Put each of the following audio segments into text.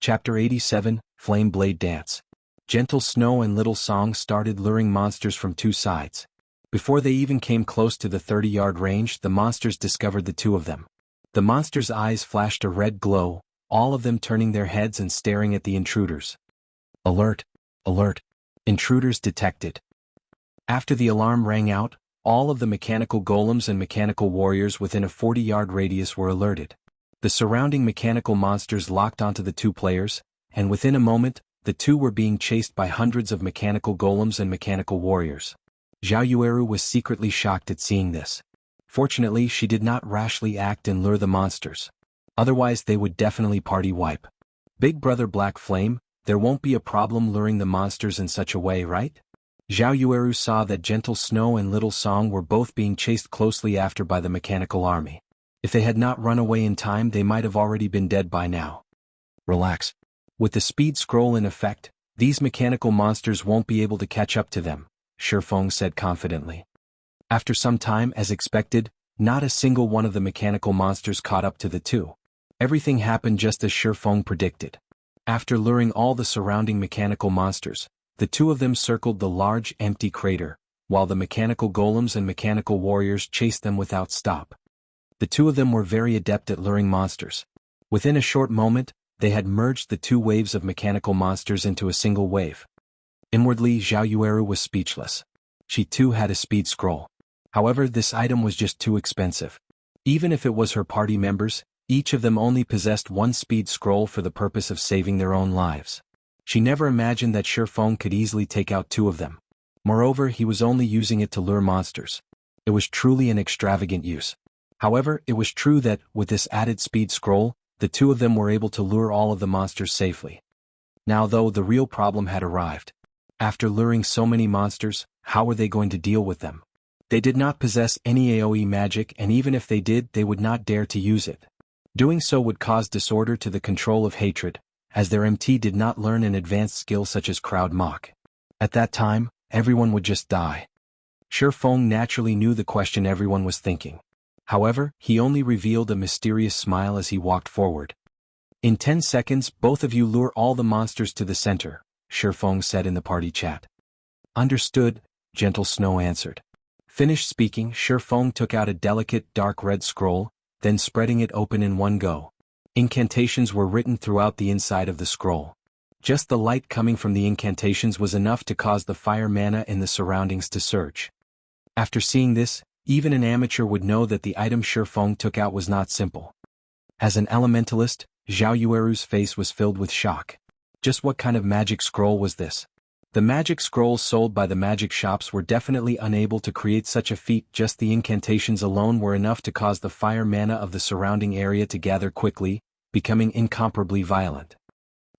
Chapter 87, Flame Blade Dance. Gentle Snow and Little Song started luring monsters from two sides. Before they even came close to the 30-yard range, the monsters discovered the two of them. The monsters' eyes flashed a red glow, all of them turning their heads and staring at the intruders. Alert! Alert! Intruders detected. After the alarm rang out, all of the mechanical golems and mechanical warriors within a 40-yard radius were alerted. The surrounding mechanical monsters locked onto the two players, and within a moment, the two were being chased by hundreds of mechanical golems and mechanical warriors. Zhao Yueru was secretly shocked at seeing this. Fortunately, she did not rashly act and lure the monsters. Otherwise they would definitely party wipe. Big Brother Black Flame, there won't be a problem luring the monsters in such a way, right? Zhao Yueru saw that Gentle Snow and Little Song were both being chased closely after by the mechanical army. If they had not run away in time, they might have already been dead by now. Relax. With the speed scroll in effect, these mechanical monsters won't be able to catch up to them, Shifeng said confidently. After some time, as expected, not a single one of the mechanical monsters caught up to the two. Everything happened just as Shifeng predicted. After luring all the surrounding mechanical monsters, the two of them circled the large, empty crater, while the mechanical golems and mechanical warriors chased them without stop. The two of them were very adept at luring monsters. Within a short moment, they had merged the two waves of mechanical monsters into a single wave. Inwardly, Zhao Yueru was speechless. She too had a speed scroll. However, this item was just too expensive. Even if it was her party members, each of them only possessed one speed scroll for the purpose of saving their own lives. She never imagined that Shifeng could easily take out two of them. Moreover, he was only using it to lure monsters. It was truly an extravagant use. However, it was true that, with this added speed scroll, the two of them were able to lure all of the monsters safely. Now though, the real problem had arrived. After luring so many monsters, how were they going to deal with them? They did not possess any AoE magic, and even if they did, they would not dare to use it. Doing so would cause disorder to the control of hatred, as their MT did not learn an advanced skill such as Crowd Mock. At that time, everyone would just die. Shifeng naturally knew the question everyone was thinking. However, he only revealed a mysterious smile as he walked forward. In 10 seconds, both of you lure all the monsters to the center, Shifeng said in the party chat. Understood, Gentle Snow answered. Finished speaking, Shifeng took out a delicate dark red scroll, then spreading it open in one go. Incantations were written throughout the inside of the scroll. Just the light coming from the incantations was enough to cause the fire mana in the surroundings to surge. After seeing this, even an amateur would know that the item Shifeng took out was not simple. As an elementalist, Zhao Yueru's face was filled with shock. Just what kind of magic scroll was this? The magic scrolls sold by the magic shops were definitely unable to create such a feat. Just the incantations alone were enough to cause the fire mana of the surrounding area to gather quickly, becoming incomparably violent.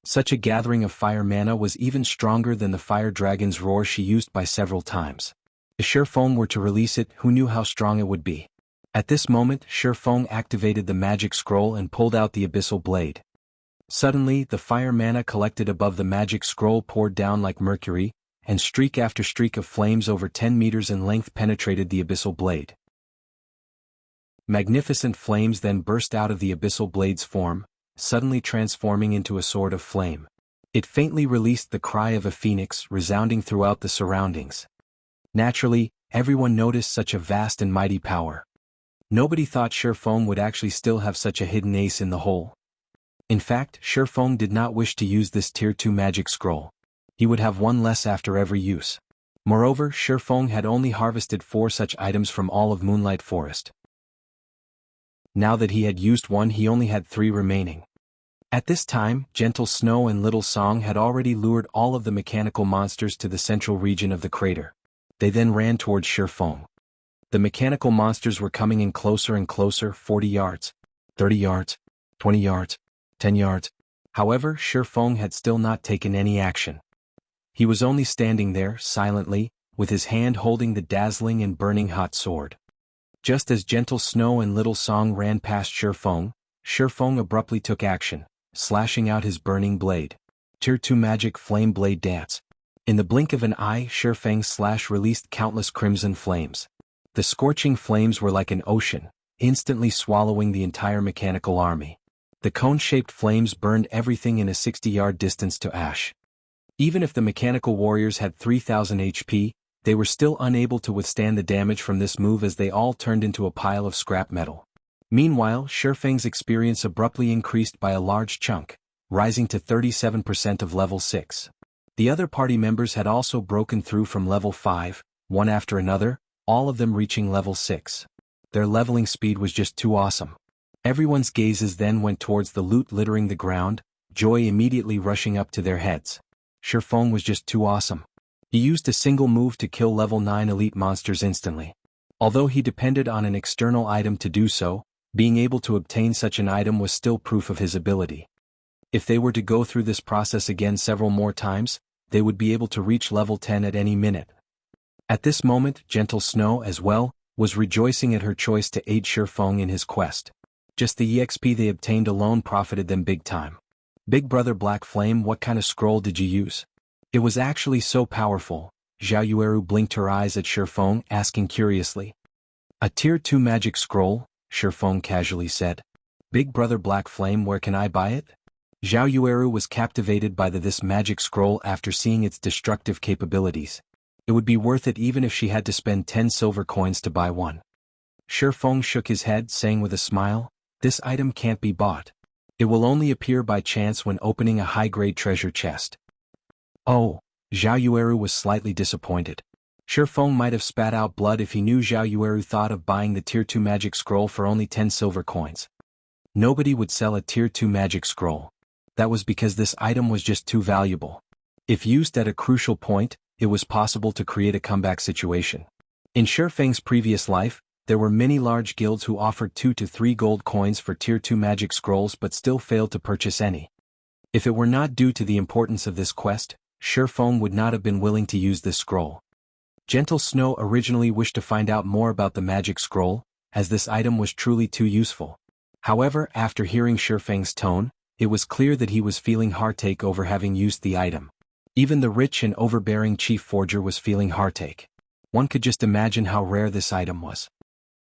Such a gathering of fire mana was even stronger than the fire dragon's roar she used by several times. If Shifeng were to release it, who knew how strong it would be? At this moment, Shifeng activated the magic scroll and pulled out the abyssal blade. Suddenly, the fire mana collected above the magic scroll poured down like mercury, and streak after streak of flames over 10 meters in length penetrated the abyssal blade. Magnificent flames then burst out of the abyssal blade's form, suddenly transforming into a sword of flame. It faintly released the cry of a phoenix, resounding throughout the surroundings. Naturally, everyone noticed such a vast and mighty power. Nobody thought Shifeng would actually still have such a hidden ace in the hole. In fact, Shifeng did not wish to use this Tier 2 magic scroll. He would have one less after every use. Moreover, Shifeng had only harvested 4 such items from all of Moonlight Forest. Now that he had used one, he only had 3 remaining. At this time, Gentle Snow and Little Song had already lured all of the mechanical monsters to the central region of the crater. They then ran towards Shifeng. The mechanical monsters were coming in closer and closer, 40 yards, 30 yards, 20 yards, 10 yards. However, Shifeng had still not taken any action. He was only standing there, silently, with his hand holding the dazzling and burning hot sword. Just as Gentle Snow and Little Song ran past Shifeng abruptly took action, slashing out his burning blade. Tier 2 magic flame blade dance. In the blink of an eye, Shifeng's slash released countless crimson flames. The scorching flames were like an ocean, instantly swallowing the entire mechanical army. The cone-shaped flames burned everything in a 60-yard distance to ash. Even if the mechanical warriors had 3,000 HP, they were still unable to withstand the damage from this move as they all turned into a pile of scrap metal. Meanwhile, Shifeng's experience abruptly increased by a large chunk, rising to 37% of level 6. The other party members had also broken through from level 5, one after another, all of them reaching level 6. Their leveling speed was just too awesome. Everyone's gazes then went towards the loot littering the ground, joy immediately rushing up to their heads. Shifeng was just too awesome. He used a single move to kill level 9 elite monsters instantly. Although he depended on an external item to do so, being able to obtain such an item was still proof of his ability. If they were to go through this process again several more times, they would be able to reach level 10 at any minute. At this moment, Gentle Snow, as well, was rejoicing at her choice to aid Shifeng in his quest. Just the EXP they obtained alone profited them big time. Big Brother Black Flame, what kind of scroll did you use? It was actually so powerful. Zhao Yueru blinked her eyes at Shifeng, asking curiously. A tier 2 magic scroll, Shifeng casually said. Big Brother Black Flame, where can I buy it? Zhao Yueru was captivated by this magic scroll after seeing its destructive capabilities. It would be worth it even if she had to spend 10 silver coins to buy one. Shifeng shook his head, saying with a smile, this item can't be bought. It will only appear by chance when opening a high-grade treasure chest. Oh, Zhao Yueru was slightly disappointed. Shifeng might have spat out blood if he knew Zhao Yueru thought of buying the tier 2 magic scroll for only 10 silver coins. Nobody would sell a tier 2 magic scroll. That was because this item was just too valuable. If used at a crucial point, it was possible to create a comeback situation. In Shifeng's previous life, there were many large guilds who offered 2 to 3 gold coins for tier 2 magic scrolls but still failed to purchase any. If it were not due to the importance of this quest, Shifeng would not have been willing to use this scroll. Gentle Snow originally wished to find out more about the magic scroll, as this item was truly too useful. However, after hearing Shifeng's tone, it was clear that he was feeling heartache over having used the item. Even the rich and overbearing chief forger was feeling heartache. One could just imagine how rare this item was.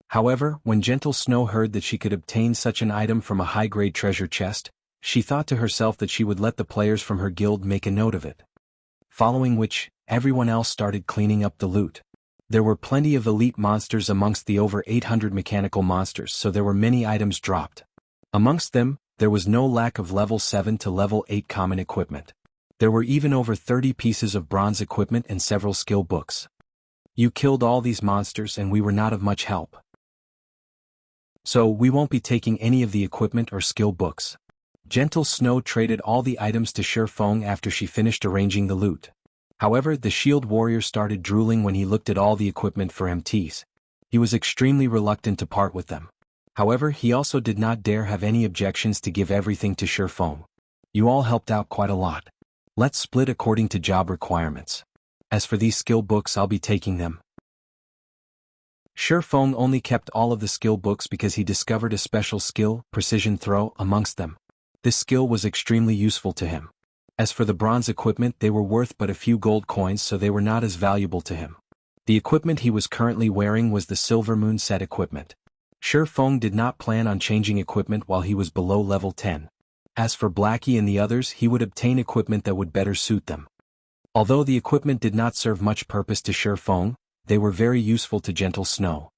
However, when Gentle Snow heard that she could obtain such an item from a high-grade treasure chest, she thought to herself that she would let the players from her guild make a note of it. Following which, everyone else started cleaning up the loot. There were plenty of elite monsters amongst the over 800 mechanical monsters, so there were many items dropped. Amongst them, there was no lack of level 7 to level 8 common equipment. There were even over 30 pieces of bronze equipment and several skill books. You killed all these monsters and we were not of much help. So we won't be taking any of the equipment or skill books. Gentle Snow traded all the items to Shifeng after she finished arranging the loot. However, the shield warrior started drooling when he looked at all the equipment for MTs. He was extremely reluctant to part with them. However, he also did not dare have any objections to give everything to Shifeng. You all helped out quite a lot. Let's split according to job requirements. As for these skill books, I'll be taking them. Shifeng only kept all of the skill books because he discovered a special skill, precision throw, amongst them. This skill was extremely useful to him. As for the bronze equipment, they were worth but a few gold coins, so they were not as valuable to him. The equipment he was currently wearing was the Silver Moon set equipment. Shifeng did not plan on changing equipment while he was below level 10. As for Blackie and the others, he would obtain equipment that would better suit them. Although the equipment did not serve much purpose to Shifeng, they were very useful to Gentle Snow.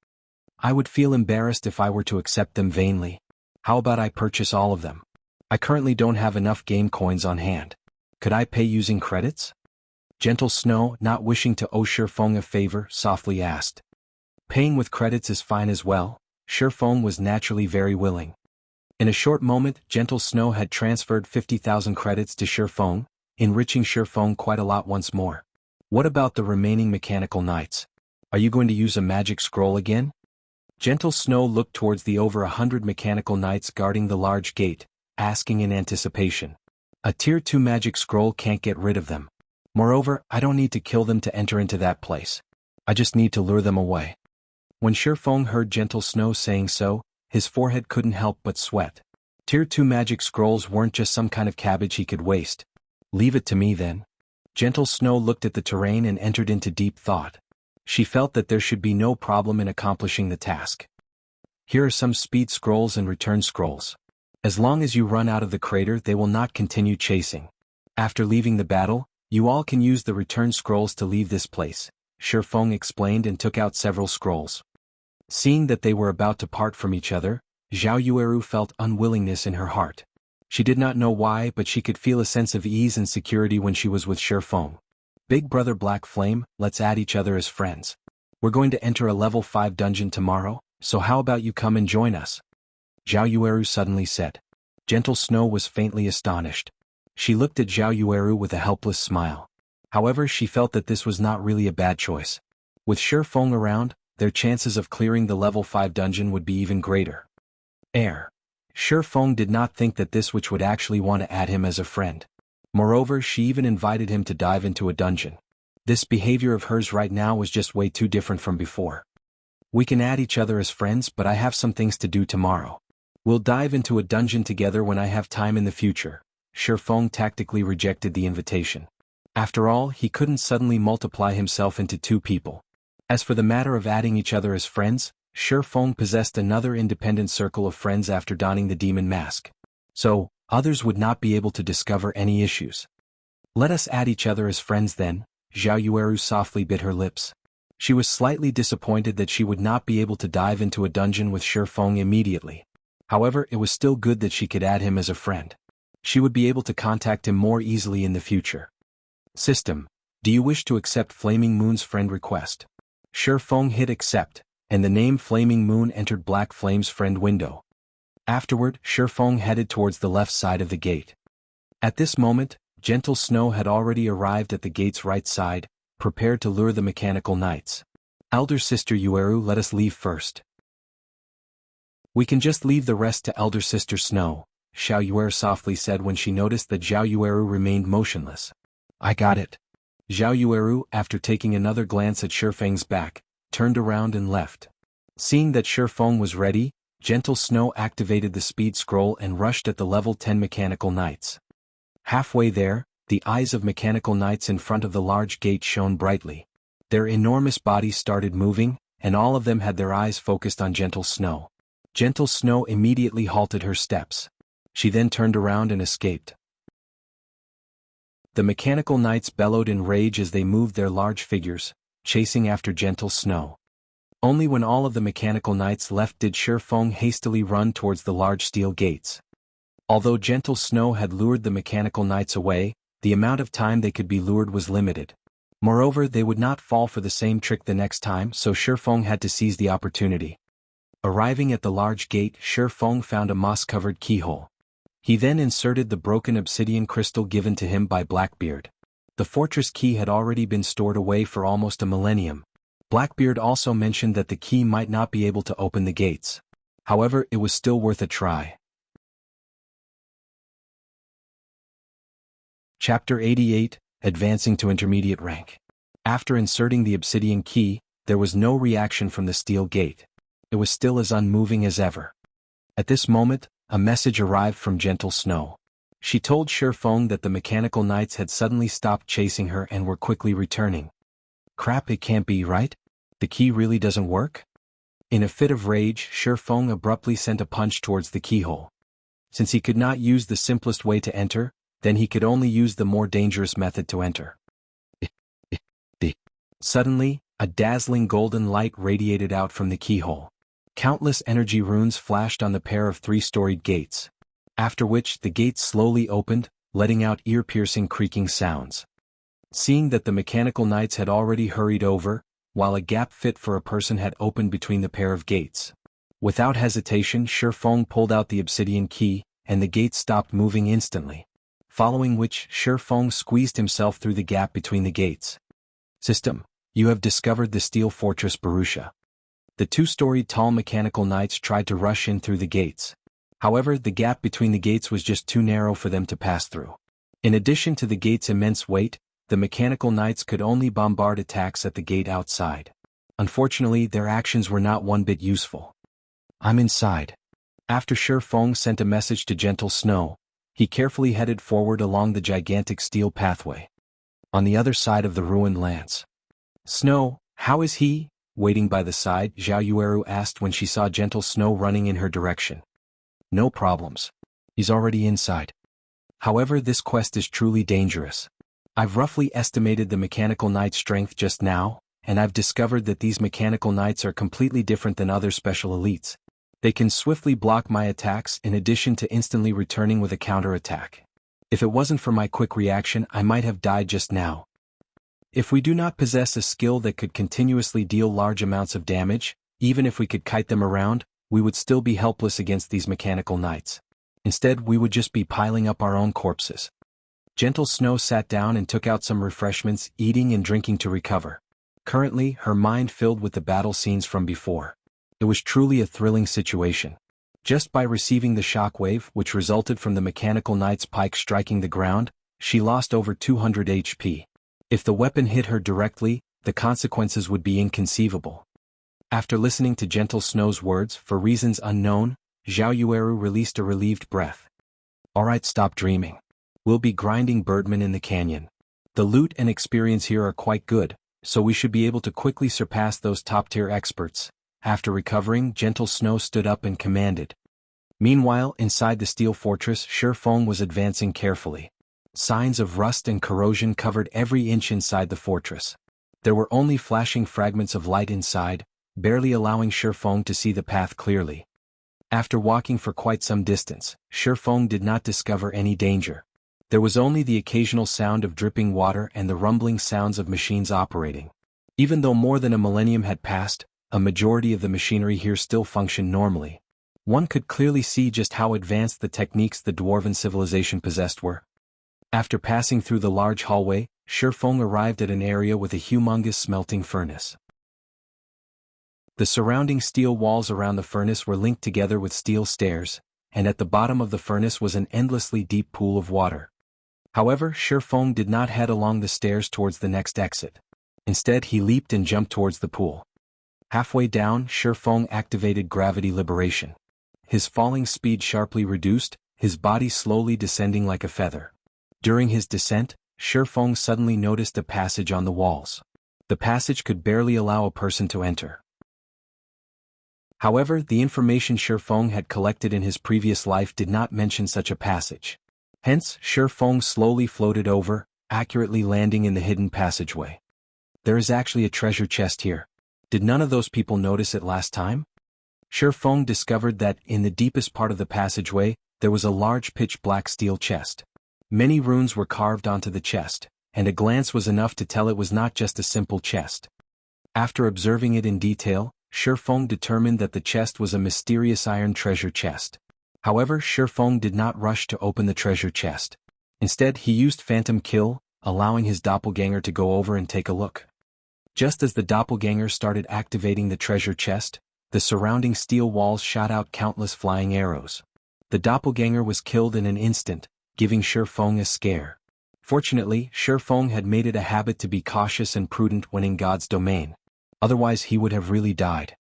I would feel embarrassed if I were to accept them vainly. How about I purchase all of them? I currently don't have enough game coins on hand. Could I pay using credits? Gentle Snow, not wishing to owe Shifeng a favor, softly asked. Paying with credits is fine as well. Shifeng was naturally very willing. In a short moment, Gentle Snow had transferred 50,000 credits to Shifeng, enriching Shifeng quite a lot once more. What about the remaining mechanical knights? Are you going to use a magic scroll again? Gentle Snow looked towards the over 100 mechanical knights guarding the large gate, asking in anticipation. A tier 2 magic scroll can't get rid of them. Moreover, I don't need to kill them to enter into that place. I just need to lure them away. When Shifeng heard Gentle Snow saying so, his forehead couldn't help but sweat. Tier 2 magic scrolls weren't just some kind of cabbage he could waste. Leave it to me then. Gentle Snow looked at the terrain and entered into deep thought. She felt that there should be no problem in accomplishing the task. Here are some speed scrolls and return scrolls. As long as you run out of the crater, they will not continue chasing. After leaving the battle, you all can use the return scrolls to leave this place, Shifeng explained and took out several scrolls. Seeing that they were about to part from each other, Zhao Yueru felt unwillingness in her heart. She did not know why, but she could feel a sense of ease and security when she was with Shifeng. Big brother Black Flame, let's add each other as friends. We're going to enter a level 5 dungeon tomorrow, so how about you come and join us? Zhao Yueru suddenly said. Gentle Snow was faintly astonished. She looked at Zhao Yueru with a helpless smile. However, she felt that this was not really a bad choice. With Shifeng around, their chances of clearing the level 5 dungeon would be even greater. Shifeng did not think that this witch would actually want to add him as a friend. Moreover, she even invited him to dive into a dungeon. This behavior of hers right now was just way too different from before. We can add each other as friends, but I have some things to do tomorrow. We'll dive into a dungeon together when I have time in the future. Shifeng tactically rejected the invitation. After all, he couldn't suddenly multiply himself into 2 people. As for the matter of adding each other as friends, Shifeng possessed another independent circle of friends after donning the demon mask. So, others would not be able to discover any issues. Let us add each other as friends then, Zhao Yueru softly bit her lips. She was slightly disappointed that she would not be able to dive into a dungeon with Shifeng immediately. However, it was still good that she could add him as a friend. She would be able to contact him more easily in the future. System, do you wish to accept Flaming Moon's friend request? Shifeng hit accept, and the name Flaming Moon entered Black Flame's friend window. Afterward, Shifeng headed towards the left side of the gate. At this moment, Gentle Snow had already arrived at the gate's right side, prepared to lure the mechanical knights. Elder Sister Yueru, let us leave first. We can just leave the rest to Elder Sister Snow, Zhao Yueru softly said when she noticed that Zhao Yueru remained motionless. I got it. Zhao Yueru, after taking another glance at Shifeng's back, turned around and left. Seeing that Shifeng was ready, Gentle Snow activated the speed scroll and rushed at the level 10 mechanical knights. Halfway there, the eyes of mechanical knights in front of the large gate shone brightly. Their enormous bodies started moving, and all of them had their eyes focused on Gentle Snow. Gentle Snow immediately halted her steps. She then turned around and escaped. The mechanical knights bellowed in rage as they moved their large figures, chasing after Gentle Snow. Only when all of the mechanical knights left did Shifeng hastily run towards the large steel gates. Although Gentle Snow had lured the mechanical knights away, the amount of time they could be lured was limited. Moreover, they would not fall for the same trick the next time, so Shifeng had to seize the opportunity. Arriving at the large gate, Shifeng found a moss-covered keyhole. He then inserted the broken obsidian crystal given to him by Blackbeard. The fortress key had already been stored away for almost a millennium. Blackbeard also mentioned that the key might not be able to open the gates. However, it was still worth a try. Chapter 88, Advancing to Intermediate Rank. After inserting the obsidian key, there was no reaction from the steel gate. It was still as unmoving as ever. At this moment, a message arrived from Gentle Snow. She told Shifeng that the mechanical knights had suddenly stopped chasing her and were quickly returning. Crap, it can't be right? The key really doesn't work? In a fit of rage, Shifeng abruptly sent a punch towards the keyhole. Since he could not use the simplest way to enter, then he could only use the more dangerous method to enter. Suddenly, a dazzling golden light radiated out from the keyhole. Countless energy runes flashed on the pair of 3-storied gates. After which, the gates slowly opened, letting out ear-piercing creaking sounds. Seeing that the mechanical knights had already hurried over, while a gap fit for a person had opened between the pair of gates. Without hesitation, Shifeng pulled out the obsidian key, and the gates stopped moving instantly. Following which, Shifeng squeezed himself through the gap between the gates. System, you have discovered the steel fortress Barusha. The 2-storied tall mechanical knights tried to rush in through the gates. However, the gap between the gates was just too narrow for them to pass through. In addition to the gate's immense weight, the mechanical knights could only bombard attacks at the gate outside. Unfortunately, their actions were not one bit useful. I'm inside. After Shifeng sent a message to Gentle Snow, he carefully headed forward along the gigantic steel pathway. On the other side of the ruined lance. Snow, how is he? Waiting by the side, Zhao Yueru asked when she saw Gentle Snow running in her direction. No problems. He's already inside. However, this quest is truly dangerous. I've roughly estimated the mechanical knight's strength just now, and I've discovered that these mechanical knights are completely different than other special elites. They can swiftly block my attacks in addition to instantly returning with a counterattack. If it wasn't for my quick reaction, I might have died just now. If we do not possess a skill that could continuously deal large amounts of damage, even if we could kite them around, we would still be helpless against these mechanical knights. Instead, we would just be piling up our own corpses. Gentle Snow sat down and took out some refreshments, eating and drinking to recover. Currently, her mind filled with the battle scenes from before. It was truly a thrilling situation. Just by receiving the shockwave, which resulted from the mechanical knight's pike striking the ground, she lost over 200 HP. If the weapon hit her directly, the consequences would be inconceivable. After listening to Gentle Snow's words, for reasons unknown, Zhao Yueru released a relieved breath. Alright, stop dreaming. We'll be grinding birdmen in the canyon. The loot and experience here are quite good, so we should be able to quickly surpass those top-tier experts. After recovering, Gentle Snow stood up and commanded. Meanwhile, inside the steel fortress, Shifeng was advancing carefully. Signs of rust and corrosion covered every inch inside the fortress. There were only flashing fragments of light inside, barely allowing Shifeng to see the path clearly. After walking for quite some distance, Shifeng did not discover any danger. There was only the occasional sound of dripping water and the rumbling sounds of machines operating. Even though more than a millennium had passed, a majority of the machinery here still functioned normally. One could clearly see just how advanced the techniques the dwarven civilization possessed were. After passing through the large hallway, Shifeng arrived at an area with a humongous smelting furnace. The surrounding steel walls around the furnace were linked together with steel stairs, and at the bottom of the furnace was an endlessly deep pool of water. However, Shifeng did not head along the stairs towards the next exit. Instead, he leaped and jumped towards the pool. Halfway down, Shifeng activated gravity liberation. His falling speed sharply reduced, his body slowly descending like a feather. During his descent, Shifeng suddenly noticed a passage on the walls. The passage could barely allow a person to enter. However, the information Shifeng had collected in his previous life did not mention such a passage. Hence, Shifeng slowly floated over, accurately landing in the hidden passageway. There is actually a treasure chest here. Did none of those people notice it last time? Shifeng discovered that, in the deepest part of the passageway, there was a large pitch-black steel chest. Many runes were carved onto the chest, and a glance was enough to tell it was not just a simple chest. After observing it in detail, Shifeng determined that the chest was a mysterious iron treasure chest. However, Shifeng did not rush to open the treasure chest. Instead, he used Phantom Kill, allowing his doppelganger to go over and take a look. Just as the doppelganger started activating the treasure chest, the surrounding steel walls shot out countless flying arrows. The doppelganger was killed in an instant, giving Shifeng a scare. Fortunately, Shifeng had made it a habit to be cautious and prudent when in God's domain. Otherwise he would have really died.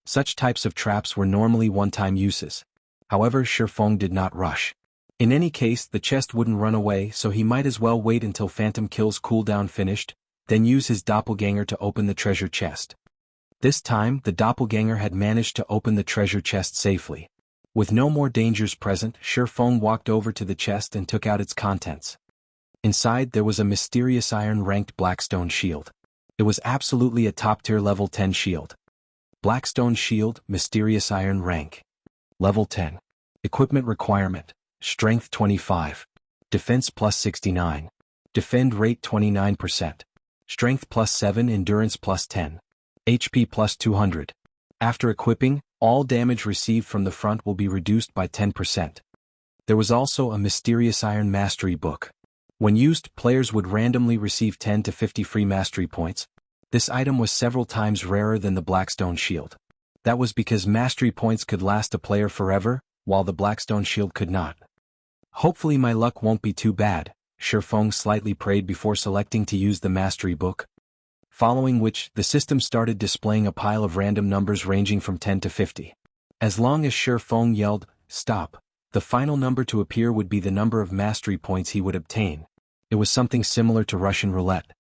Such types of traps were normally one-time uses. However, Shifeng did not rush. In any case, the chest wouldn't run away, so he might as well wait until Phantom Kill's cooldown finished, then use his doppelganger to open the treasure chest. This time, the doppelganger had managed to open the treasure chest safely. With no more dangers present, Shifeng walked over to the chest and took out its contents. Inside there was a mysterious iron-ranked blackstone shield. It was absolutely a top-tier level 10 shield. Blackstone shield, mysterious iron rank. Level 10. Equipment requirement. Strength 25. Defense plus 69. Defend rate 29%. Strength plus 7, endurance plus 10. HP plus 200. After equipping, all damage received from the front will be reduced by 10%. There was also a mysterious iron mastery book. When used, players would randomly receive 10 to 50 free mastery points. This item was several times rarer than the Blackstone Shield. That was because mastery points could last a player forever, while the Blackstone Shield could not. Hopefully my luck won't be too bad, Shifeng slightly prayed before selecting to use the mastery book. Following which, the system started displaying a pile of random numbers ranging from 10 to 50. As long as Shifeng yelled, "Stop," the final number to appear would be the number of mastery points he would obtain. It was something similar to Russian roulette.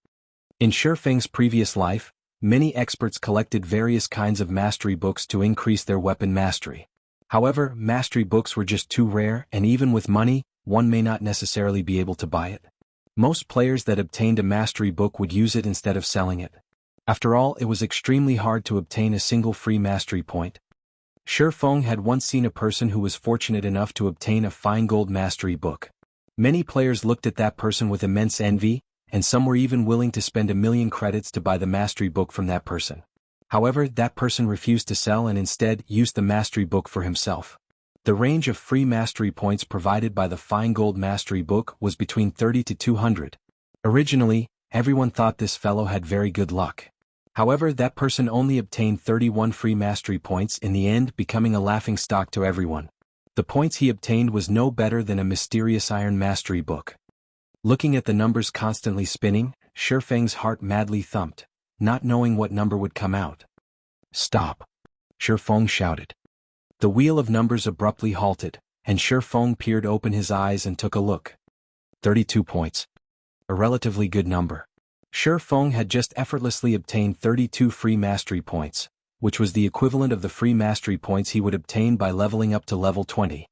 In Shifeng's previous life, many experts collected various kinds of mastery books to increase their weapon mastery. However, mastery books were just too rare, and even with money, one may not necessarily be able to buy it. Most players that obtained a mastery book would use it instead of selling it. After all, it was extremely hard to obtain a single free mastery point. Shi Feng had once seen a person who was fortunate enough to obtain a fine gold mastery book. Many players looked at that person with immense envy, and some were even willing to spend 1,000,000 credits to buy the mastery book from that person. However, that person refused to sell and instead used the mastery book for himself. The range of free mastery points provided by the fine gold mastery book was between 30 to 200. Originally, everyone thought this fellow had very good luck. However, that person only obtained 31 free mastery points, in the end becoming a laughingstock to everyone. The points he obtained was no better than a mysterious iron mastery book. Looking at the numbers constantly spinning, Shi Feng's heart madly thumped, not knowing what number would come out. "Stop!" Shi Feng shouted. The wheel of numbers abruptly halted, and Shi Feng peered open his eyes and took a look. 32 points. A relatively good number. Shi Feng had just effortlessly obtained 32 free mastery points, which was the equivalent of the free mastery points he would obtain by leveling up to level 20.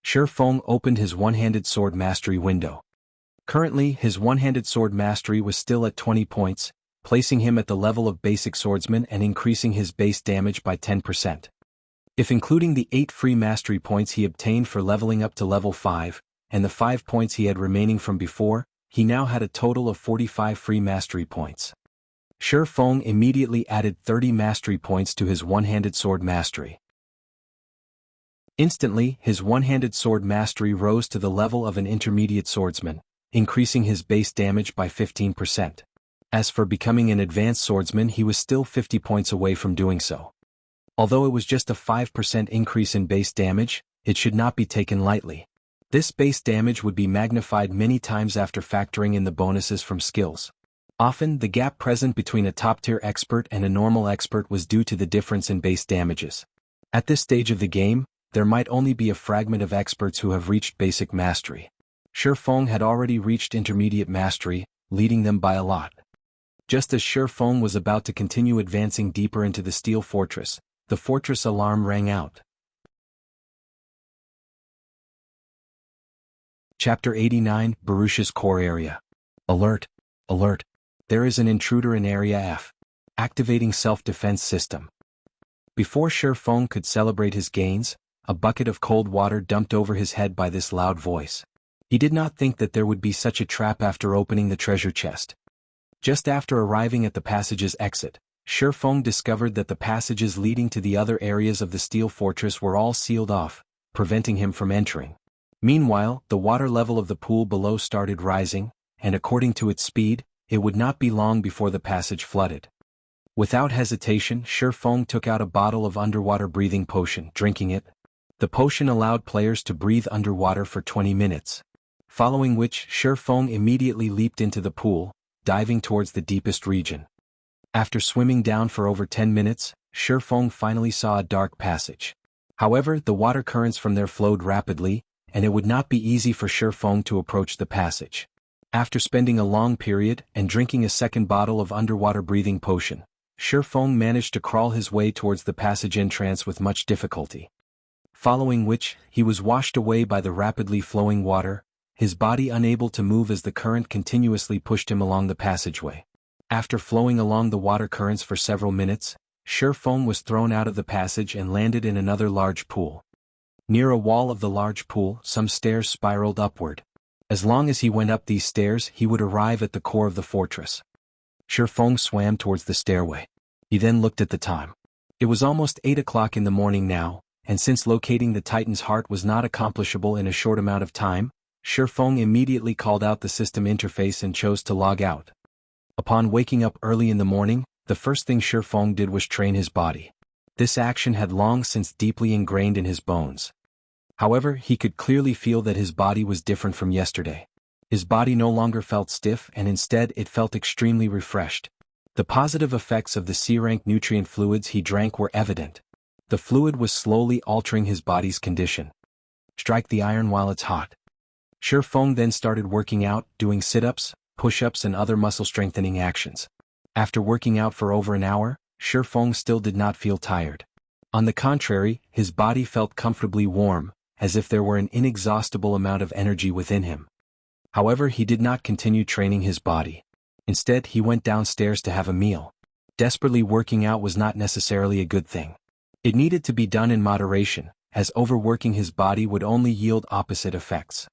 Shi Feng opened his one-handed sword mastery window. Currently, his one-handed sword mastery was still at 20 points, placing him at the level of basic swordsman and increasing his base damage by 10%. If including the 8 free mastery points he obtained for leveling up to level 5, and the 5 points he had remaining from before, he now had a total of 45 free mastery points. Shi Feng immediately added 30 mastery points to his one-handed sword mastery. Instantly, his one-handed sword mastery rose to the level of an intermediate swordsman, increasing his base damage by 15%. As for becoming an advanced swordsman, he was still 50 points away from doing so. Although it was just a 5% increase in base damage, it should not be taken lightly. This base damage would be magnified many times after factoring in the bonuses from skills. Often, the gap present between a top-tier expert and a normal expert was due to the difference in base damages. At this stage of the game, there might only be a fragment of experts who have reached basic mastery. Shi Feng had already reached intermediate mastery, leading them by a lot. Just as Shi Feng was about to continue advancing deeper into the steel fortress, the fortress alarm rang out. Chapter 89, Baruch's Core Area. Alert! Alert! There is an intruder in Area F. Activating self-defense system. Before Shi Feng could celebrate his gains, a bucket of cold water dumped over his head by this loud voice. He did not think that there would be such a trap after opening the treasure chest. Just after arriving at the passage's exit, Shi Feng discovered that the passages leading to the other areas of the steel fortress were all sealed off, preventing him from entering. Meanwhile, the water level of the pool below started rising, and according to its speed, it would not be long before the passage flooded. Without hesitation, Shi Feng took out a bottle of underwater breathing potion, drinking it. The potion allowed players to breathe underwater for 20 minutes. Following which, Shi Feng immediately leaped into the pool, diving towards the deepest region. After swimming down for over 10 minutes, Shi Feng finally saw a dark passage. However, the water currents from there flowed rapidly, and it would not be easy for Shi Feng to approach the passage. After spending a long period and drinking a second bottle of underwater breathing potion, Shi Feng managed to crawl his way towards the passage entrance with much difficulty. Following which, he was washed away by the rapidly flowing water, his body unable to move as the current continuously pushed him along the passageway. After flowing along the water currents for several minutes, Shi Feng was thrown out of the passage and landed in another large pool. Near a wall of the large pool, some stairs spiraled upward. As long as he went up these stairs, he would arrive at the core of the fortress. Shi Feng swam towards the stairway. He then looked at the time. It was almost 8 o'clock in the morning now, and since locating the Titan's heart was not accomplishable in a short amount of time, Shi Feng immediately called out the system interface and chose to log out. Upon waking up early in the morning, the first thing Shi Feng did was train his body. This action had long since deeply ingrained in his bones. However, he could clearly feel that his body was different from yesterday. His body no longer felt stiff and instead it felt extremely refreshed. The positive effects of the C-rank nutrient fluids he drank were evident. The fluid was slowly altering his body's condition. Strike the iron while it's hot. Shi Feng then started working out, doing sit-ups, push-ups and other muscle-strengthening actions. After working out for over an hour, Shi Feng still did not feel tired. On the contrary, his body felt comfortably warm, as if there were an inexhaustible amount of energy within him. However, he did not continue training his body. Instead, he went downstairs to have a meal. Desperately working out was not necessarily a good thing. It needed to be done in moderation, as overworking his body would only yield opposite effects.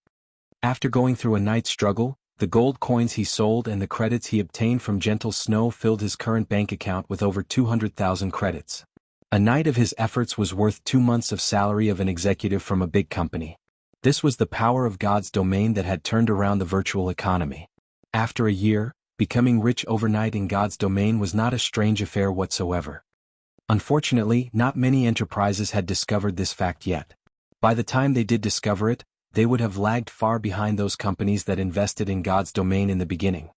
After going through a night's struggle, the gold coins he sold and the credits he obtained from gentle snow filled his current bank account with over 200,000 credits. A night of his efforts was worth 2 months of salary of an executive from a big company. This was the power of God's domain that had turned around the virtual economy. After a year, becoming rich overnight in God's domain was not a strange affair whatsoever. Unfortunately, not many enterprises had discovered this fact yet. By the time they did discover it, they would have lagged far behind those companies that invested in God's domain in the beginning.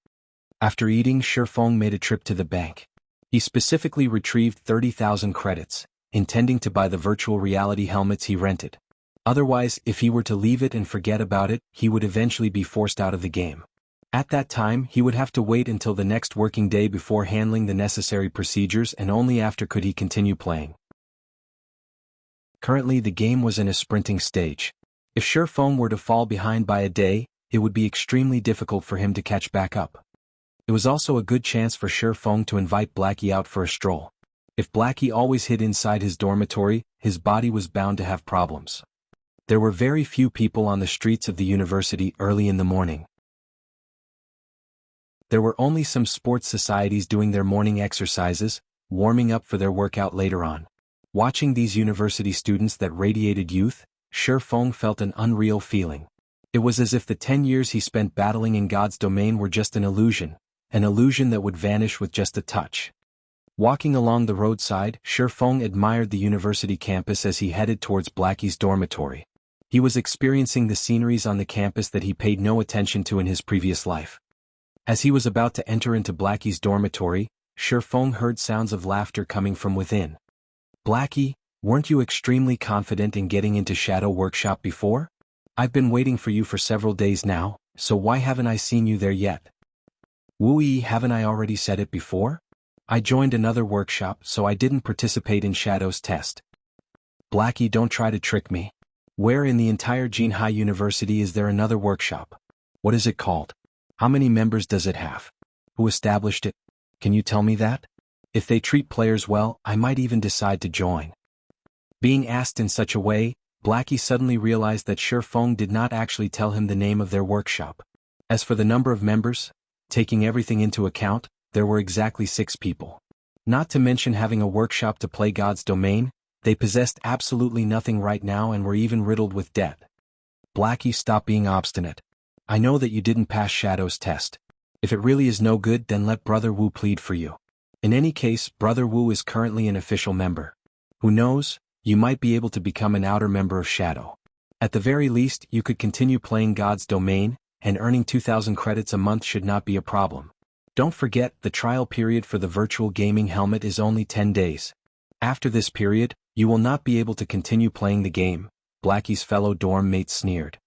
After eating, Shifeng made a trip to the bank. He specifically retrieved 30,000 credits, intending to buy the virtual reality helmets he rented. Otherwise, if he were to leave it and forget about it, he would eventually be forced out of the game. At that time, he would have to wait until the next working day before handling the necessary procedures, and only after could he continue playing. Currently, the game was in a sprinting stage. If Shifeng were to fall behind by a day, it would be extremely difficult for him to catch back up. It was also a good chance for Shifeng to invite Blackie out for a stroll. If Blackie always hid inside his dormitory, his body was bound to have problems. There were very few people on the streets of the university early in the morning. There were only some sports societies doing their morning exercises, warming up for their workout later on. Watching these university students that radiated youth, Shifeng felt an unreal feeling. It was as if the 10 years he spent battling in God's domain were just an illusion that would vanish with just a touch. Walking along the roadside, Shifeng admired the university campus as he headed towards Blackie's dormitory. He was experiencing the sceneries on the campus that he paid no attention to in his previous life. As he was about to enter into Blackie's dormitory, Shifeng heard sounds of laughter coming from within. "Blackie, weren't you extremely confident in getting into Shadow Workshop before? I've been waiting for you for several days now, so why haven't I seen you there yet?" "Wuxia, haven't I already said it before? I joined another workshop, so I didn't participate in Shadow's test." "Blackie, don't try to trick me. Where in the entire Jianghu University is there another workshop? What is it called? How many members does it have? Who established it? Can you tell me that? If they treat players well, I might even decide to join." Being asked in such a way, Blackie suddenly realized that Shifeng did not actually tell him the name of their workshop. As for the number of members, taking everything into account, there were exactly 6 people. Not to mention having a workshop to play God's domain, they possessed absolutely nothing right now and were even riddled with debt. "Blackie, stop being obstinate. I know that you didn't pass Shadow's test. If it really is no good, then let Brother Wu plead for you. In any case, Brother Wu is currently an official member. Who knows, you might be able to become an outer member of Shadow. At the very least, you could continue playing God's domain, and earning 2,000 credits a month should not be a problem. Don't forget, the trial period for the virtual gaming helmet is only 10 days. After this period, you will not be able to continue playing the game," Blackie's fellow dorm mate sneered.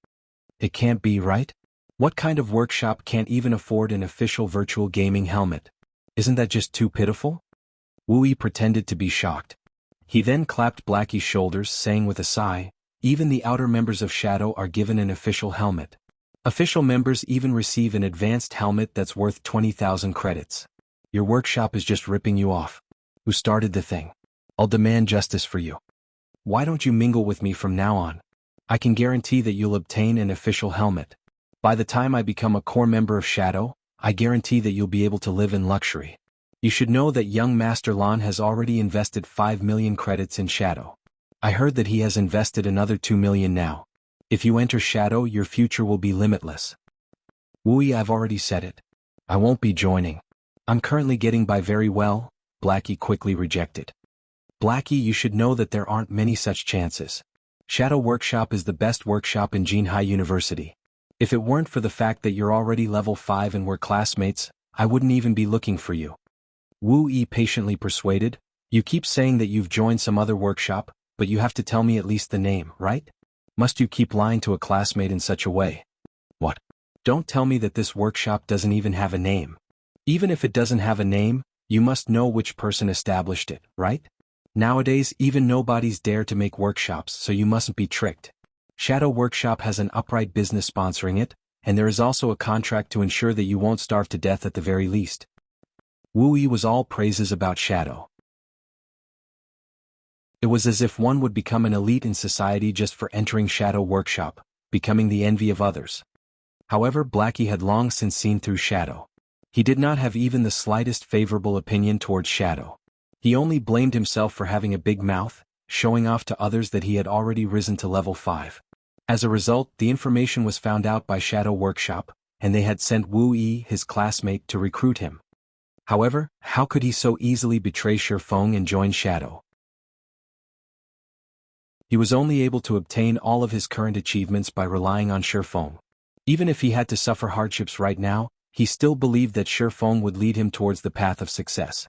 "It can't be, right? What kind of workshop can't even afford an official virtual gaming helmet? Isn't that just too pitiful?" Wuxia pretended to be shocked. He then clapped Blackie's shoulders, saying with a sigh, "Even the outer members of Shadow are given an official helmet. Official members even receive an advanced helmet that's worth 20,000 credits. Your workshop is just ripping you off. Who started the thing? I'll demand justice for you. Why don't you mingle with me from now on? I can guarantee that you'll obtain an official helmet. By the time I become a core member of Shadow, I guarantee that you'll be able to live in luxury. You should know that young Master Lan has already invested 5 million credits in Shadow. I heard that he has invested another 2 million now. If you enter Shadow, your future will be limitless." "Wuxia, I've already said it. I won't be joining. I'm currently getting by very well," Blackie quickly rejected. "Blackie, you should know that there aren't many such chances. Shadow Workshop is the best workshop in Jianghu University. If it weren't for the fact that you're already level 5 and we're classmates, I wouldn't even be looking for you." Wuxia patiently persuaded, "You keep saying that you've joined some other workshop, but you have to tell me at least the name, right? Must you keep lying to a classmate in such a way? What? Don't tell me that this workshop doesn't even have a name. Even if it doesn't have a name, you must know which person established it, right? Nowadays even nobodies dare to make workshops, so you mustn't be tricked. Shadow Workshop has an upright business sponsoring it, and there is also a contract to ensure that you won't starve to death at the very least. Wu Yi was all praises about Shadow. It was as if one would become an elite in society just for entering Shadow Workshop, becoming the envy of others. However, Blackie had long since seen through Shadow. He did not have even the slightest favorable opinion towards Shadow. He only blamed himself for having a big mouth, showing off to others that he had already risen to level 5. As a result, the information was found out by Shadow Workshop, and they had sent Wu Yi, his classmate, to recruit him. However, how could he so easily betray Shifeng and join Shadow? He was only able to obtain all of his current achievements by relying on Shifeng. Even if he had to suffer hardships right now, he still believed that Shifeng would lead him towards the path of success.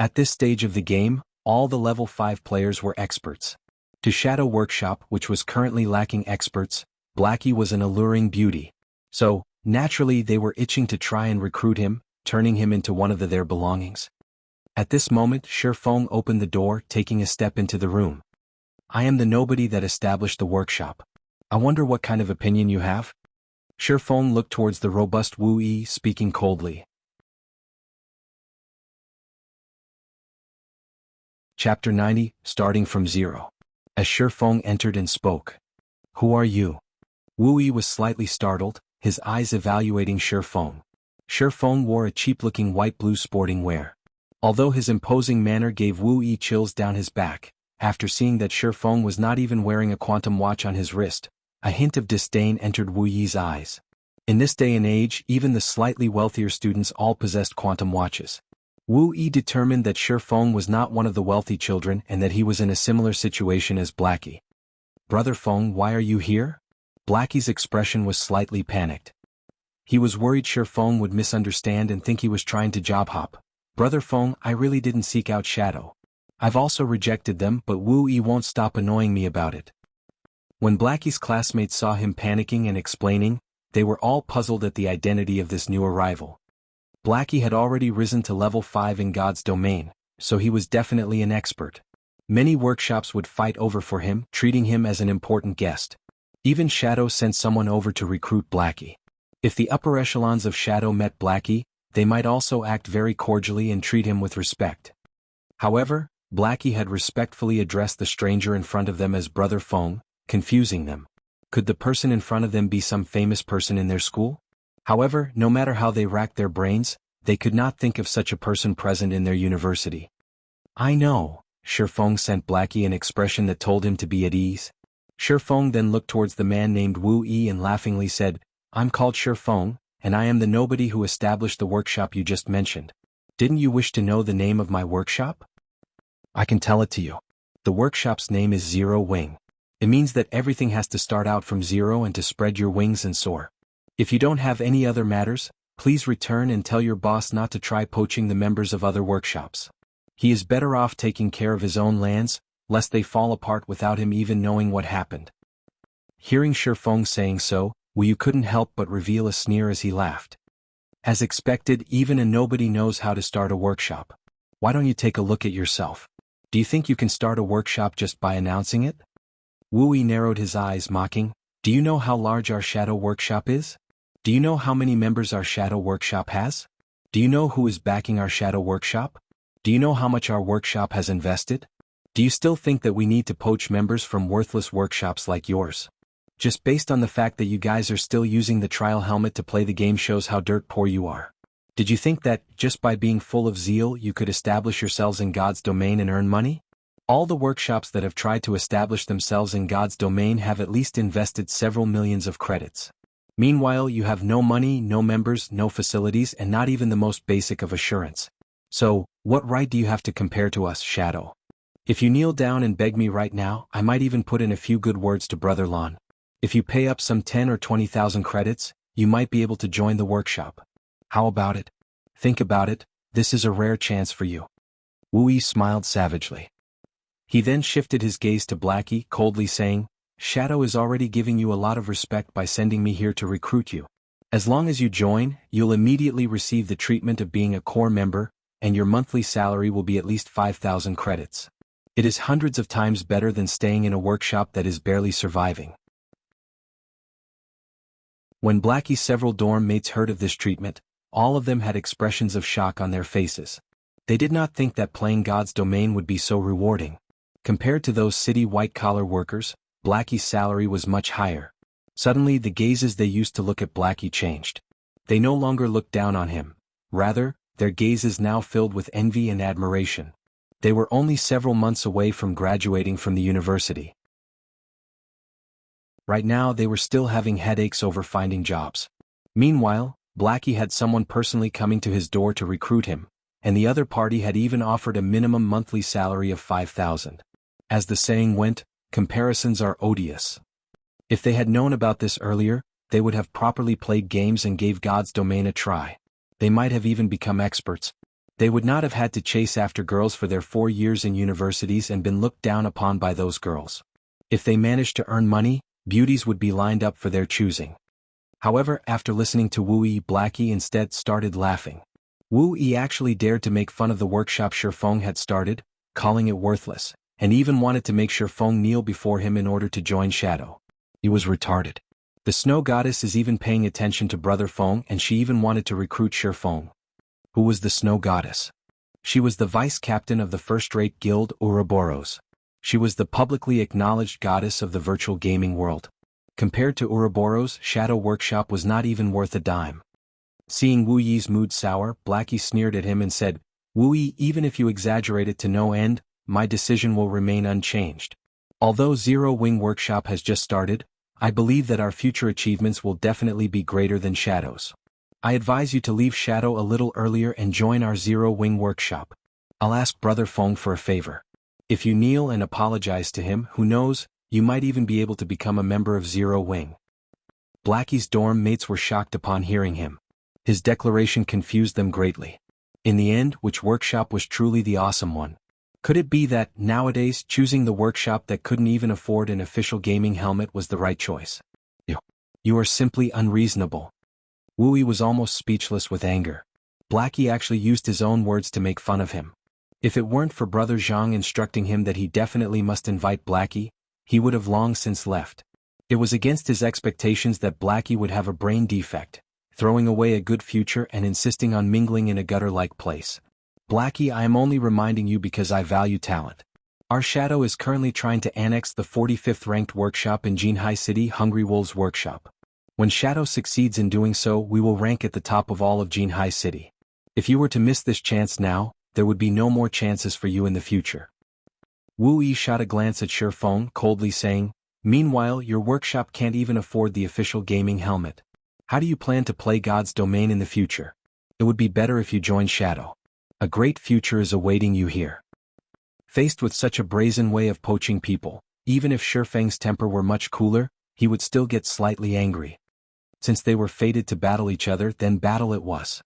At this stage of the game, all the level 5 players were experts. To Shadow Workshop, which was currently lacking experts, Blackie was an alluring beauty. So, naturally they were itching to try and recruit him, turning him into one of their belongings. At this moment, Shifeng opened the door, taking a step into the room. "I am the nobody that established the workshop. I wonder what kind of opinion you have?" Shifeng looked towards the robust Wu Yi, speaking coldly. Chapter 90, starting from 0. As Shifeng entered and spoke. "Who are you?" Wu Yi was slightly startled, his eyes evaluating Shifeng. Shifeng wore a cheap-looking white-blue sporting wear. Although his imposing manner gave Wu Yi chills down his back, after seeing that Shifeng was not even wearing a quantum watch on his wrist, a hint of disdain entered Wu Yi's eyes. In this day and age, even the slightly wealthier students all possessed quantum watches. Wu Yi determined that Shifeng was not one of the wealthy children and that he was in a similar situation as Blackie. "Brother Feng, why are you here?" Blackie's expression was slightly panicked. He was worried Shifeng would misunderstand and think he was trying to job hop. "Brother Feng, I really didn't seek out Shadow. I've also rejected them, but Wu Yi won't stop annoying me about it." When Blackie's classmates saw him panicking and explaining, they were all puzzled at the identity of this new arrival. Blackie had already risen to level 5 in God's domain, so he was definitely an expert. Many workshops would fight over for him, treating him as an important guest. Even Shadow sent someone over to recruit Blackie. If the upper echelons of Shadow met Blackie, they might also act very cordially and treat him with respect. However, Blackie had respectfully addressed the stranger in front of them as Brother Feng, confusing them. Could the person in front of them be some famous person in their school? However, no matter how they racked their brains, they could not think of such a person present in their university. "I know," Shifeng sent Blackie an expression that told him to be at ease. Shifeng then looked towards the man named Wu Yi and laughingly said, "I'm called Shifeng, and I am the nobody who established the workshop you just mentioned. Didn't you wish to know the name of my workshop? I can tell it to you. The workshop's name is Zero Wing. It means that everything has to start out from zero and to spread your wings and soar. If you don't have any other matters, please return and tell your boss not to try poaching the members of other workshops. He is better off taking care of his own lands, lest they fall apart without him even knowing what happened." Hearing Shifeng saying so, Wu Yi couldn't help but reveal a sneer as he laughed. "As expected, even a nobody knows how to start a workshop. Why don't you take a look at yourself? Do you think you can start a workshop just by announcing it?" Wu Yi narrowed his eyes, mocking, "Do you know how large our Shadow Workshop is? Do you know how many members our Shadow Workshop has? Do you know who is backing our Shadow Workshop? Do you know how much our workshop has invested? Do you still think that we need to poach members from worthless workshops like yours? Just based on the fact that you guys are still using the trial helmet to play the game shows how dirt poor you are. Did you think that, just by being full of zeal, you could establish yourselves in God's domain and earn money? All the workshops that have tried to establish themselves in God's domain have at least invested several millions of credits. Meanwhile, you have no money, no members, no facilities, and not even the most basic of assurance. So, what right do you have to compare to us, Shadow? If you kneel down and beg me right now, I might even put in a few good words to Brother Lon. If you pay up some 10 or 20,000 credits, you might be able to join the workshop. How about it? Think about it, this is a rare chance for you." Wu Yi smiled savagely. He then shifted his gaze to Blackie, coldly saying, "Shadow is already giving you a lot of respect by sending me here to recruit you. As long as you join, you'll immediately receive the treatment of being a core member, and your monthly salary will be at least 5,000 credits. It is hundreds of times better than staying in a workshop that is barely surviving. When Blackie's several dorm mates heard of this treatment, all of them had expressions of shock on their faces. They did not think that playing God's domain would be so rewarding. Compared to those city white-collar workers, Blackie's salary was much higher. Suddenly the gazes they used to look at Blackie changed. They no longer looked down on him. Rather, their gazes now filled with envy and admiration. They were only several months away from graduating from the university. Right now they were still having headaches over finding jobs. Meanwhile, Blackie had someone personally coming to his door to recruit him, and the other party had even offered a minimum monthly salary of 5,000. As the saying went, comparisons are odious. If they had known about this earlier, they would have properly played games and gave God's domain a try. They might have even become experts. They would not have had to chase after girls for their 4 years in universities and been looked down upon by those girls. If they managed to earn money, beauties would be lined up for their choosing. However, after listening to Wuyi, Blackie instead started laughing. Wuyi actually dared to make fun of the workshop Shifeng had started, calling it worthless, and even wanted to make Shifeng kneel before him in order to join Shadow. He was retarded. The snow goddess is even paying attention to Brother Feng, and she even wanted to recruit Shifeng. Who was the snow goddess? She was the vice captain of the first-rate guild Ouroboros. She was the publicly acknowledged goddess of the virtual gaming world. Compared to Ouroboros, Shadow Workshop was not even worth a dime. Seeing Wu Yi's mood sour, Blackie sneered at him and said, "Wu Yi, even if you exaggerate it to no end, my decision will remain unchanged. Although Zero Wing Workshop has just started, I believe that our future achievements will definitely be greater than Shadow's. I advise you to leave Shadow a little earlier and join our Zero Wing Workshop. I'll ask Brother Feng for a favor. If you kneel and apologize to him, who knows, you might even be able to become a member of Zero Wing." Blackie's dorm mates were shocked upon hearing him. His declaration confused them greatly. In the end, which workshop was truly the awesome one? Could it be that, nowadays, choosing the workshop that couldn't even afford an official gaming helmet was the right choice? You are simply unreasonable. Wu Yi was almost speechless with anger. Blackie actually used his own words to make fun of him. If it weren't for Brother Zhang instructing him that he definitely must invite Blackie, he would have long since left. It was against his expectations that Blackie would have a brain defect, throwing away a good future and insisting on mingling in a gutter-like place. Blackie, I am only reminding you because I value talent. Our Shadow is currently trying to annex the 45th ranked workshop in Jianghu City, Hungry Wolves Workshop. When Shadow succeeds in doing so, we will rank at the top of all of Jianghu City. If you were to miss this chance now, there would be no more chances for you in the future. Wu Yi shot a glance at Shifeng, coldly saying, "Meanwhile, your workshop can't even afford the official gaming helmet. How do you plan to play God's domain in the future? It would be better if you joined Shadow. A great future is awaiting you here." Faced with such a brazen way of poaching people, even if Shifeng's temper were much cooler, he would still get slightly angry. Since they were fated to battle each other, then battle it was.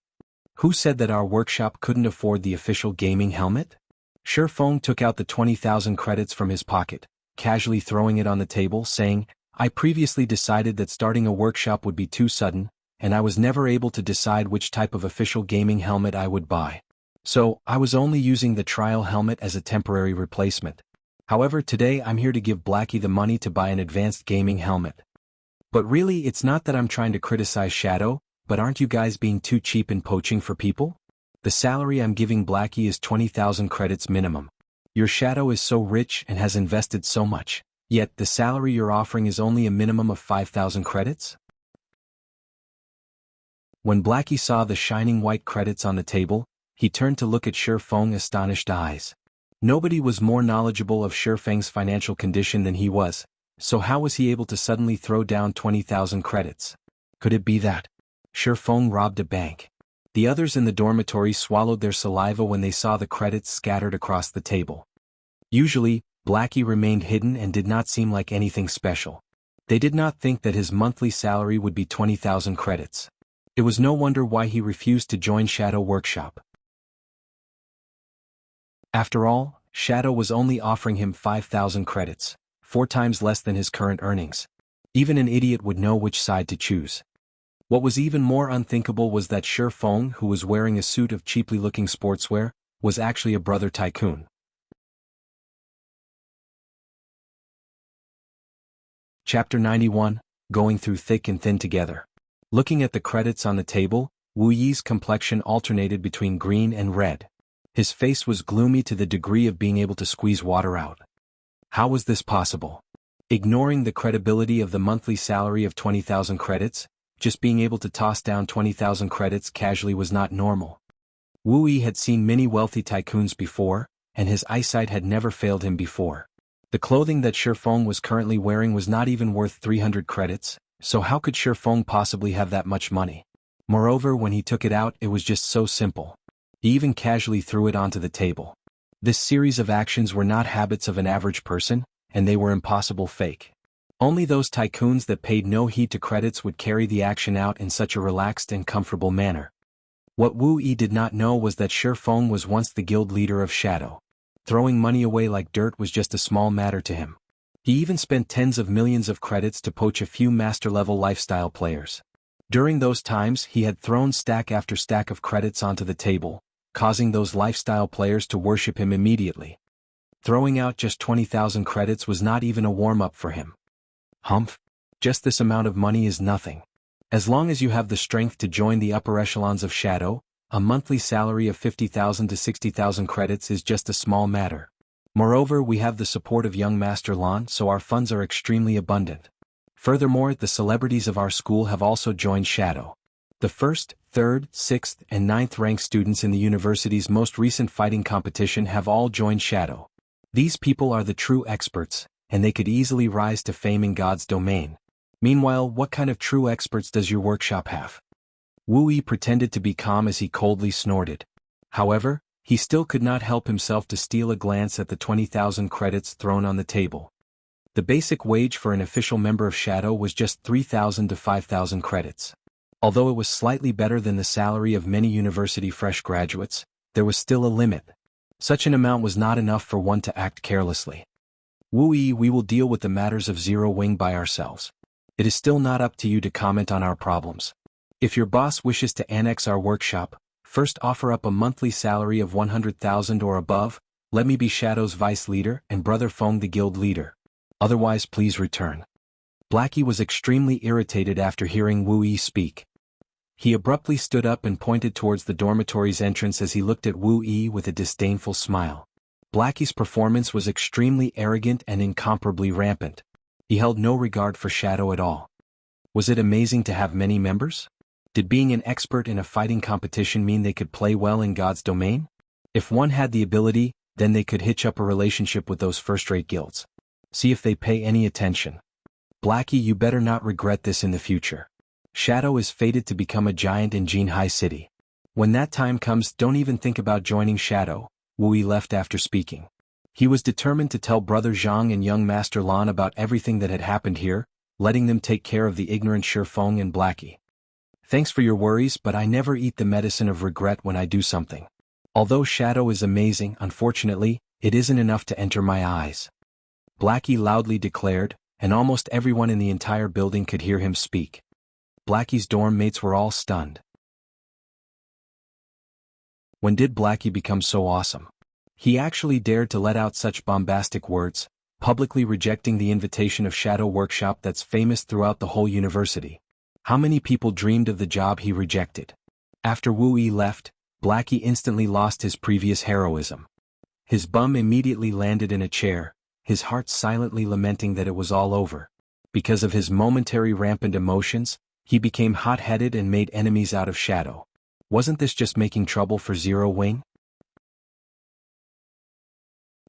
Who said that our workshop couldn't afford the official gaming helmet? Shifeng took out the 20,000 credits from his pocket, casually throwing it on the table, saying, "I previously decided that starting a workshop would be too sudden, and I was never able to decide which type of official gaming helmet I would buy. So, I was only using the trial helmet as a temporary replacement. However, today I'm here to give Blackie the money to buy an advanced gaming helmet. But really, it's not that I'm trying to criticize Shadow, but aren't you guys being too cheap in poaching for people? The salary I'm giving Blackie is 20,000 credits minimum. Your Shadow is so rich and has invested so much, yet the salary you're offering is only a minimum of 5,000 credits? When Blackie saw the shining white credits on the table, he turned to look at Shifeng's astonished eyes. Nobody was more knowledgeable of Shifeng's financial condition than he was, so how was he able to suddenly throw down 20,000 credits? Could it be that Shifeng robbed a bank? The others in the dormitory swallowed their saliva when they saw the credits scattered across the table. Usually, Blackie remained hidden and did not seem like anything special. They did not think that his monthly salary would be 20,000 credits. It was no wonder why he refused to join Shadow Workshop. After all, Shadow was only offering him 5,000 credits, 4 times less than his current earnings. Even an idiot would know which side to choose. What was even more unthinkable was that Shifeng, who was wearing a suit of cheaply looking sportswear, was actually a brother tycoon. Chapter 91, Going Through Thick and Thin Together. Looking at the credits on the table, Wu Yi's complexion alternated between green and red. His face was gloomy to the degree of being able to squeeze water out. How was this possible? Ignoring the credibility of the monthly salary of 20,000 credits, just being able to toss down 20,000 credits casually was not normal. Wu Yi had seen many wealthy tycoons before, and his eyesight had never failed him before. The clothing that Shifeng was currently wearing was not even worth 300 credits, so how could Shifeng possibly have that much money? Moreover, when he took it out, it was just so simple. He even casually threw it onto the table. This series of actions were not habits of an average person, and they were impossible fake. Only those tycoons that paid no heed to credits would carry the action out in such a relaxed and comfortable manner. What Wu Yi did not know was that Shifeng was once the guild leader of Shadow. Throwing money away like dirt was just a small matter to him. He even spent tens of millions of credits to poach a few master-level lifestyle players. During those times, he had thrown stack after stack of credits onto the table, causing those lifestyle players to worship him immediately. Throwing out just 20,000 credits was not even a warm-up for him. Humph! Just this amount of money is nothing. As long as you have the strength to join the upper echelons of Shadow, a monthly salary of 50,000 to 60,000 credits is just a small matter. Moreover, we have the support of young Master Lan, so our funds are extremely abundant. Furthermore, the celebrities of our school have also joined Shadow. The 1st, 3rd, 6th, and 9th rank students in the university's most recent fighting competition have all joined Shadow. These people are the true experts, and they could easily rise to fame in God's domain. Meanwhile, what kind of true experts does your workshop have? Wu Yi pretended to be calm as he coldly snorted. However, he still could not help himself to steal a glance at the 20,000 credits thrown on the table. The basic wage for an official member of Shadow was just 3,000 to 5,000 credits. Although it was slightly better than the salary of many university fresh graduates, there was still a limit. Such an amount was not enough for one to act carelessly. Wu Yi, we will deal with the matters of Zero Wing by ourselves. It is still not up to you to comment on our problems. If your boss wishes to annex our workshop, first offer up a monthly salary of 100,000 or above, let me be Shadow's vice leader and Brother Feng the guild leader. Otherwise please return. Blackie was extremely irritated after hearing Wu Yi speak. He abruptly stood up and pointed towards the dormitory's entrance as he looked at Wu Yi with a disdainful smile. Blackie's performance was extremely arrogant and incomparably rampant. He held no regard for Shadow at all. Was it amazing to have many members? Did being an expert in a fighting competition mean they could play well in God's domain? If one had the ability, then they could hitch up a relationship with those first-rate guilds. See if they pay any attention. Blackie, you better not regret this in the future. Shadow is fated to become a giant in Jianghu City. When that time comes, don't even think about joining Shadow. Wu Yi left after speaking. He was determined to tell Brother Zhang and young Master Lan about everything that had happened here, letting them take care of the ignorant Shifeng and Blackie. Thanks for your worries, but I never eat the medicine of regret when I do something. Although Shadow is amazing, unfortunately, it isn't enough to enter my eyes. Blackie loudly declared, and almost everyone in the entire building could hear him speak. Blackie's dorm mates were all stunned. When did Blackie become so awesome? He actually dared to let out such bombastic words, publicly rejecting the invitation of Shadow Workshop that's famous throughout the whole university. How many people dreamed of the job he rejected? After Wu Yi left, Blackie instantly lost his previous heroism. His bum immediately landed in a chair, his heart silently lamenting that it was all over. Because of his momentary rampant emotions, he became hot-headed and made enemies out of Shadow. Wasn't this just making trouble for Zero Wing?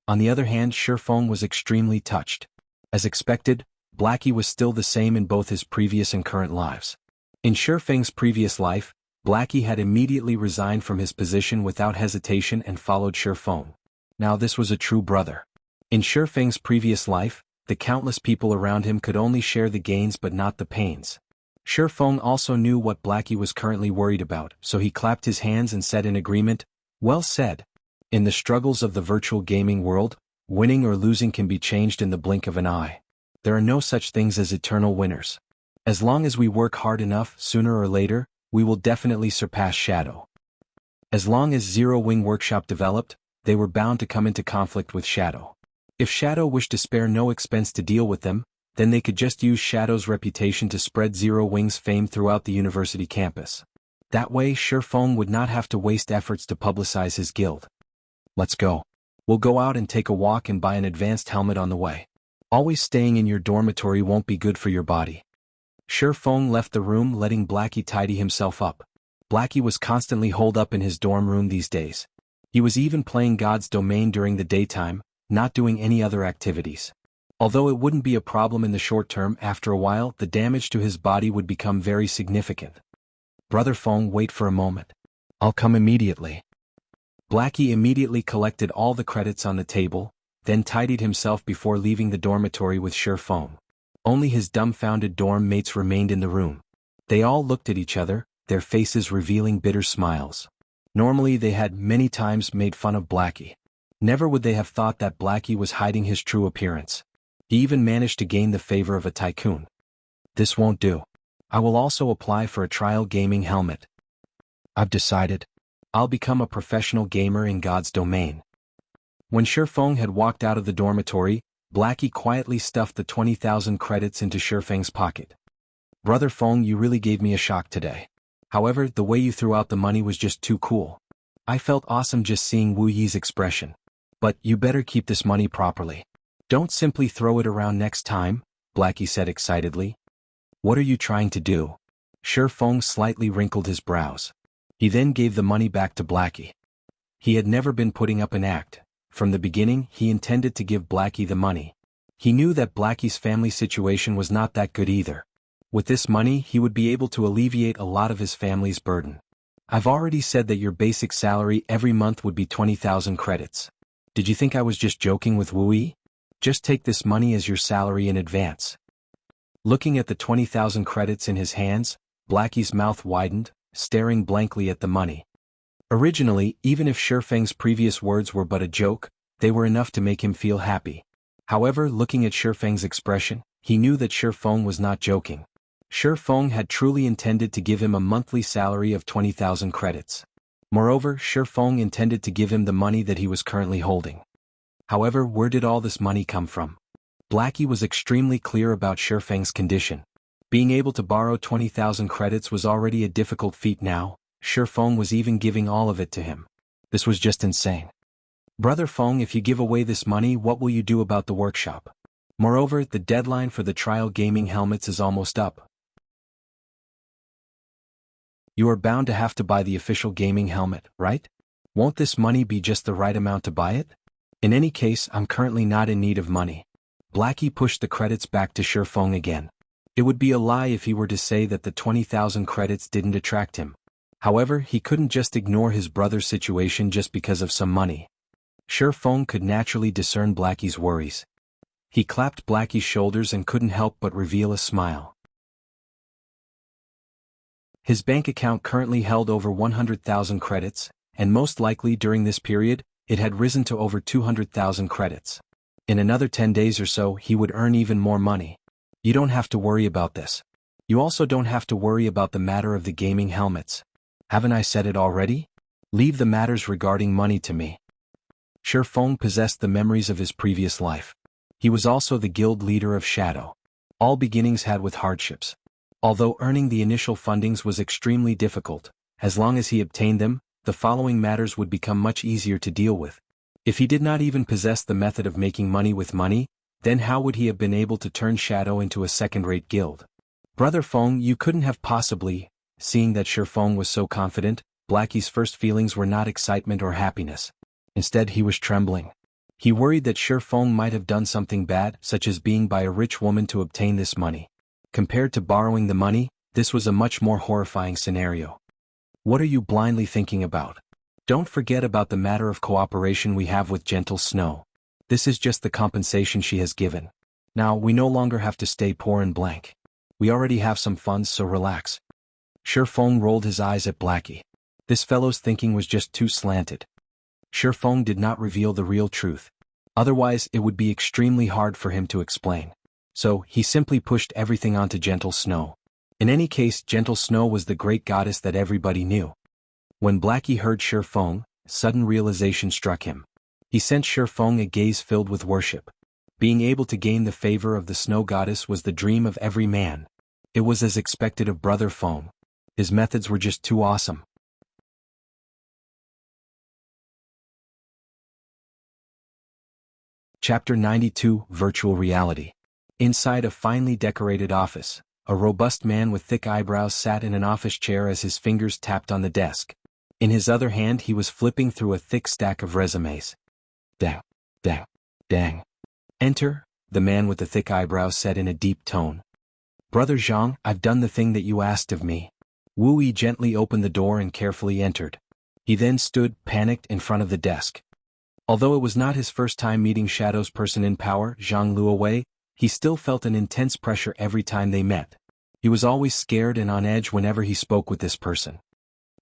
On the other hand, Shifeng was extremely touched. As expected, Blackie was still the same in both his previous and current lives. In Shifeng's previous life, Blackie had immediately resigned from his position without hesitation and followed Shifeng. Now this was a true brother. In Shifeng's previous life, the countless people around him could only share the gains but not the pains. Shifeng also knew what Blackie was currently worried about, so he clapped his hands and said in agreement, "Well said. In the struggles of the virtual gaming world, winning or losing can be changed in the blink of an eye. There are no such things as eternal winners. As long as we work hard enough, sooner or later, we will definitely surpass Shadow." As long as Zero Wing Workshop developed, they were bound to come into conflict with Shadow. If Shadow wished to spare no expense to deal with them, Then they could just use Shadow's reputation to spread Zero Wing's fame throughout the university campus. That way Shifeng would not have to waste efforts to publicize his guild. Let's go. We'll go out and take a walk and buy an advanced helmet on the way. Always staying in your dormitory won't be good for your body. Shifeng left the room, letting Blackie tidy himself up. Blackie was constantly holed up in his dorm room these days. He was even playing God's Domain during the daytime, not doing any other activities. Although it wouldn't be a problem in the short term, after a while the damage to his body would become very significant. Brother Feng, wait for a moment. I'll come immediately. Blackie immediately collected all the credits on the table, then tidied himself before leaving the dormitory with Shifeng. Only his dumbfounded dorm mates remained in the room. They all looked at each other, their faces revealing bitter smiles. Normally they had many times made fun of Blackie. Never would they have thought that Blackie was hiding his true appearance. He even managed to gain the favor of a tycoon. This won't do. I will also apply for a trial gaming helmet. I've decided. I'll become a professional gamer in God's Domain. When Shifeng had walked out of the dormitory, Blackie quietly stuffed the 20,000 credits into Shifeng's pocket. Brother Feng, you really gave me a shock today. However, the way you threw out the money was just too cool. I felt awesome just seeing Wu Yi's expression. But you better keep this money properly. Don't simply throw it around next time, Blackie said excitedly. What are you trying to do? Shifeng slightly wrinkled his brows. He then gave the money back to Blackie. He had never been putting up an act. From the beginning, he intended to give Blackie the money. He knew that Blackie's family situation was not that good either. With this money, he would be able to alleviate a lot of his family's burden. I've already said that your basic salary every month would be 20,000 credits. Did you think I was just joking with Wu Yi? Just take this money as your salary in advance. Looking at the 20,000 credits in his hands, Blackie's mouth widened, staring blankly at the money. Originally, even if Shifeng's previous words were but a joke, they were enough to make him feel happy. However, looking at Shifeng's expression, he knew that Shifeng was not joking. Shifeng had truly intended to give him a monthly salary of 20,000 credits. Moreover, Shifeng intended to give him the money that he was currently holding. However, where did all this money come from? Blackie was extremely clear about Shifeng's condition. Being able to borrow 20,000 credits was already a difficult feat now. Shifeng was even giving all of it to him. This was just insane. Brother Feng, if you give away this money, what will you do about the workshop? Moreover, the deadline for the trial gaming helmets is almost up. You are bound to have to buy the official gaming helmet, right? Won't this money be just the right amount to buy it? In any case, I'm currently not in need of money. Blackie pushed the credits back to Shifeng again. It would be a lie if he were to say that the 20,000 credits didn't attract him. However, he couldn't just ignore his brother's situation just because of some money. Shifeng could naturally discern Blackie's worries. He clapped Blackie's shoulders and couldn't help but reveal a smile. His bank account currently held over 100,000 credits, and most likely during this period, it had risen to over 200,000 credits. In another 10 days or so, he would earn even more money. You don't have to worry about this. You also don't have to worry about the matter of the gaming helmets. Haven't I said it already? Leave the matters regarding money to me. Shifeng possessed the memories of his previous life. He was also the guild leader of Shadow. All beginnings had with hardships. Although earning the initial fundings was extremely difficult, as long as he obtained them, the following matters would become much easier to deal with. If he did not even possess the method of making money with money, then how would he have been able to turn Shadow into a second-rate guild? Brother Feng, you couldn't have possibly. Seeing that Shifeng was so confident, Blackie's first feelings were not excitement or happiness. Instead, he was trembling. He worried that Shifeng might have done something bad, such as being by a rich woman to obtain this money. Compared to borrowing the money, this was a much more horrifying scenario. What are you blindly thinking about? Don't forget about the matter of cooperation we have with Gentle Snow. This is just the compensation she has given. Now, we no longer have to stay poor and blank. We already have some funds, so relax. Shifeng rolled his eyes at Blackie. This fellow's thinking was just too slanted. Shifeng did not reveal the real truth. Otherwise, it would be extremely hard for him to explain. So, he simply pushed everything onto Gentle Snow. In any case, Gentle Snow was the great goddess that everybody knew. When Blackie heard Shifeng, sudden realization struck him. He sent Shifeng a gaze filled with worship. Being able to gain the favor of the snow goddess was the dream of every man. It was as expected of Brother Feng. His methods were just too awesome. Chapter 92 Virtual Reality. Inside a finely decorated office, a robust man with thick eyebrows sat in an office chair as his fingers tapped on the desk. In his other hand he was flipping through a thick stack of resumes. Dang, dang, dang. Enter, the man with the thick eyebrows said in a deep tone. Brother Jiang, I've done the thing that you asked of me. Wu Yi gently opened the door and carefully entered. He then stood, panicked, in front of the desk. Although it was not his first time meeting Shadow's person in power, Zhang Luowei, he still felt an intense pressure every time they met. He was always scared and on edge whenever he spoke with this person.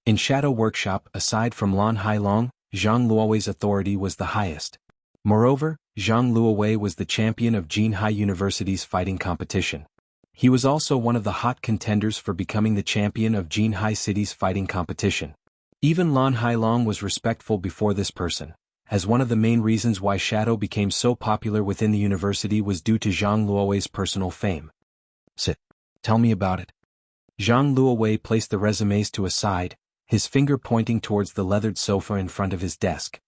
In Shadow Workshop, aside from Lan Hailong, Zhang Luowei's authority was the highest. Moreover, Zhang Luowei was the champion of Jianghu University's fighting competition. He was also one of the hot contenders for becoming the champion of Jianghu City's fighting competition. Even Lan Hailong was respectful before this person, as one of the main reasons why Shadow became so popular within the university was due to Zhang Luowei's personal fame. Sit. Tell me about it. Zhang Luowei placed the resumes to a side, his finger pointing towards the leathered sofa in front of his desk.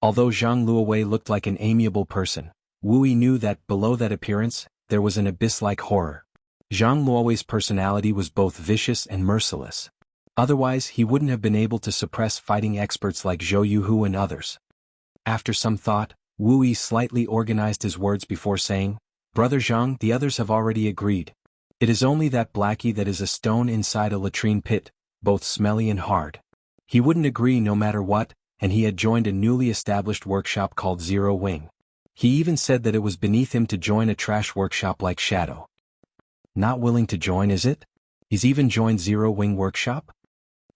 Although Zhang Luowei looked like an amiable person, Wu Yi knew that below that appearance, there was an abyss-like horror. Zhang Luowei's personality was both vicious and merciless. Otherwise he wouldn't have been able to suppress fighting experts like Zhou Yuhu and others. After some thought, Wu Yi slightly organized his words before saying, Brother Zhang, the others have already agreed. It is only that Blackie that is a stone inside a latrine pit, both smelly and hard. He wouldn't agree no matter what, and he had joined a newly established workshop called Zero Wing. He even said that it was beneath him to join a trash workshop like Shadow. Not willing to join, is it? He's even joined Zero Wing workshop?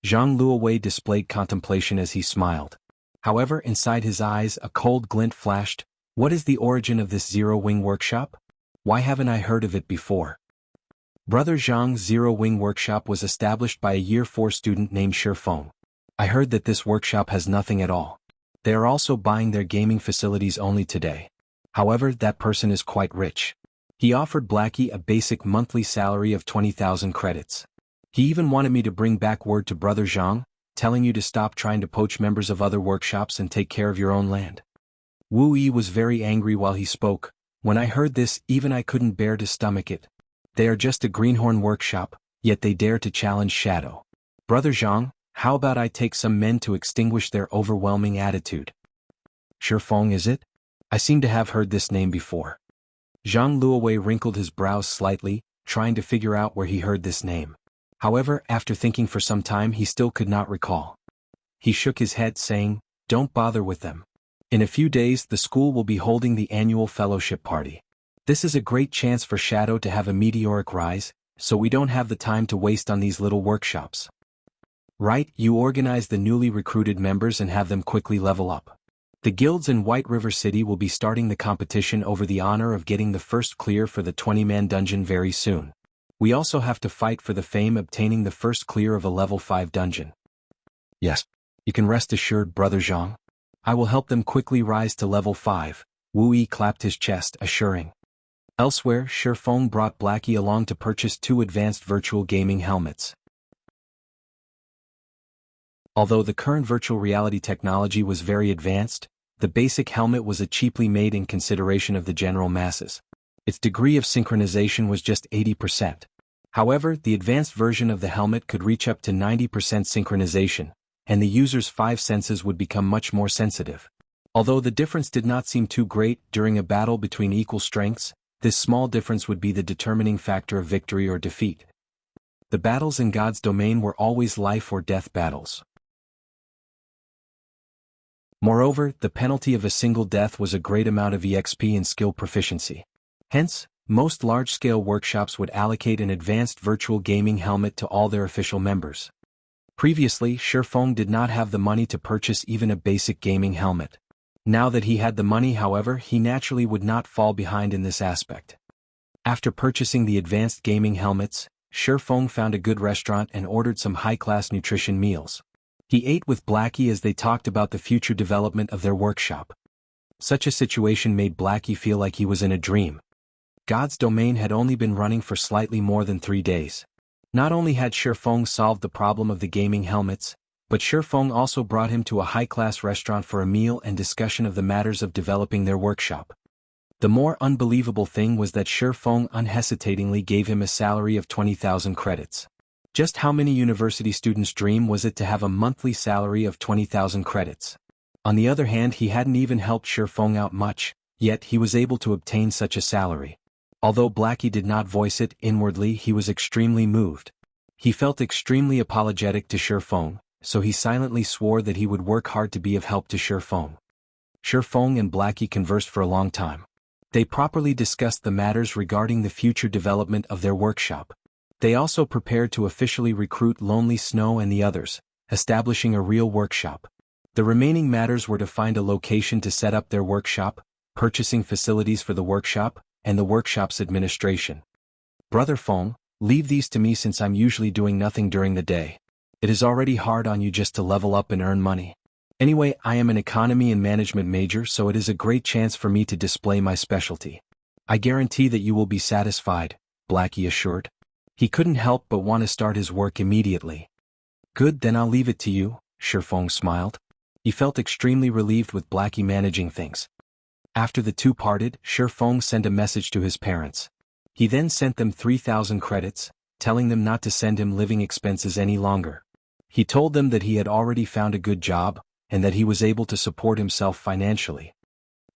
Zhang Luowei displayed contemplation as he smiled. However, inside his eyes a cold glint flashed. What is the origin of this Zero Wing workshop? Why haven't I heard of it before? Brother Zhang's Zero Wing workshop was established by a Year 4 student named Shi Feng. I heard that this workshop has nothing at all. They are also buying their gaming facilities only today. However, that person is quite rich. He offered Blackie a basic monthly salary of 20,000 credits. He even wanted me to bring back word to Brother Zhang, telling you to stop trying to poach members of other workshops and take care of your own land. Wu Yi was very angry while he spoke. When I heard this, even I couldn't bear to stomach it. They are just a greenhorn workshop, yet they dare to challenge Shadow. Brother Zhang, how about I take some men to extinguish their overwhelming attitude? Shi Feng, is it? I seem to have heard this name before. Zhang Luowei wrinkled his brows slightly, trying to figure out where he heard this name. However, after thinking for some time he still could not recall. He shook his head saying, Don't bother with them. In a few days the school will be holding the annual fellowship party. This is a great chance for Shadow to have a meteoric rise, so we don't have the time to waste on these little workshops. Right, you organize the newly recruited members and have them quickly level up. The guilds in White River City will be starting the competition over the honor of getting the first clear for the 20-man dungeon very soon. We also have to fight for the fame obtaining the first clear of a level 5 dungeon. Yes, you can rest assured, Brother Zhang. I will help them quickly rise to level 5, Wu Yi clapped his chest, assuring. Elsewhere, Shi Feng brought Blackie along to purchase 2 advanced virtual gaming helmets. Although the current virtual reality technology was very advanced, the basic helmet was cheaply made in consideration of the general masses. Its degree of synchronization was just 80%. However, the advanced version of the helmet could reach up to 90% synchronization, and the user's 5 senses would become much more sensitive. Although the difference did not seem too great during a battle between equal strengths, this small difference would be the determining factor of victory or defeat. The battles in God's domain were always life or death battles. Moreover, the penalty of a single death was a great amount of EXP and skill proficiency. Hence, most large-scale workshops would allocate an advanced virtual gaming helmet to all their official members. Previously, Shi Feng did not have the money to purchase even a basic gaming helmet. Now that he had the money, however, he naturally would not fall behind in this aspect. After purchasing the advanced gaming helmets, Shi Feng found a good restaurant and ordered some high-class nutrition meals. He ate with Blackie as they talked about the future development of their workshop. Such a situation made Blackie feel like he was in a dream. God's domain had only been running for slightly more than 3 days. Not only had Shifeng solved the problem of the gaming helmets, but Shifeng also brought him to a high-class restaurant for a meal and discussion of the matters of developing their workshop. The more unbelievable thing was that Shifeng unhesitatingly gave him a salary of 20,000 credits. Just how many university students' dream was it to have a monthly salary of 20,000 credits? On the other hand, he hadn't even helped Shifeng out much, yet he was able to obtain such a salary. Although Blackie did not voice it, inwardly he was extremely moved. He felt extremely apologetic to Shifeng, so he silently swore that he would work hard to be of help to Shifeng. Shifeng and Blackie conversed for a long time. They properly discussed the matters regarding the future development of their workshop. They also prepared to officially recruit Lonely Snow and the others, establishing a real workshop. The remaining matters were to find a location to set up their workshop, purchasing facilities for the workshop, and the workshop's administration. Brother Feng, leave these to me since I'm usually doing nothing during the day. It is already hard on you just to level up and earn money. Anyway, I am an economy and management major, so it is a great chance for me to display my specialty. I guarantee that you will be satisfied, Blackie assured. He couldn't help but want to start his work immediately. Good, then I'll leave it to you, Shifeng smiled. He felt extremely relieved with Blackie managing things. After the two parted, Shifeng sent a message to his parents. He then sent them 3,000 credits, telling them not to send him living expenses any longer. He told them that he had already found a good job, and that he was able to support himself financially.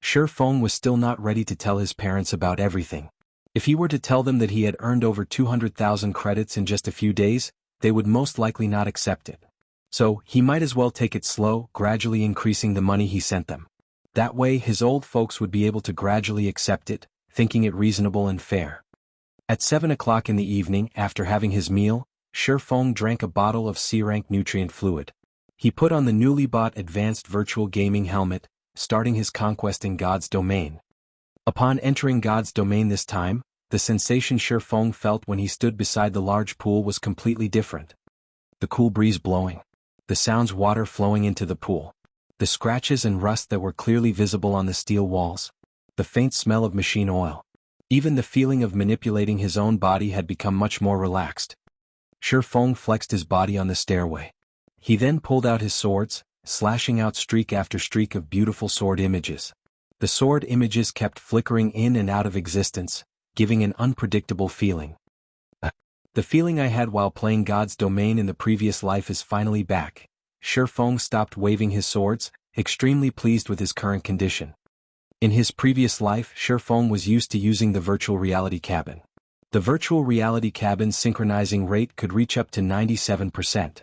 Shifeng was still not ready to tell his parents about everything. If he were to tell them that he had earned over 200,000 credits in just a few days, they would most likely not accept it. So, he might as well take it slow, gradually increasing the money he sent them. That way his old folks would be able to gradually accept it, thinking it reasonable and fair. At 7 o'clock in the evening, after having his meal, Shifeng drank a bottle of C-rank nutrient fluid. He put on the newly bought advanced virtual gaming helmet, starting his conquest in God's domain. Upon entering God's domain this time, the sensation Shifeng felt when he stood beside the large pool was completely different. The cool breeze blowing. The sounds water flowing into the pool. The scratches and rust that were clearly visible on the steel walls. The faint smell of machine oil. Even the feeling of manipulating his own body had become much more relaxed. Shifeng flexed his body on the stairway. He then pulled out his swords, slashing out streak after streak of beautiful sword images. The sword images kept flickering in and out of existence, giving an unpredictable feeling. The feeling I had while playing God's domain in the previous life is finally back. Shifeng stopped waving his swords, extremely pleased with his current condition. In his previous life, Shifeng was used to using the virtual reality cabin. The virtual reality cabin's synchronizing rate could reach up to 97%.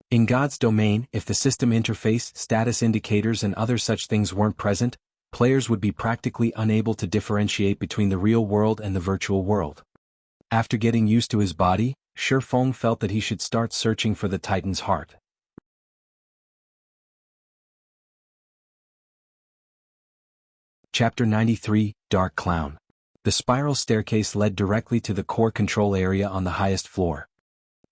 In God's domain, if the system interface, status indicators and other such things weren't present, players would be practically unable to differentiate between the real world and the virtual world. After getting used to his body, Shifeng felt that he should start searching for the Titan's heart. Chapter 93, Dark Clown. The spiral staircase led directly to the core control area on the highest floor.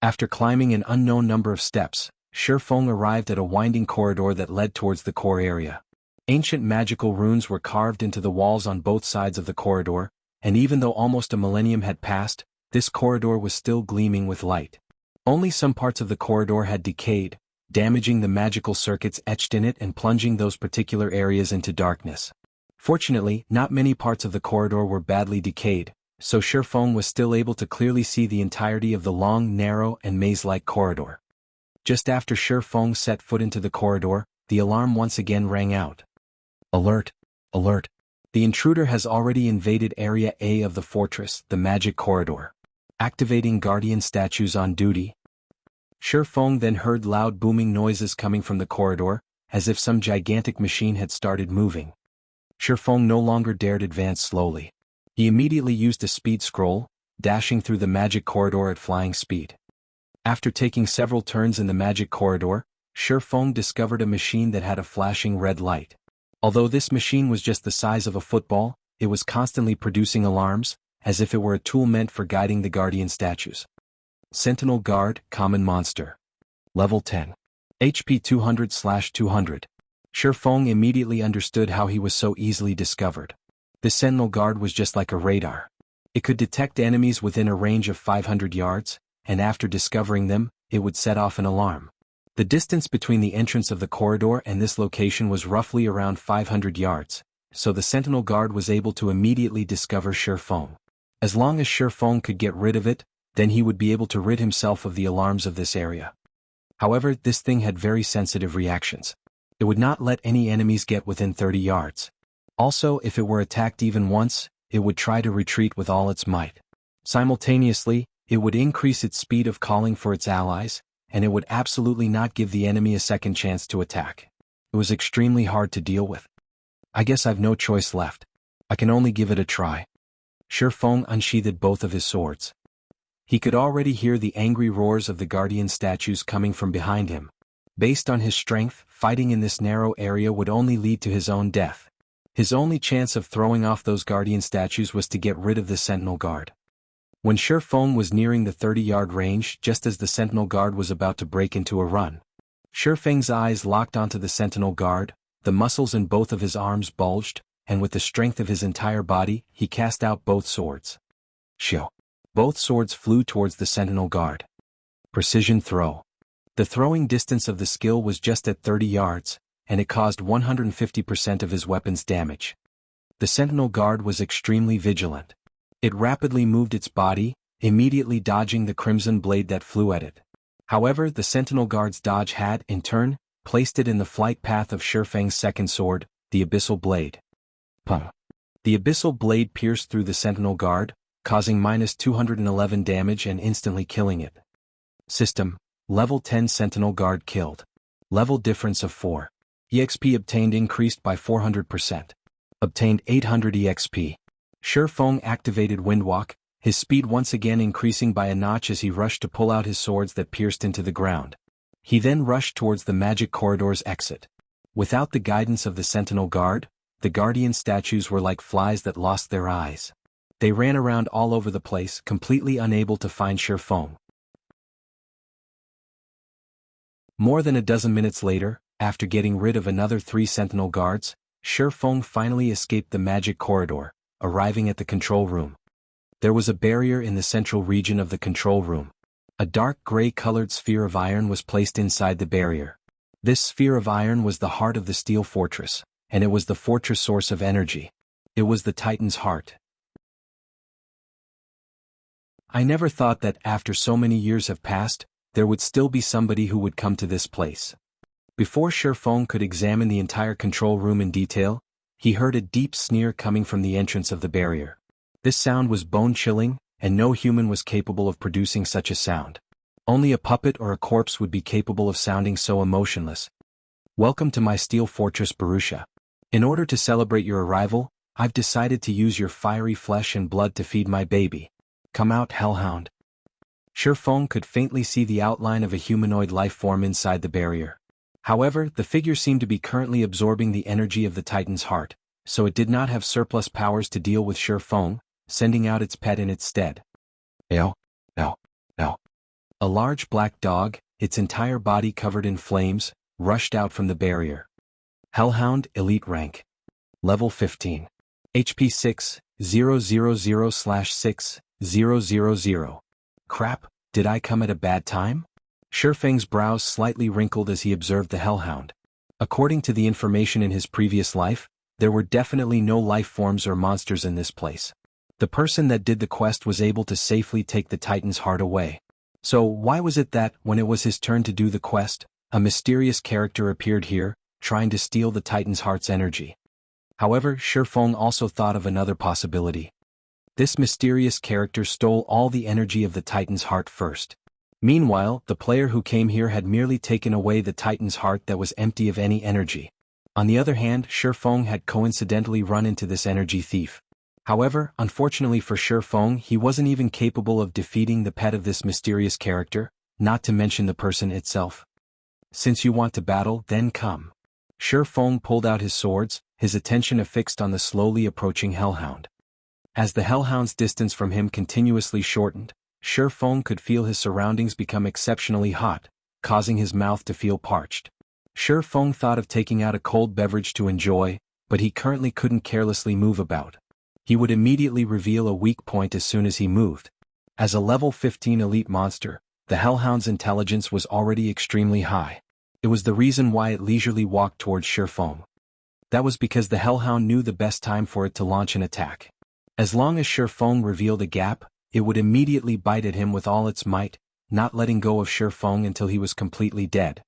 After climbing an unknown number of steps, Shifeng arrived at a winding corridor that led towards the core area. Ancient magical runes were carved into the walls on both sides of the corridor, and even though almost a millennium had passed, this corridor was still gleaming with light. Only some parts of the corridor had decayed, damaging the magical circuits etched in it and plunging those particular areas into darkness. Fortunately, not many parts of the corridor were badly decayed, so Shifeng was still able to clearly see the entirety of the long, narrow, and maze-like corridor. Just after Shifeng set foot into the corridor, the alarm once again rang out. Alert! Alert! The intruder has already invaded Area A of the fortress, the magic corridor. Activating guardian statues on duty. Shifeng then heard loud booming noises coming from the corridor, as if some gigantic machine had started moving. Shifeng no longer dared advance slowly. He immediately used a speed scroll, dashing through the magic corridor at flying speed. After taking several turns in the magic corridor, Shifeng discovered a machine that had a flashing red light. Although this machine was just the size of a football, it was constantly producing alarms, as if it were a tool meant for guiding the guardian statues. Sentinel Guard, Common Monster. Level 10. HP 200/200. Feng immediately understood how he was so easily discovered. The sentinel guard was just like a radar. It could detect enemies within a range of 500 yards, and after discovering them, it would set off an alarm. The distance between the entrance of the corridor and this location was roughly around 500 yards, so the sentinel guard was able to immediately discover Feng. As long as Feng could get rid of it, then he would be able to rid himself of the alarms of this area. However, this thing had very sensitive reactions. It would not let any enemies get within 30 yards. Also, if it were attacked even once, it would try to retreat with all its might. Simultaneously, it would increase its speed of calling for its allies, and it would absolutely not give the enemy a second chance to attack. It was extremely hard to deal with. I guess I've no choice left. I can only give it a try. Feng unsheathed both of his swords. He could already hear the angry roars of the guardian statues coming from behind him. Based on his strength, fighting in this narrow area would only lead to his own death. His only chance of throwing off those guardian statues was to get rid of the sentinel guard. When Feng was nearing the 30-yard range, just as the sentinel guard was about to break into a run, Feng's eyes locked onto the sentinel guard, the muscles in both of his arms bulged, and with the strength of his entire body, he cast out both swords. Shoo! Both swords flew towards the sentinel guard. Precision throw. The throwing distance of the skill was just at 30 yards, and it caused 150% of his weapon's damage. The sentinel guard was extremely vigilant. It rapidly moved its body, immediately dodging the crimson blade that flew at it. However, the sentinel guard's dodge had, in turn, placed it in the flight path of Feng's second sword, the abyssal blade. Pum. The abyssal blade pierced through the sentinel guard, causing -211 damage and instantly killing it. System: Level 10 Sentinel Guard killed. Level difference of 4. EXP obtained increased by 400%. Obtained 800 EXP. Feng activated Windwalk, his speed once again increasing by a notch as he rushed to pull out his swords that pierced into the ground. He then rushed towards the magic corridor's exit. Without the guidance of the Sentinel Guard, the guardian statues were like flies that lost their eyes. They ran around all over the place, completely unable to find Feng. More than a dozen minutes later, after getting rid of another 3 sentinel guards, Feng finally escaped the magic corridor, arriving at the control room. There was a barrier in the central region of the control room. A dark gray-colored sphere of iron was placed inside the barrier. This sphere of iron was the heart of the steel fortress, and it was the fortress source of energy. It was the Titan's heart. I never thought that after so many years have passed, there would still be somebody who would come to this place. Before Feng could examine the entire control room in detail, he heard a deep sneer coming from the entrance of the barrier. This sound was bone-chilling, and no human was capable of producing such a sound. Only a puppet or a corpse would be capable of sounding so emotionless. Welcome to my steel fortress, Wuxia. In order to celebrate your arrival, I've decided to use your fiery flesh and blood to feed my baby. Come out, Hellhound. Feng could faintly see the outline of a humanoid life form inside the barrier. However, the figure seemed to be currently absorbing the energy of the Titan's heart, so it did not have surplus powers to deal with Feng, sending out its pet in its stead. Ow, ow, ow. A large black dog, its entire body covered in flames, rushed out from the barrier. Hellhound Elite Rank. Level 15. HP 6,000/6,000. Crap, did I come at a bad time? Feng's brows slightly wrinkled as he observed the Hellhound. According to the information in his previous life, there were definitely no life forms or monsters in this place. The person that did the quest was able to safely take the Titan's heart away. So why was it that, when it was his turn to do the quest, a mysterious character appeared here, trying to steal the Titan's heart's energy? However, Feng also thought of another possibility. This mysterious character stole all the energy of the Titan's heart first. Meanwhile, the player who came here had merely taken away the Titan's heart that was empty of any energy. On the other hand, Feng had coincidentally run into this energy thief. However, unfortunately for Feng, he wasn't even capable of defeating the pet of this mysterious character, not to mention the person itself. Since you want to battle, then come. Feng pulled out his swords, his attention affixed on the slowly approaching Hellhound. As the Hellhound's distance from him continuously shortened, Feng could feel his surroundings become exceptionally hot, causing his mouth to feel parched. Shi Feng thought of taking out a cold beverage to enjoy, but he currently couldn't carelessly move about. He would immediately reveal a weak point as soon as he moved. As a level 15 elite monster, the Hellhound's intelligence was already extremely high. It was the reason why it leisurely walked towards Shi Feng. That was because the Hellhound knew the best time for it to launch an attack. As long as Shi Feng revealed a gap, it would immediately bite at him with all its might, not letting go of Shi Feng until he was completely dead.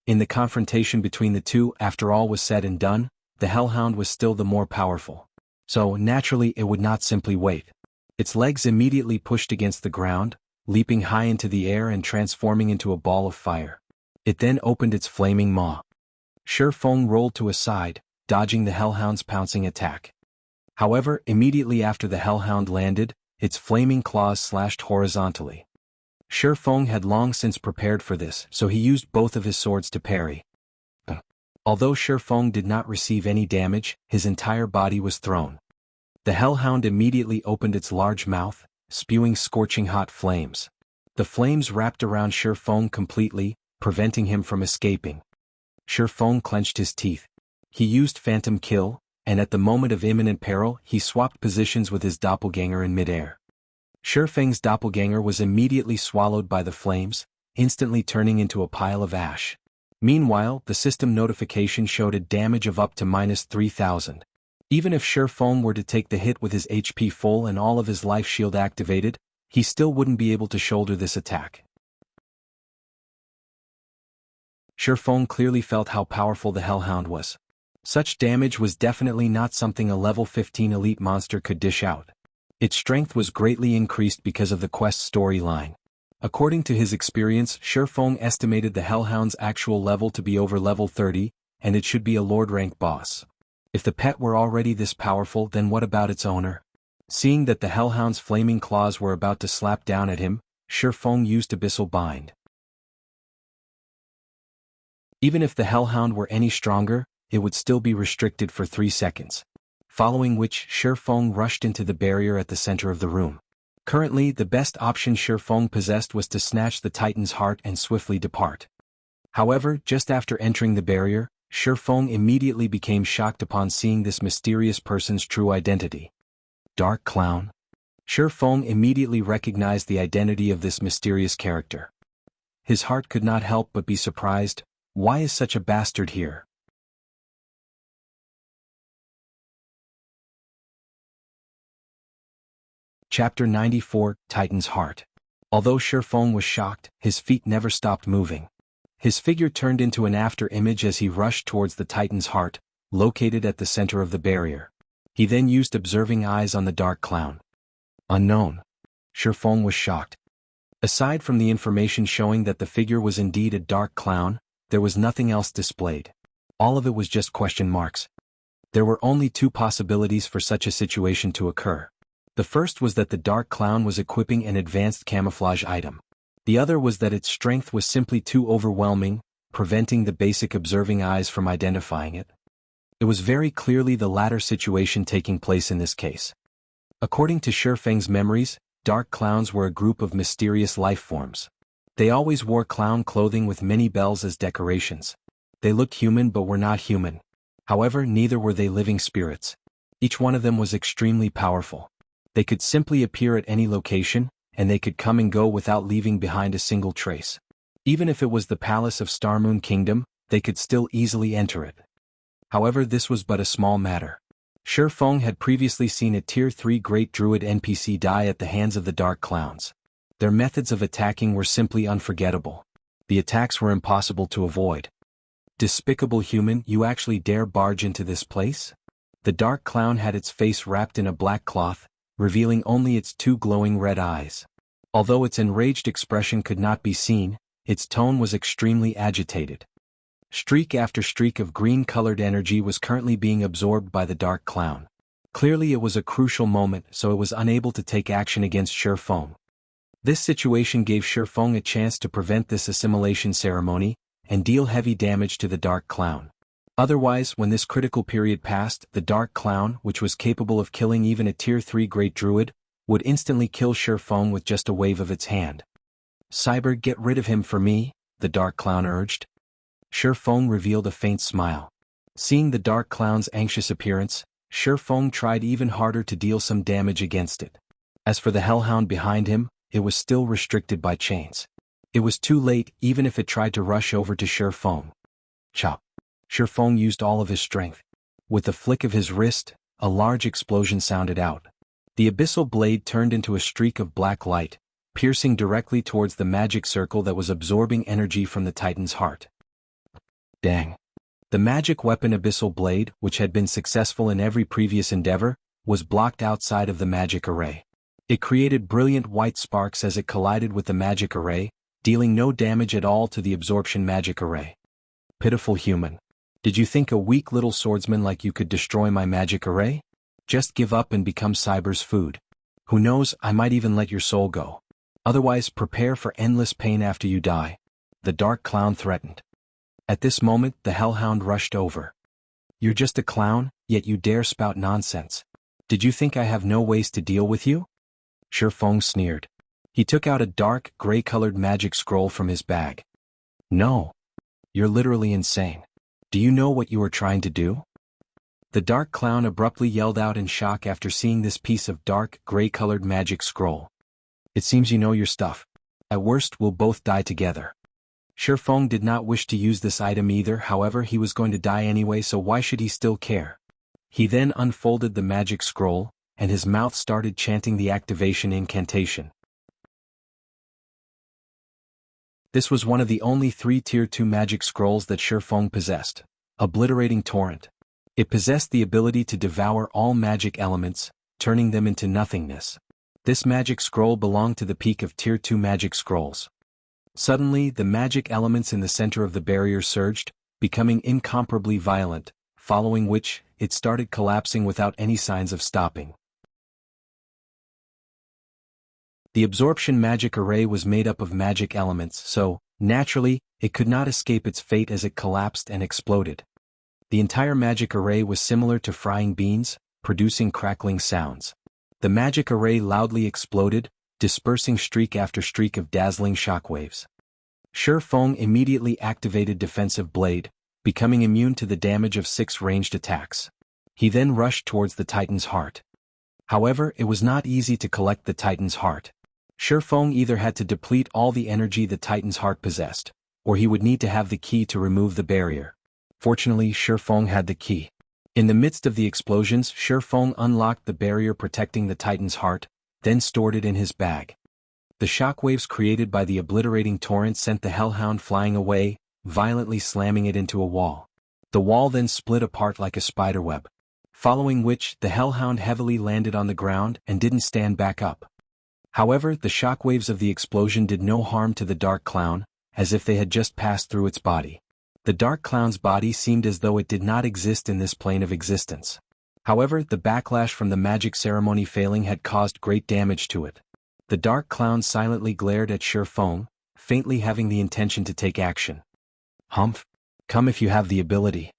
In the confrontation between the two, after all was said and done, the Hellhound was still the more powerful. So, naturally it would not simply wait. Its legs immediately pushed against the ground, leaping high into the air and transforming into a ball of fire. It then opened its flaming maw. Shi Feng rolled to a side, dodging the Hellhound's pouncing attack. However, immediately after the Hellhound landed, its flaming claws slashed horizontally. Shi Feng had long since prepared for this, so he used both of his swords to parry. Although Shi Feng did not receive any damage, his entire body was thrown. The Hellhound immediately opened its large mouth, spewing scorching hot flames. The flames wrapped around Shi Feng completely, preventing him from escaping. Shi Feng clenched his teeth. He used Phantom Kill, and at the moment of imminent peril he swapped positions with his doppelganger in midair. Shi Feng's doppelganger was immediately swallowed by the flames, instantly turning into a pile of ash. Meanwhile, the system notification showed a damage of up to -3,000. Even if Shi Feng were to take the hit with his HP full and all of his life shield activated, he still wouldn't be able to shoulder this attack. Shi Feng clearly felt how powerful the Hellhound was. Such damage was definitely not something a level 15 elite monster could dish out. Its strength was greatly increased because of the quest storyline. According to his experience, Shi Feng estimated the Hellhound's actual level to be over level 30, and it should be a Lord-rank boss. If the pet were already this powerful, then what about its owner? Seeing that the Hellhound's flaming claws were about to slap down at him, Shi Feng used Abyssal Bind. Even if the Hellhound were any stronger, it would still be restricted for 3 seconds. Following which, Shi Feng rushed into the barrier at the center of the room. Currently, the best option Shi Feng possessed was to snatch the Titan's heart and swiftly depart. However, just after entering the barrier, Shi Feng immediately became shocked upon seeing this mysterious person's true identity. Dark Clown? Shi Feng immediately recognized the identity of this mysterious character. His heart could not help but be surprised. Why is such a bastard here? Chapter 94, Titan's Heart. Although Shi Feng was shocked, his feet never stopped moving. His figure turned into an after-image as he rushed towards the Titan's heart, located at the center of the barrier. He then used Observing Eyes on the Dark Clown. Unknown. Shi Feng was shocked. Aside from the information showing that the figure was indeed a Dark Clown, there was nothing else displayed. All of it was just question marks. There were only 2 possibilities for such a situation to occur. The first was that the Dark Clown was equipping an advanced camouflage item. The other was that its strength was simply too overwhelming, preventing the basic Observing Eyes from identifying it. It was very clearly the latter situation taking place in this case. According to Shi Feng's memories, Dark Clowns were a group of mysterious life forms. They always wore clown clothing with many bells as decorations. They looked human but were not human. However, neither were they living spirits. Each one of them was extremely powerful. They could simply appear at any location, and they could come and go without leaving behind a single trace. Even if it was the palace of Starmoon Kingdom, they could still easily enter it. However, this was but a small matter. Shi Feng had previously seen a Tier 3 Great Druid NPC die at the hands of the Dark Clowns. Their methods of attacking were simply unforgettable. The attacks were impossible to avoid. Despicable human, you actually dare barge into this place? The Dark Clown had its face wrapped in a black cloth, revealing only its 2 glowing red eyes. Although its enraged expression could not be seen, its tone was extremely agitated. Streak after streak of green-colored energy was currently being absorbed by the Dark Clown. Clearly it was a crucial moment, so it was unable to take action against Shi Feng. This situation gave Shi Feng a chance to prevent this assimilation ceremony, and deal heavy damage to the Dark Clown. Otherwise, when this critical period passed, the Dark Clown, which was capable of killing even a Tier 3 Great Druid, would instantly kill Shi Feng with just a wave of its hand. Cyber, get rid of him for me, the Dark Clown urged. Feng revealed a faint smile. Seeing the dark clown's anxious appearance, Feng tried even harder to deal some damage against it. As for the hellhound behind him, it was still restricted by chains. It was too late even if it tried to rush over to Feng. Chop! Feng used all of his strength. With a flick of his wrist, a large explosion sounded out. The abyssal blade turned into a streak of black light, piercing directly towards the magic circle that was absorbing energy from the Titan's heart. Dang! The magic weapon abyssal blade, which had been successful in every previous endeavor, was blocked outside of the magic array. It created brilliant white sparks as it collided with the magic array, dealing no damage at all to the absorption magic array. Pitiful human. Did you think a weak little swordsman like you could destroy my magic array? Just give up and become Cyber's food. Who knows, I might even let your soul go. Otherwise, prepare for endless pain after you die. The dark clown threatened. At this moment, the hellhound rushed over. You're just a clown, yet you dare spout nonsense. Did you think I have no ways to deal with you? Feng sneered. He took out a dark, gray-colored magic scroll from his bag. No. You're literally insane. Do you know what you are trying to do? The dark clown abruptly yelled out in shock after seeing this piece of dark, gray-colored magic scroll. It seems you know your stuff. At worst, we'll both die together. Feng did not wish to use this item either, however he was going to die anyway, so why should he still care? He then unfolded the magic scroll, and his mouth started chanting the activation incantation. This was one of the only 3 Tier 2 magic scrolls that Feng possessed. Obliterating Torrent. It possessed the ability to devour all magic elements, turning them into nothingness. This magic scroll belonged to the peak of Tier 2 magic scrolls. Suddenly, the magic elements in the center of the barrier surged, becoming incomparably violent, following which, it started collapsing without any signs of stopping. The absorption magic array was made up of magic elements, so, naturally, it could not escape its fate as it collapsed and exploded. The entire magic array was similar to frying beans, producing crackling sounds. The magic array loudly exploded, dispersing streak after streak of dazzling shockwaves. Feng immediately activated Defensive Blade, becoming immune to the damage of 6 ranged attacks. He then rushed towards the Titan's heart. However, it was not easy to collect the Titan's heart. Feng either had to deplete all the energy the Titan's heart possessed, or he would need to have the key to remove the barrier. Fortunately, Feng had the key. In the midst of the explosions, Feng unlocked the barrier protecting the Titan's heart, then stored it in his bag. The shockwaves created by the obliterating torrent sent the hellhound flying away, violently slamming it into a wall. The wall then split apart like a spiderweb. Following which, the hellhound heavily landed on the ground and didn't stand back up. However, the shockwaves of the explosion did no harm to the dark clown, as if they had just passed through its body. The dark clown's body seemed as though it did not exist in this plane of existence. However, the backlash from the magic ceremony failing had caused great damage to it. The dark clown silently glared at Feng, faintly having the intention to take action. Humph! Come if you have the ability.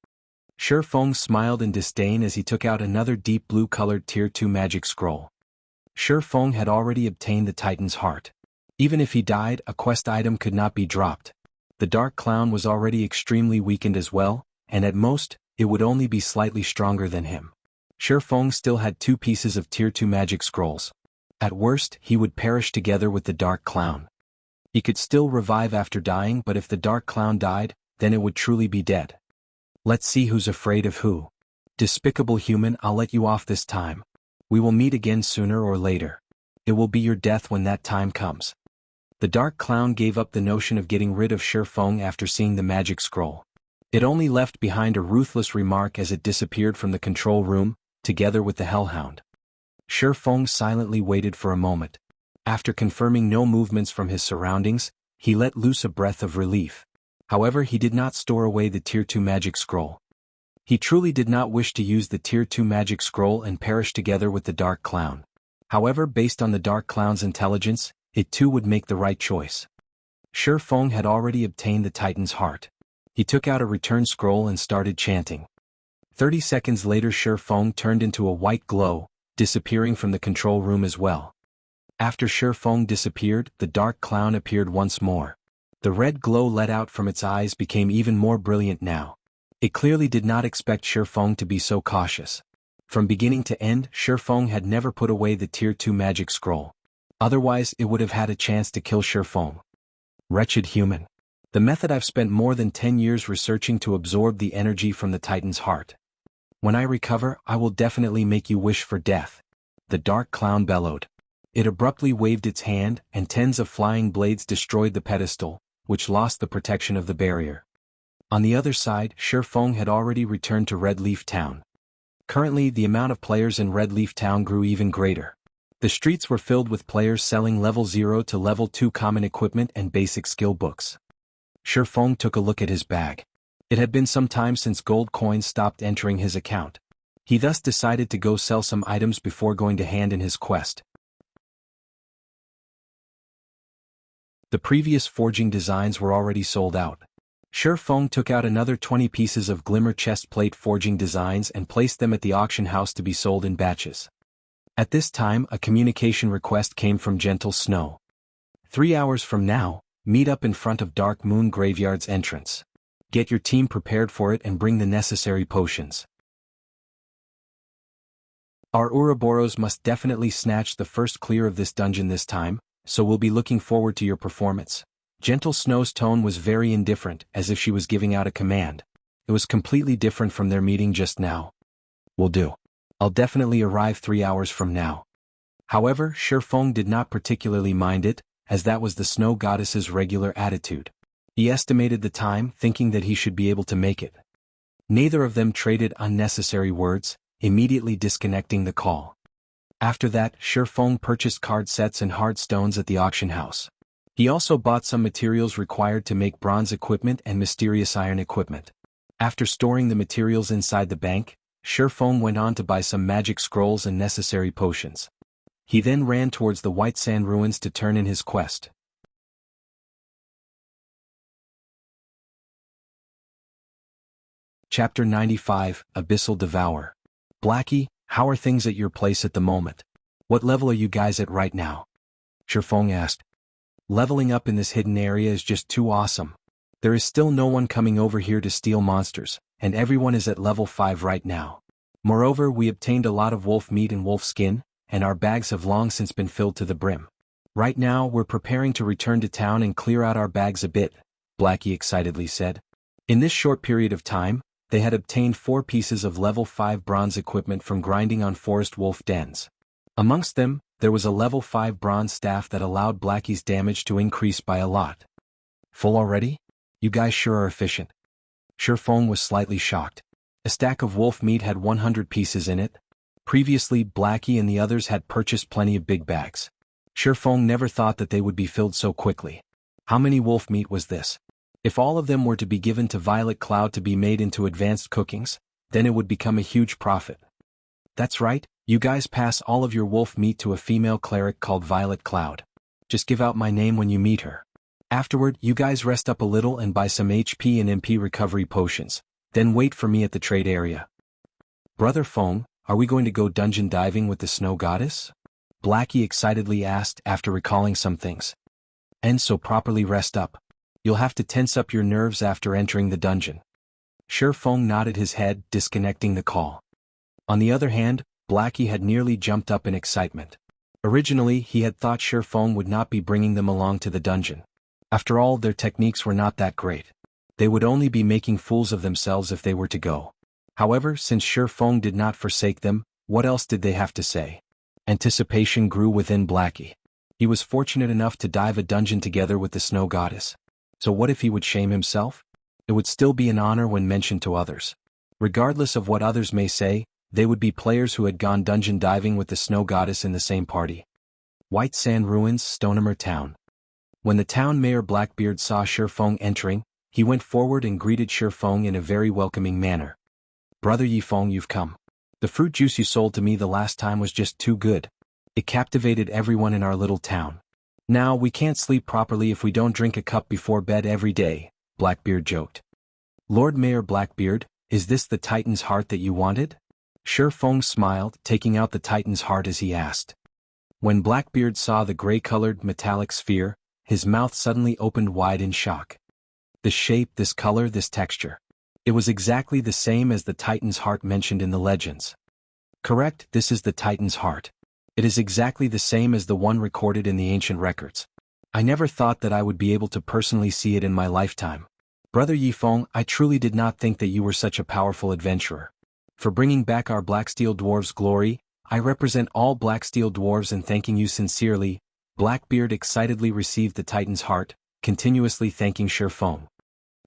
Feng smiled in disdain as he took out another deep blue-colored Tier 2 magic scroll. Feng had already obtained the Titan's heart. Even if he died, a quest item could not be dropped. The dark clown was already extremely weakened as well, and at most, it would only be slightly stronger than him. Feng still had 2 pieces of Tier 2 magic scrolls. At worst, he would perish together with the dark clown. He could still revive after dying, but if the dark clown died, then it would truly be dead. Let's see who's afraid of who. Despicable human, I'll let you off this time. We will meet again sooner or later. It will be your death when that time comes. The dark clown gave up the notion of getting rid of Feng after seeing the magic scroll. It only left behind a ruthless remark as it disappeared from the control room, together with the hellhound. Feng silently waited for a moment. After confirming no movements from his surroundings, he let loose a breath of relief. However, he did not store away the Tier 2 magic scroll. He truly did not wish to use the Tier 2 magic scroll and perish together with the dark clown. However, based on the dark clown's intelligence, it too would make the right choice. Feng had already obtained the Titan's heart. He took out a return scroll and started chanting. 30 seconds later, Feng turned into a white glow, disappearing from the control room as well. After Feng disappeared, the dark clown appeared once more. The red glow let out from its eyes became even more brilliant now. It clearly did not expect Shifeng to be so cautious. From beginning to end, Shifeng had never put away the Tier 2 magic scroll. Otherwise it would have had a chance to kill Shifeng. Wretched human. The method I've spent more than 10 years researching to absorb the energy from the Titan's heart. When I recover, I will definitely make you wish for death. The dark clown bellowed. It abruptly waved its hand, and tens of flying blades destroyed the pedestal, which lost the protection of the barrier. On the other side, Shifeng had already returned to Red Leaf Town. Currently, the amount of players in Red Leaf Town grew even greater. The streets were filled with players selling level 0 to level 2 common equipment and basic skill books. Shifeng took a look at his bag. It had been some time since gold coins stopped entering his account. He thus decided to go sell some items before going to hand in his quest. The previous forging designs were already sold out. Shifeng took out another 20 pieces of glimmer chest plate forging designs and placed them at the auction house to be sold in batches. At this time, a communication request came from Gentle Snow. 3 hours from now, meet up in front of Dark Moon Graveyard's entrance. Get your team prepared for it and bring the necessary potions. Our Ouroboros must definitely snatch the first clear of this dungeon this time, so we'll be looking forward to your performance. Gentle Snow's tone was very indifferent, as if she was giving out a command. It was completely different from their meeting just now. Will do. I'll definitely arrive 3 hours from now. However, Shifeng did not particularly mind it, as that was the snow goddess's regular attitude. He estimated the time, thinking that he should be able to make it. Neither of them traded unnecessary words, immediately disconnecting the call. After that, Shifeng purchased card sets and hard stones at the auction house. He also bought some materials required to make bronze equipment and mysterious iron equipment. After storing the materials inside the bank, Shifeng went on to buy some magic scrolls and necessary potions. He then ran towards the White Sand Ruins to turn in his quest. Chapter 95, Abyssal Devourer. Blackie, how are things at your place at the moment? What level are you guys at right now? Shifeng asked. Leveling up in this hidden area is just too awesome. There is still no one coming over here to steal monsters, and everyone is at level 5 right now. Moreover, we obtained a lot of wolf meat and wolf skin, and our bags have long since been filled to the brim. Right now, we're preparing to return to town and clear out our bags a bit, Blackie excitedly said. In this short period of time, they had obtained 4 pieces of level 5 bronze equipment from grinding on forest wolf dens. Amongst them, there was a level 5 bronze staff that allowed Blackie's damage to increase by a lot. Full already? You guys sure are efficient. Shifeng was slightly shocked. A stack of wolf meat had 100 pieces in it. Previously, Blackie and the others had purchased plenty of big bags. Shifeng never thought that they would be filled so quickly. How many wolf meat was this? If all of them were to be given to Violet Cloud to be made into advanced cookings, then it would become a huge profit. That's right, you guys pass all of your wolf meat to a female cleric called Violet Cloud. Just give out my name when you meet her. Afterward, you guys rest up a little and buy some HP and MP recovery potions, then wait for me at the trade area. Brother Feng, are we going to go dungeon diving with the snow goddess? Blackie excitedly asked after recalling some things. And so properly rest up. You'll have to tense up your nerves after entering the dungeon. Shifeng nodded his head, disconnecting the call. On the other hand, Blackie had nearly jumped up in excitement. Originally, he had thought Shifeng would not be bringing them along to the dungeon. After all, their techniques were not that great. They would only be making fools of themselves if they were to go. However, since Shifeng did not forsake them, what else did they have to say? Anticipation grew within Blackie. He was fortunate enough to dive a dungeon together with the snow goddess. So what if he would shame himself? It would still be an honor when mentioned to others. Regardless of what others may say, they would be players who had gone dungeon diving with the snow goddess in the same party. White Sand Ruins, Stonehammer Town. When the town mayor Blackbeard saw Shifeng entering, he went forward and greeted Shifeng in a very welcoming manner. Brother Yifeng, you've come. The fruit juice you sold to me the last time was just too good. It captivated everyone in our little town. Now, we can't sleep properly if we don't drink a cup before bed every day, Blackbeard joked. Lord Mayor Blackbeard, is this the Titan's heart that you wanted? Shifeng smiled, taking out the Titan's heart as he asked. When Blackbeard saw the gray-colored metallic sphere, his mouth suddenly opened wide in shock. The shape, this color, this texture. It was exactly the same as the Titan's heart mentioned in the legends. Correct, this is the Titan's heart. It is exactly the same as the one recorded in the ancient records. I never thought that I would be able to personally see it in my lifetime. Brother Yifeng, I truly did not think that you were such a powerful adventurer. For bringing back our Blacksteel Dwarves' glory, I represent all Blacksteel Dwarves and thanking you sincerely. Blackbeard excitedly received the Titan's heart, continuously thanking Shifeng.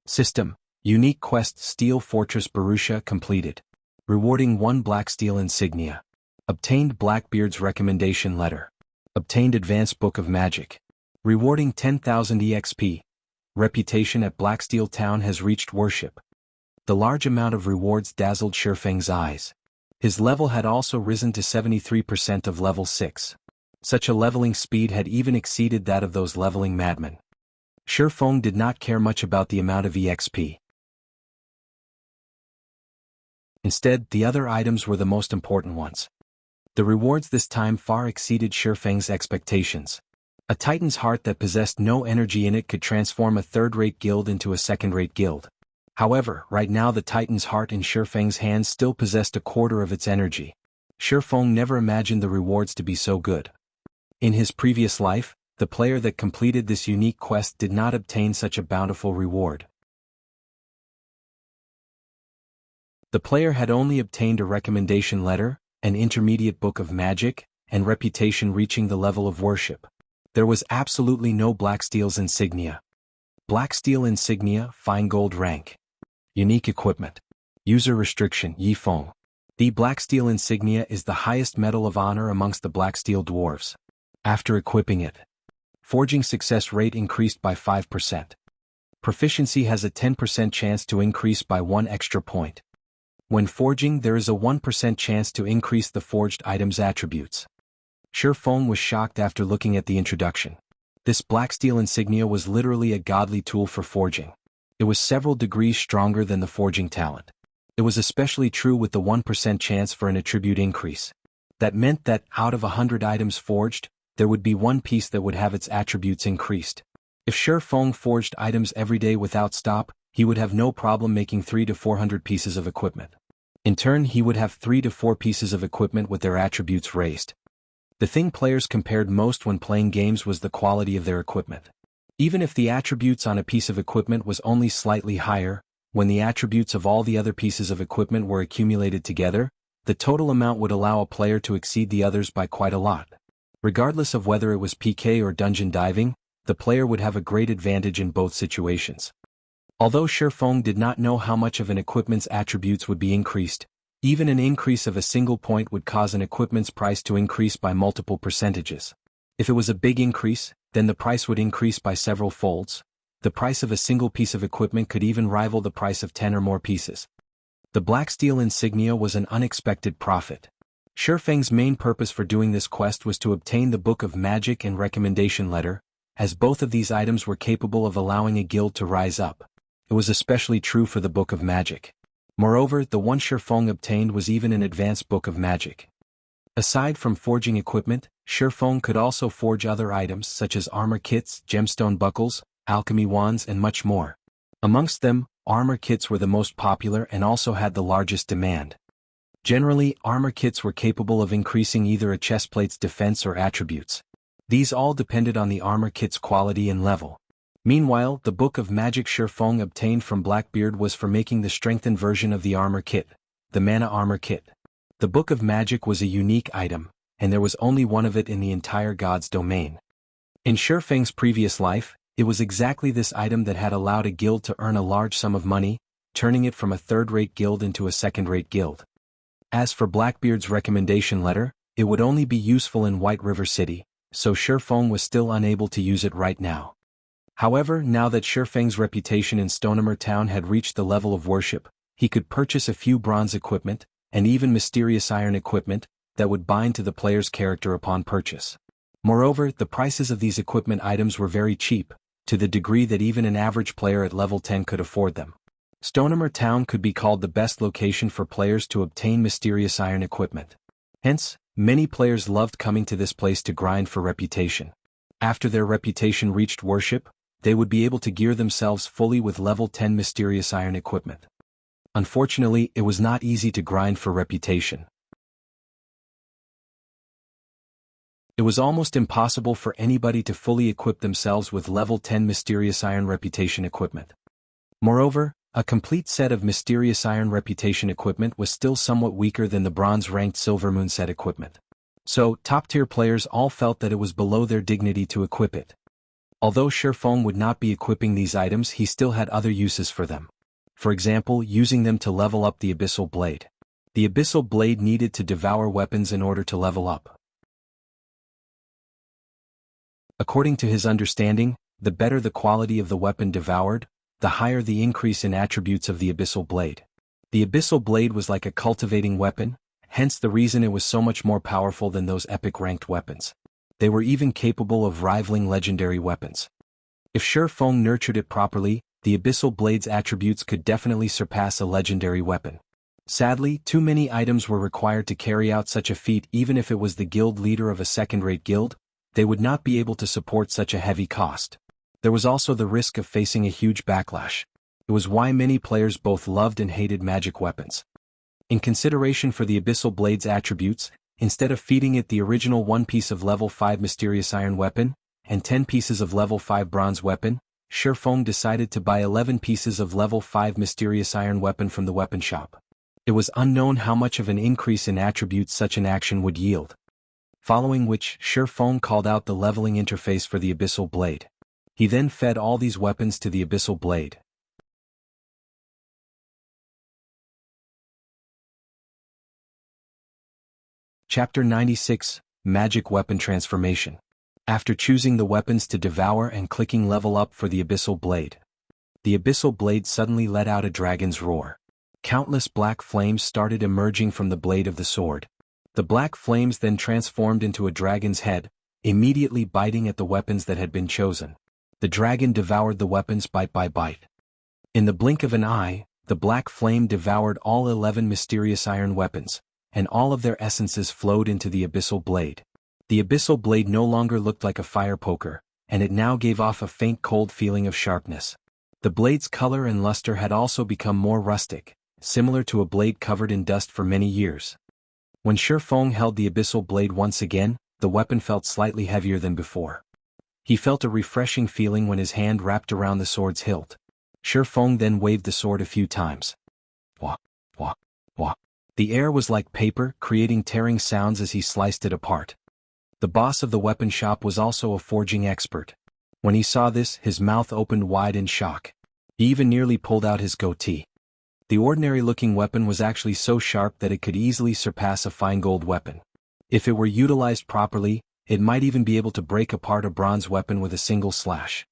System: Unique Quest Steel Fortress Borussia completed. Rewarding 1 Blacksteel insignia. Obtained Blackbeard's recommendation letter. Obtained Advanced Book of Magic. Rewarding 10,000 EXP. Reputation at Blacksteel Town has reached worship. The large amount of rewards dazzled Shifeng's eyes. His level had also risen to 73% of level 6. Such a leveling speed had even exceeded that of those leveling madmen. Shifeng did not care much about the amount of EXP. Instead, the other items were the most important ones. The rewards this time far exceeded Shifeng's expectations. A Titan's heart that possessed no energy in it could transform a third-rate guild into a second-rate guild. However, right now the Titan's heart in Shifeng's hands still possessed a quarter of its energy. Shifeng never imagined the rewards to be so good. In his previous life, the player that completed this unique quest did not obtain such a bountiful reward. The player had only obtained a recommendation letter, an intermediate book of magic, and reputation reaching the level of worship. There was absolutely no Blacksteel's insignia. Blacksteel insignia, fine gold rank. Unique equipment. User restriction, Yifeng. The Blacksteel insignia is the highest medal of honor amongst the Blacksteel dwarves. After equipping it, forging success rate increased by 5%. Proficiency has a 10% chance to increase by 1 extra point. When forging, there is a 1% chance to increase the forged item's attributes. Shifeng was shocked after looking at the introduction. This Blacksteel insignia was literally a godly tool for forging. It was several degrees stronger than the forging talent. It was especially true with the 1% chance for an attribute increase. That meant that, out of 100 items forged, there would be 1 piece that would have its attributes increased. If Shifeng forged items every day without stop, he would have no problem making 300 to 400 pieces of equipment. In turn, he would have 3 to 4 pieces of equipment with their attributes raised. The thing players compared most when playing games was the quality of their equipment. Even if the attributes on a piece of equipment was only slightly higher, when the attributes of all the other pieces of equipment were accumulated together, the total amount would allow a player to exceed the others by quite a lot. Regardless of whether it was PK or dungeon diving, the player would have a great advantage in both situations. Although Shifeng did not know how much of an equipment's attributes would be increased, even an increase of a single point would cause an equipment's price to increase by multiple percentages. If it was a big increase, then the price would increase by several folds. The price of a single piece of equipment could even rival the price of 10 or more pieces. The Blacksteel insignia was an unexpected profit. Shifeng's main purpose for doing this quest was to obtain the Book of Magic and recommendation letter, as both of these items were capable of allowing a guild to rise up. It was especially true for the Book of Magic. Moreover, the one Shifeng obtained was even an advanced book of magic. Aside from forging equipment, Shifeng could also forge other items such as armor kits, gemstone buckles, alchemy wands and much more. Amongst them, armor kits were the most popular and also had the largest demand. Generally, armor kits were capable of increasing either a chestplate's defense or attributes. These all depended on the armor kit's quality and level. Meanwhile, the Book of Magic Shifeng obtained from Blackbeard was for making the strengthened version of the armor kit, the Mana Armor Kit. The Book of Magic was a unique item, and there was only one of it in the entire God's domain. In Shifeng's previous life, it was exactly this item that had allowed a guild to earn a large sum of money, turning it from a third-rate guild into a second-rate guild. As for Blackbeard's recommendation letter, it would only be useful in White River City, so Shifeng was still unable to use it right now. However, now that Shifeng's reputation in Stonehammer Town had reached the level of worship, he could purchase a few bronze equipment, and even mysterious iron equipment, that would bind to the player's character upon purchase. Moreover, the prices of these equipment items were very cheap, to the degree that even an average player at level 10 could afford them. Stonehammer Town could be called the best location for players to obtain mysterious iron equipment. Hence, many players loved coming to this place to grind for reputation. After their reputation reached worship, they would be able to gear themselves fully with level 10 mysterious iron equipment. Unfortunately, it was not easy to grind for reputation. It was almost impossible for anybody to fully equip themselves with level 10 mysterious iron reputation equipment. Moreover, a complete set of mysterious iron reputation equipment was still somewhat weaker than the bronze-ranked Silver Moon set equipment. So, top-tier players all felt that it was below their dignity to equip it. Although Shifeng would not be equipping these items, he still had other uses for them. For example, using them to level up the Abyssal Blade. The Abyssal Blade needed to devour weapons in order to level up. According to his understanding, the better the quality of the weapon devoured, the higher the increase in attributes of the Abyssal Blade. The Abyssal Blade was like a cultivating weapon, hence the reason it was so much more powerful than those epic-ranked weapons. They were even capable of rivaling legendary weapons. If Shifeng nurtured it properly, the Abyssal Blade's attributes could definitely surpass a legendary weapon. Sadly, too many items were required to carry out such a feat. Even if it was the guild leader of a second-rate guild, they would not be able to support such a heavy cost. There was also the risk of facing a huge backlash. It was why many players both loved and hated magic weapons. In consideration for the Abyssal Blade's attributes, instead of feeding it the original 1 piece of level 5 mysterious iron weapon, and 10 pieces of level 5 bronze weapon, Shifeng decided to buy 11 pieces of level 5 mysterious iron weapon from the weapon shop. It was unknown how much of an increase in attributes such an action would yield. Following which, Shifeng called out the leveling interface for the Abyssal Blade. He then fed all these weapons to the Abyssal Blade. Chapter 96, Magic Weapon Transformation. After choosing the weapons to devour and clicking level up for the Abyssal Blade, the Abyssal Blade suddenly let out a dragon's roar. Countless black flames started emerging from the blade of the sword. The black flames then transformed into a dragon's head, immediately biting at the weapons that had been chosen. The dragon devoured the weapons bite by bite. In the blink of an eye, the black flame devoured all 11 mysterious iron weapons, and all of their essences flowed into the Abyssal Blade. The Abyssal Blade no longer looked like a fire poker, and it now gave off a faint cold feeling of sharpness. The blade's color and luster had also become more rustic, similar to a blade covered in dust for many years. When Shifeng held the Abyssal Blade once again, the weapon felt slightly heavier than before. He felt a refreshing feeling when his hand wrapped around the sword's hilt. Shifeng then waved the sword a few times. Wah, wah, wah. The air was like paper, creating tearing sounds as he sliced it apart. The boss of the weapon shop was also a forging expert. When he saw this, his mouth opened wide in shock. He even nearly pulled out his goatee. The ordinary-looking weapon was actually so sharp that it could easily surpass a fine gold weapon. If it were utilized properly, it might even be able to break apart a bronze weapon with a single slash.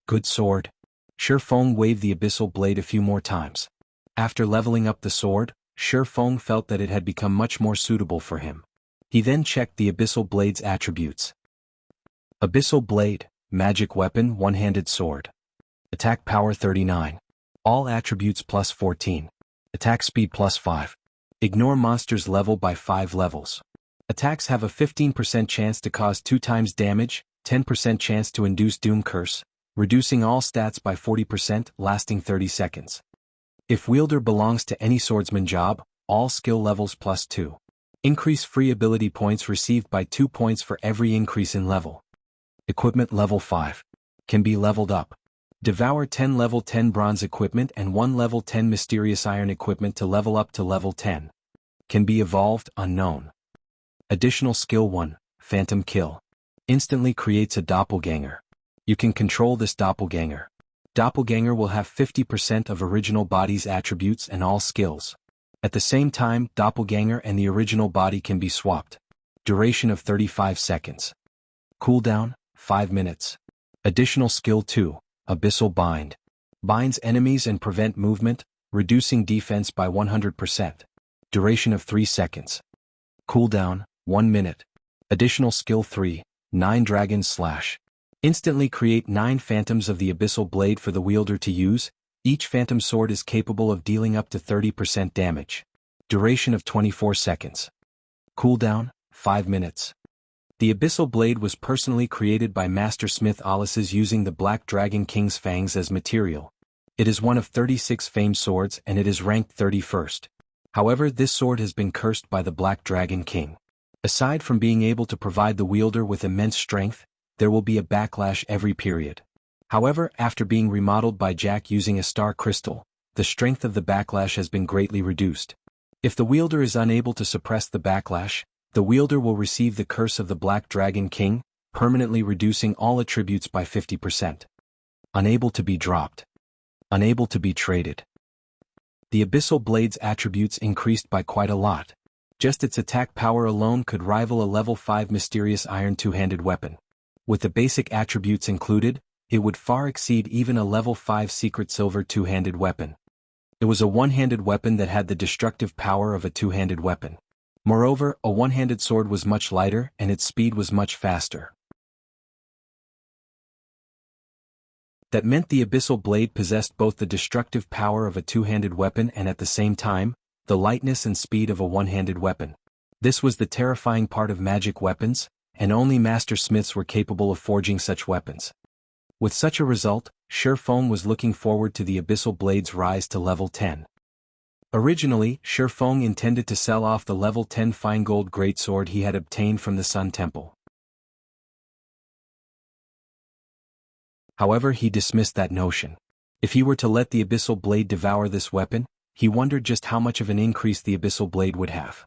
Good sword. Shifeng waved the Abyssal Blade a few more times. After leveling up the sword, Shifeng felt that it had become much more suitable for him. He then checked the Abyssal Blade's attributes. Abyssal Blade, magic weapon, one-handed sword. Attack power 39. All attributes plus 14. Attack speed plus 5. Ignore monsters level by 5 levels. Attacks have a 15% chance to cause 2 times damage, 10% chance to induce Doom Curse, reducing all stats by 40%, lasting 30 seconds. If wielder belongs to any swordsman job, all skill levels plus 2. Increase free ability points received by 2 points for every increase in level. Equipment level 5. Can be leveled up. Devour 10 level 10 bronze equipment and 1 level 10 mysterious iron equipment to level up to level 10. Can be evolved, unknown. Additional skill 1, Phantom Kill. Instantly creates a doppelganger. You can control this doppelganger. Doppelganger will have 50% of original body's attributes and all skills. At the same time, doppelganger and the original body can be swapped. Duration of 35 seconds. Cooldown, 5 minutes. Additional skill 2, Abyssal Bind. Binds enemies and prevent movement, reducing defense by 100%. Duration of 3 seconds. Cooldown, 1 minute. Additional skill 3, 9 Dragon Slash. Instantly create 9 phantoms of the Abyssal Blade for the wielder to use. Each phantom sword is capable of dealing up to 30% damage. Duration of 24 seconds. Cooldown, 5 minutes. The Abyssal Blade was personally created by Master Smith Alice's using the Black Dragon King's fangs as material. It is one of 36 famed swords and it is ranked 31st. However, this sword has been cursed by the Black Dragon King. Aside from being able to provide the wielder with immense strength, there will be a backlash every period. However, after being remodeled by Jack using a star crystal, the strength of the backlash has been greatly reduced. If the wielder is unable to suppress the backlash, the wielder will receive the curse of the Black Dragon King, permanently reducing all attributes by 50%. Unable to be dropped. Unable to be traded. The Abyssal Blade's attributes increased by quite a lot. Just its attack power alone could rival a level 5 mysterious iron two-handed weapon. With the basic attributes included, it would far exceed even a level 5 secret silver two-handed weapon. It was a one-handed weapon that had the destructive power of a two-handed weapon. Moreover, a one-handed sword was much lighter and its speed was much faster. That meant the Abyssal Blade possessed both the destructive power of a two-handed weapon and at the same time, the lightness and speed of a one-handed weapon. This was the terrifying part of magic weapons, and only master smiths were capable of forging such weapons. With such a result, Shi Feng was looking forward to the Abyssal Blade's rise to level 10. Originally, Shi Feng intended to sell off the level 10 fine gold greatsword he had obtained from the Sun Temple. However, he dismissed that notion. If he were to let the Abyssal Blade devour this weapon, he wondered just how much of an increase the Abyssal Blade would have.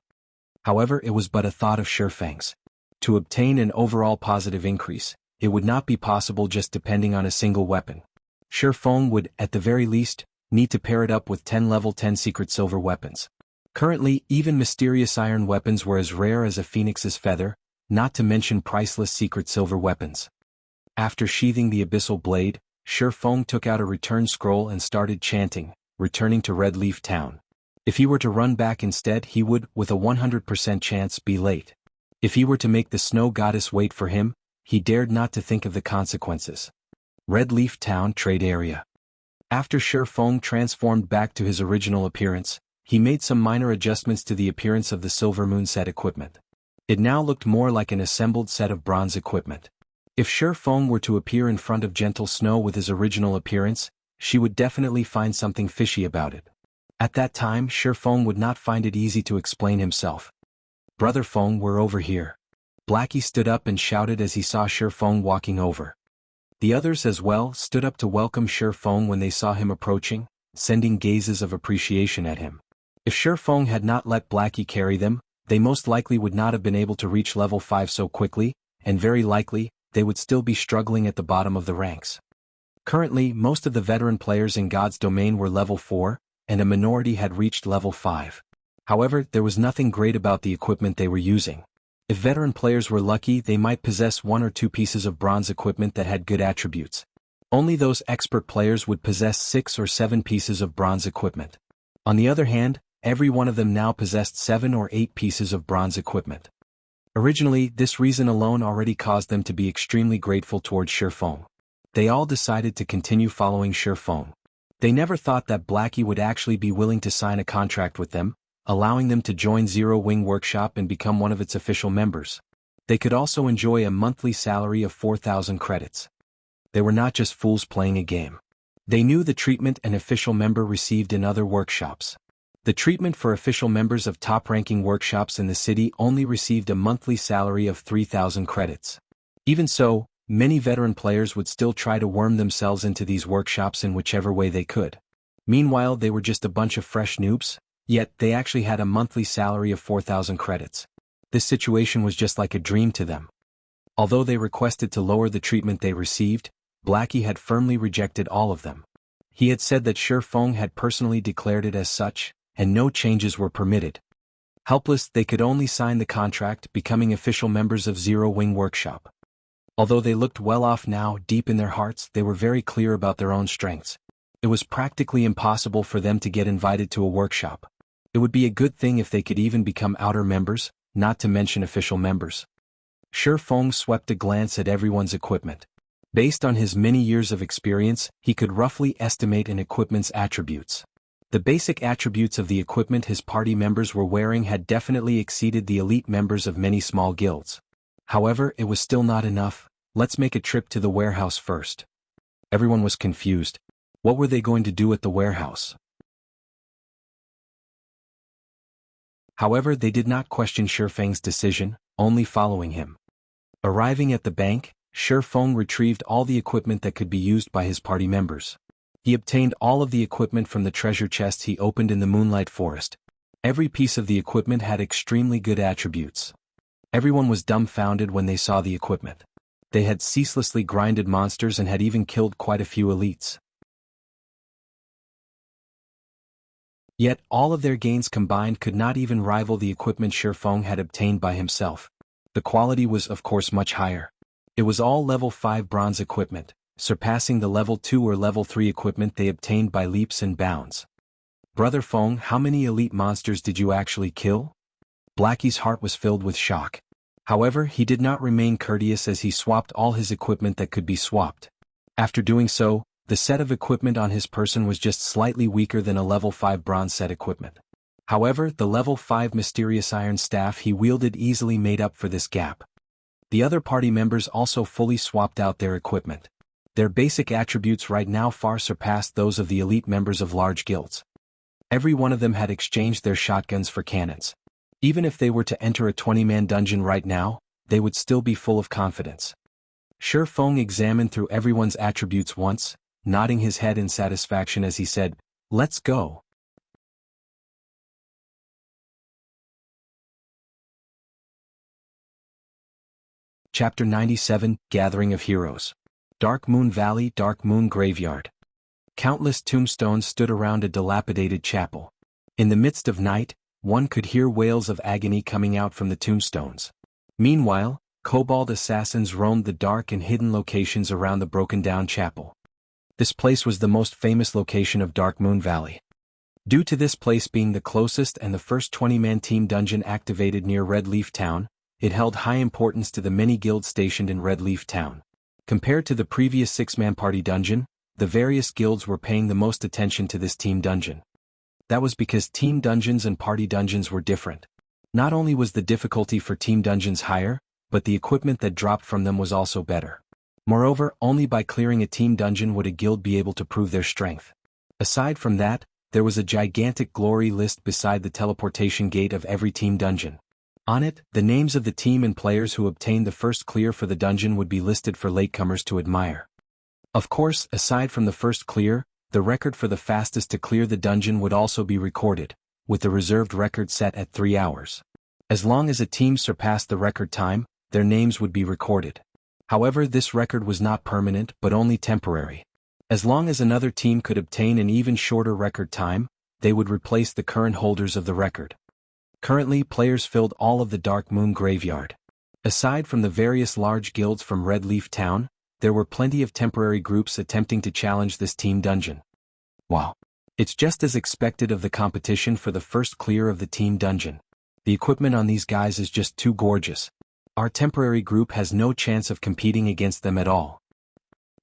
However, it was but a thought of Shi Feng's. To obtain an overall positive increase, it would not be possible just depending on a single weapon. Shi Feng would, at the very least, need to pair it up with 10 level 10 secret silver weapons. Currently, even mysterious iron weapons were as rare as a phoenix's feather, not to mention priceless secret silver weapons. After sheathing the Abyssal Blade, Shi Feng took out a return scroll and started chanting, returning to Red Leaf Town. If he were to run back instead, he would, with a 100% chance, be late. If he were to make the snow goddess wait for him, he dared not to think of the consequences. Red Leaf Town Trade Area. After Shi Feng transformed back to his original appearance, he made some minor adjustments to the appearance of the Silver Moon set equipment. It now looked more like an assembled set of bronze equipment. If Shi Feng were to appear in front of Gentle Snow with his original appearance, she would definitely find something fishy about it. At that time, Shi Feng would not find it easy to explain himself. "Brother Feng, we're over here." Blackie stood up and shouted as he saw Shi Feng walking over. The others as well stood up to welcome Shi Feng when they saw him approaching, sending gazes of appreciation at him. If Shi Feng had not let Blackie carry them, they most likely would not have been able to reach level 5 so quickly, and very likely, they would still be struggling at the bottom of the ranks. Currently, most of the veteran players in God's domain were level 4, and a minority had reached level 5. However, there was nothing great about the equipment they were using. If veteran players were lucky, they might possess 1 or 2 pieces of bronze equipment that had good attributes. Only those expert players would possess 6 or 7 pieces of bronze equipment. On the other hand, every one of them now possessed 7 or 8 pieces of bronze equipment. Originally, this reason alone already caused them to be extremely grateful towards Shi Feng. They all decided to continue following Shi Feng. They never thought that Blackie would actually be willing to sign a contract with them, allowing them to join Zero Wing Workshop and become one of its official members. They could also enjoy a monthly salary of 4,000 credits. They were not just fools playing a game. They knew the treatment an official member received in other workshops. The treatment for official members of top-ranking workshops in the city only received a monthly salary of 3,000 credits. Even so, many veteran players would still try to worm themselves into these workshops in whichever way they could. Meanwhile, they were just a bunch of fresh noobs, yet they actually had a monthly salary of 4,000 credits. This situation was just like a dream to them. Although they requested to lower the treatment they received, Blackie had firmly rejected all of them. He had said that Shi Feng had personally declared it as such, and no changes were permitted. Helpless, they could only sign the contract, becoming official members of Zero Wing Workshop. Although they looked well off now, deep in their hearts they were very clear about their own strengths. It was practically impossible for them to get invited to a workshop. It would be a good thing if they could even become outer members, not to mention official members. Shi Feng swept a glance at everyone's equipment. Based on his many years of experience, he could roughly estimate an equipment's attributes. The basic attributes of the equipment his party members were wearing had definitely exceeded the elite members of many small guilds. However, it was still not enough. Let's make a trip to the warehouse first. Everyone was confused. What were they going to do at the warehouse? However, they did not question Shifeng's decision, only following him. Arriving at the bank, Shifeng retrieved all the equipment that could be used by his party members. He obtained all of the equipment from the treasure chests he opened in the Moonlight Forest. Every piece of the equipment had extremely good attributes. Everyone was dumbfounded when they saw the equipment. They had ceaselessly grinded monsters and had even killed quite a few elites. Yet, all of their gains combined could not even rival the equipment Shifeng had obtained by himself. The quality was of course much higher. It was all level 5 bronze equipment, surpassing the level 2 or level 3 equipment they obtained by leaps and bounds. Brother Feng, how many elite monsters did you actually kill? Blackie's heart was filled with shock. However, he did not remain courteous as he swapped all his equipment that could be swapped. After doing so, the set of equipment on his person was just slightly weaker than a level 5 bronze set equipment. However, the level 5 mysterious iron staff he wielded easily made up for this gap. The other party members also fully swapped out their equipment. Their basic attributes right now far surpassed those of the elite members of large guilds. Every one of them had exchanged their shotguns for cannons. Even if they were to enter a 20-man dungeon right now, they would still be full of confidence. Shifeng examined through everyone's attributes once, nodding his head in satisfaction as he said, "Let's go." Chapter 97, Gathering of Heroes. Dark Moon Valley, Dark Moon Graveyard. Countless tombstones stood around a dilapidated chapel. In the midst of night, one could hear wails of agony coming out from the tombstones. Meanwhile, kobold assassins roamed the dark and hidden locations around the broken-down chapel. This place was the most famous location of Dark Moon Valley. Due to this place being the closest and the first 20-man team dungeon activated near Red Leaf Town, it held high importance to the many guilds stationed in Red Leaf Town. Compared to the previous 6-man party dungeon, the various guilds were paying the most attention to this team dungeon. That was because team dungeons and party dungeons were different. Not only was the difficulty for team dungeons higher, but the equipment that dropped from them was also better. Moreover, only by clearing a team dungeon would a guild be able to prove their strength. Aside from that, there was a gigantic glory list beside the teleportation gate of every team dungeon. On it, the names of the team and players who obtained the first clear for the dungeon would be listed for latecomers to admire. Of course, aside from the first clear, the record for the fastest to clear the dungeon would also be recorded, with the reserved record set at 3 hours. As long as a team surpassed the record time, their names would be recorded. However, this record was not permanent but only temporary. As long as another team could obtain an even shorter record time, they would replace the current holders of the record. Currently, players filled all of the Dark Moon Graveyard. Aside from the various large guilds from Red Leaf Town, there were plenty of temporary groups attempting to challenge this team dungeon. Wow. It's just as expected of the competition for the first clear of the team dungeon. The equipment on these guys is just too gorgeous. Our temporary group has no chance of competing against them at all.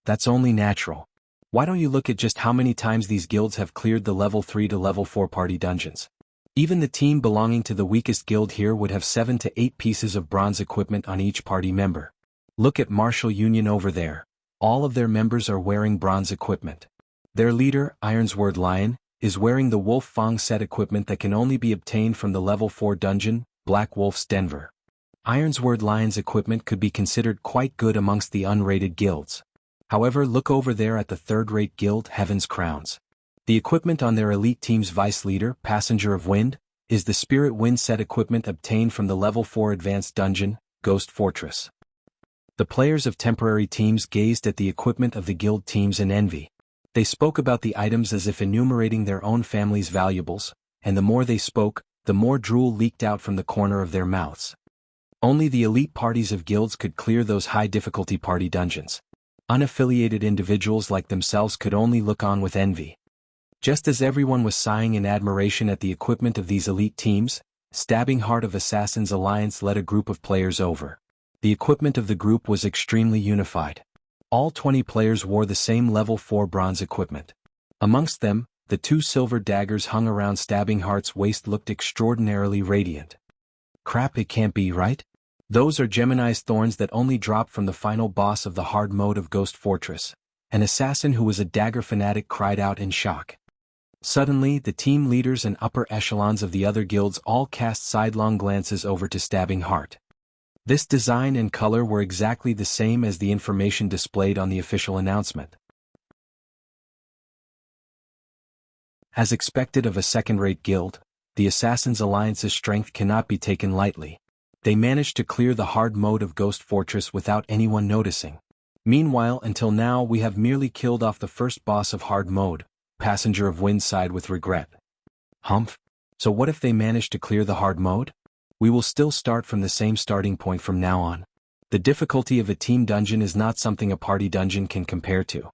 That's only natural. Why don't you look at just how many times these guilds have cleared the level 3 to level 4 party dungeons? Even the team belonging to the weakest guild here would have 7 to 8 pieces of bronze equipment on each party member. Look at Martial Union over there. All of their members are wearing bronze equipment. Their leader, Ironsword Lion, is wearing the Wolf Fang set equipment that can only be obtained from the level 4 dungeon, Black Wolf's Denver. Ironsword Lion's equipment could be considered quite good amongst the unrated guilds. However, look over there at the third-rate guild, Heaven's Crowns. The equipment on their elite team's vice leader, Passenger of Wind, is the Spirit Wind set equipment obtained from the level 4 advanced dungeon, Ghost Fortress. The players of temporary teams gazed at the equipment of the guild teams in envy. They spoke about the items as if enumerating their own family's valuables, and the more they spoke, the more drool leaked out from the corner of their mouths. Only the elite parties of guilds could clear those high-difficulty party dungeons. Unaffiliated individuals like themselves could only look on with envy. Just as everyone was sighing in admiration at the equipment of these elite teams, Stabbing Heart of Assassins Alliance led a group of players over. The equipment of the group was extremely unified. All 20 players wore the same level 4 bronze equipment. Amongst them, the 2 silver daggers hung around Stabbing Heart's waist looked extraordinarily radiant. Crap, it can't be right? Those are Gemini's thorns that only drop from the final boss of the hard mode of Ghost Fortress. An assassin who was a dagger fanatic cried out in shock. Suddenly, the team leaders and upper echelons of the other guilds all cast sidelong glances over to Stabbing Heart. This design and color were exactly the same as the information displayed on the official announcement. As expected of a second-rate guild, the Assassins' Alliance's strength cannot be taken lightly. They managed to clear the hard mode of Ghost Fortress without anyone noticing. Meanwhile, until now we have merely killed off the first boss of hard mode. Passenger of Wind sighed with regret. Humph. So what if they manage to clear the hard mode? We will still start from the same starting point from now on. The difficulty of a team dungeon is not something a party dungeon can compare to.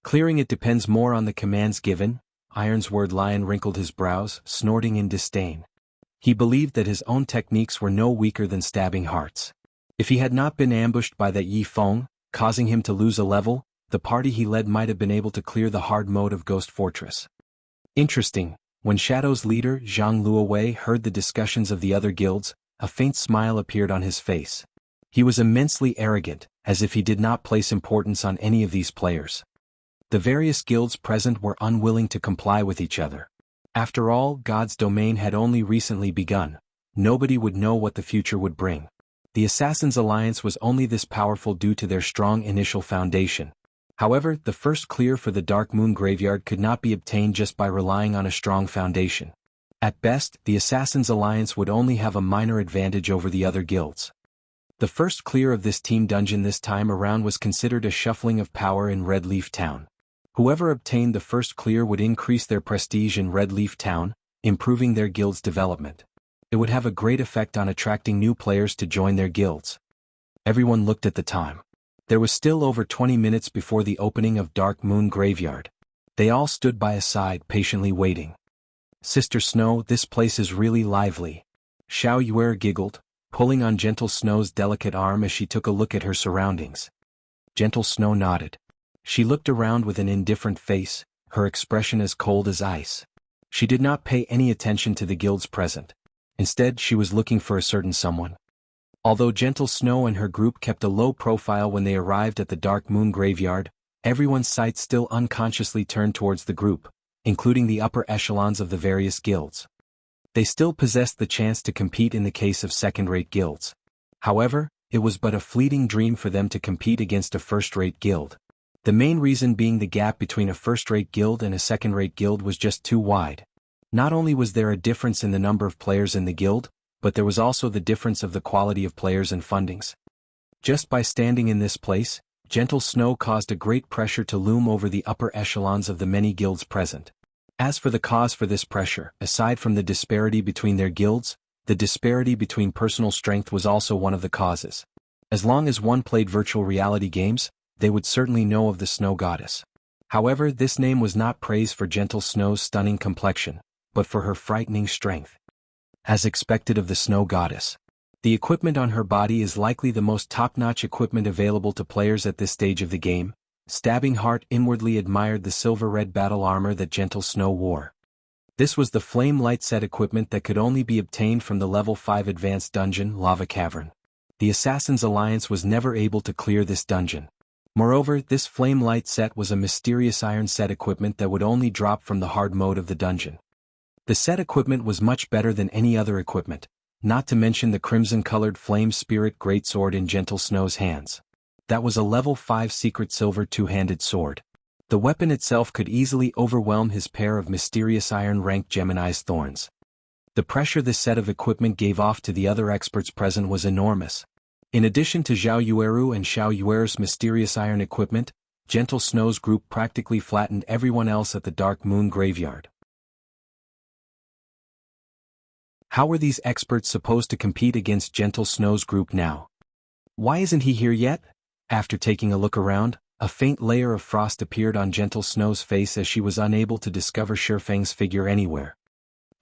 Clearing it depends more on the commands given. Ironsword Lion wrinkled his brows, snorting in disdain. He believed that his own techniques were no weaker than Stabbing Heart's. If he had not been ambushed by that Yi Feng, causing him to lose a level, the party he led might have been able to clear the hard mode of Ghost Fortress. Interesting, when Shadow's leader Zhang Luowei heard the discussions of the other guilds, a faint smile appeared on his face. He was immensely arrogant, as if he did not place importance on any of these players. The various guilds present were unwilling to comply with each other. After all, God's domain had only recently begun. Nobody would know what the future would bring. The Assassins' Alliance was only this powerful due to their strong initial foundation. However, the first clear for the Dark Moon Graveyard could not be obtained just by relying on a strong foundation. At best, the Assassins' Alliance would only have a minor advantage over the other guilds. The first clear of this team dungeon this time around was considered a shuffling of power in Red Leaf Town. Whoever obtained the first clear would increase their prestige in Red Leaf Town, improving their guild's development. It would have a great effect on attracting new players to join their guilds. Everyone looked at the time. There was still over 20 minutes before the opening of Dark Moon Graveyard. They all stood by a side patiently waiting. Sister Snow, this place is really lively. Xiao Yuer giggled, pulling on Gentle Snow's delicate arm as she took a look at her surroundings. Gentle Snow nodded. She looked around with an indifferent face, her expression as cold as ice. She did not pay any attention to the guilds present. Instead, she was looking for a certain someone. Although Gentle Snow and her group kept a low profile when they arrived at the Dark Moon Graveyard, everyone's sights still unconsciously turned towards the group, including the upper echelons of the various guilds. They still possessed the chance to compete in the case of second-rate guilds. However, it was but a fleeting dream for them to compete against a first-rate guild. The main reason being the gap between a first-rate guild and a second-rate guild was just too wide. Not only was there a difference in the number of players in the guild, but there was also the difference of the quality of players and fundings. Just by standing in this place, Gentle Snow caused a great pressure to loom over the upper echelons of the many guilds present. As for the cause for this pressure, aside from the disparity between their guilds, the disparity between personal strength was also one of the causes. As long as one played virtual reality games, they would certainly know of the Snow Goddess. However, this name was not praise for Gentle Snow's stunning complexion, but for her frightening strength. As expected of the Snow Goddess, the equipment on her body is likely the most top-notch equipment available to players at this stage of the game. Stabbing Heart inwardly admired the silver-red battle armor that Gentle Snow wore. This was the Flame Light set equipment that could only be obtained from the level 5 advanced dungeon, Lava Cavern. The Assassins' Alliance was never able to clear this dungeon. Moreover, this Flame Light set was a mysterious iron set equipment that would only drop from the hard mode of the dungeon. The set equipment was much better than any other equipment, not to mention the crimson-colored Flame Spirit Greatsword in Gentle Snow's hands. That was a level 5 secret silver two-handed sword. The weapon itself could easily overwhelm his pair of mysterious iron-ranked Gemini's thorns. The pressure this set of equipment gave off to the other experts present was enormous. In addition to Zhao Yueru and Xiao Yuer's mysterious iron equipment, Gentle Snow's group practically flattened everyone else at the Dark Moon Graveyard. How were these experts supposed to compete against Gentle Snow's group now? Why isn't he here yet? After taking a look around, a faint layer of frost appeared on Gentle Snow's face as she was unable to discover Shifeng's figure anywhere.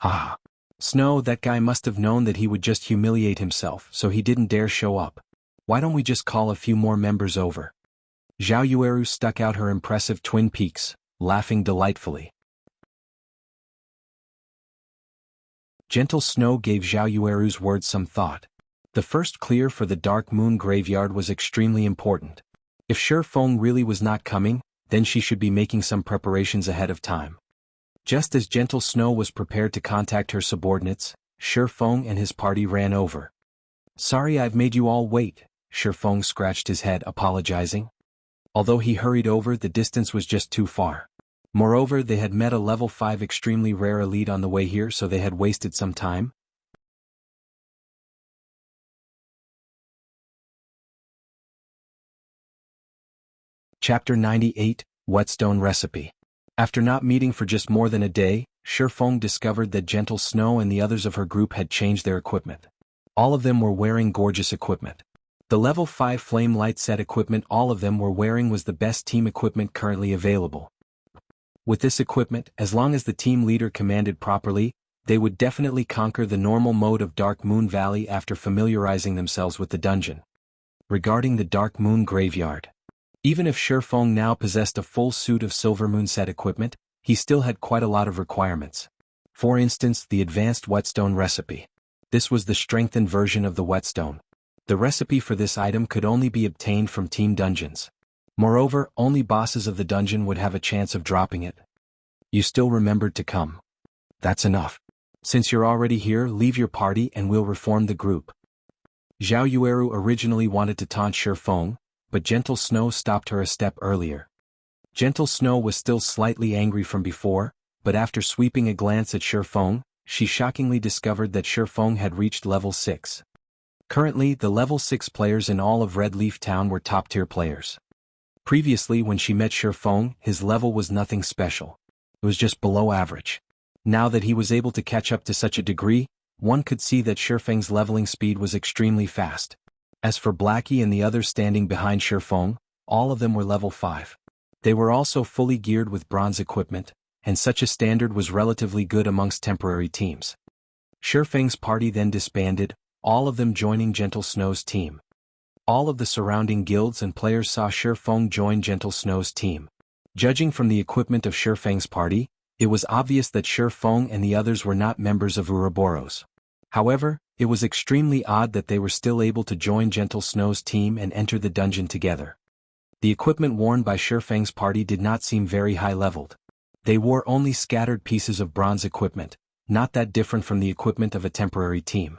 Ah! Snow, that guy must have known that he would just humiliate himself, so he didn't dare show up. Why don't we just call a few more members over? Zhao Yueru stuck out her impressive twin peaks, laughing delightfully. Gentle Snow gave Zhao Yueru's words some thought. The first clear for the Dark Moon Graveyard was extremely important. If Shi Feng really was not coming, then she should be making some preparations ahead of time. Just as Gentle Snow was prepared to contact her subordinates, Shi Feng and his party ran over. "Sorry I've made you all wait," Shi Feng scratched his head apologizing. Although he hurried over, the distance was just too far. Moreover, they had met a level 5 extremely rare elite on the way here, so they had wasted some time. Chapter 98, Whetstone Recipe. After not meeting for just more than a day, Shi Feng discovered that Gentle Snow and the others of her group had changed their equipment. All of them were wearing gorgeous equipment. The level 5 flame light set equipment all of them were wearing was the best team equipment currently available. With this equipment, as long as the team leader commanded properly, they would definitely conquer the normal mode of Dark Moon Valley after familiarizing themselves with the dungeon. Regarding the Dark Moon Graveyard. Even if Shi Feng now possessed a full suit of Silver Moon set equipment, he still had quite a lot of requirements. For instance, the advanced whetstone recipe. This was the strengthened version of the whetstone. The recipe for this item could only be obtained from team dungeons. Moreover, only bosses of the dungeon would have a chance of dropping it. "You still remembered to come. That's enough. Since you're already here, leave your party and we'll reform the group." Zhao Yueru originally wanted to taunt Shi Feng, but Gentle Snow stopped her a step earlier. Gentle Snow was still slightly angry from before, but after sweeping a glance at Shi Feng, she shockingly discovered that Shi Feng had reached level 6. Currently, the level 6 players in all of Red Leaf Town were top-tier players. Previously, when she met Shi Feng, his level was nothing special. It was just below average. Now that he was able to catch up to such a degree, one could see that Shi Feng's leveling speed was extremely fast. As for Blackie and the others standing behind Shi Feng, all of them were level 5. They were also fully geared with bronze equipment, and such a standard was relatively good amongst temporary teams. Shi Feng's party then disbanded, all of them joining Gentle Snow's team. All of the surrounding guilds and players saw Shi Feng join Gentle Snow's team. Judging from the equipment of Shi Feng's party, it was obvious that Shi Feng and the others were not members of Ouroboros. However, it was extremely odd that they were still able to join Gentle Snow's team and enter the dungeon together. The equipment worn by Shi Feng's party did not seem very high-leveled. They wore only scattered pieces of bronze equipment, not that different from the equipment of a temporary team.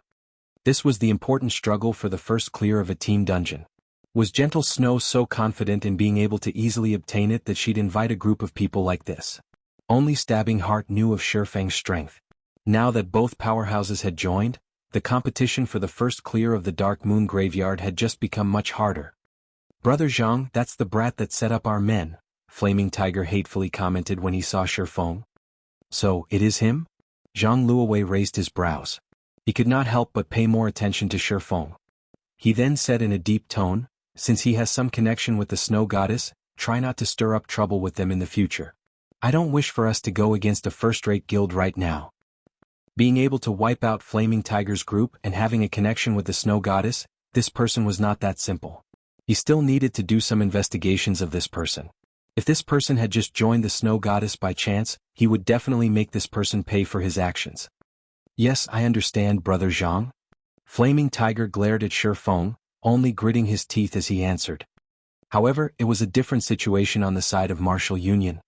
This was the important struggle for the first clear of a team dungeon. Was Gentle Snow so confident in being able to easily obtain it that she'd invite a group of people like this? Only Stabbing Heart knew of Shi Feng's strength. Now that both powerhouses had joined, the competition for the first clear of the Dark Moon Graveyard had just become much harder. "Brother Zhang, that's the brat that set up our men," Flaming Tiger hatefully commented when he saw Shi Feng. "So, it is him?" Zhang Luowei raised his brows. He could not help but pay more attention to Shi Feng. He then said in a deep tone, "Since he has some connection with the Snow Goddess, try not to stir up trouble with them in the future. I don't wish for us to go against a first-rate guild right now." Being able to wipe out Flaming Tiger's group and having a connection with the Snow Goddess, this person was not that simple. He still needed to do some investigations of this person. If this person had just joined the Snow Goddess by chance, he would definitely make this person pay for his actions. "Yes, I understand, Brother Zhang." Flaming Tiger glared at Shi Feng, only gritting his teeth as he answered. However, it was a different situation on the side of Martial Union.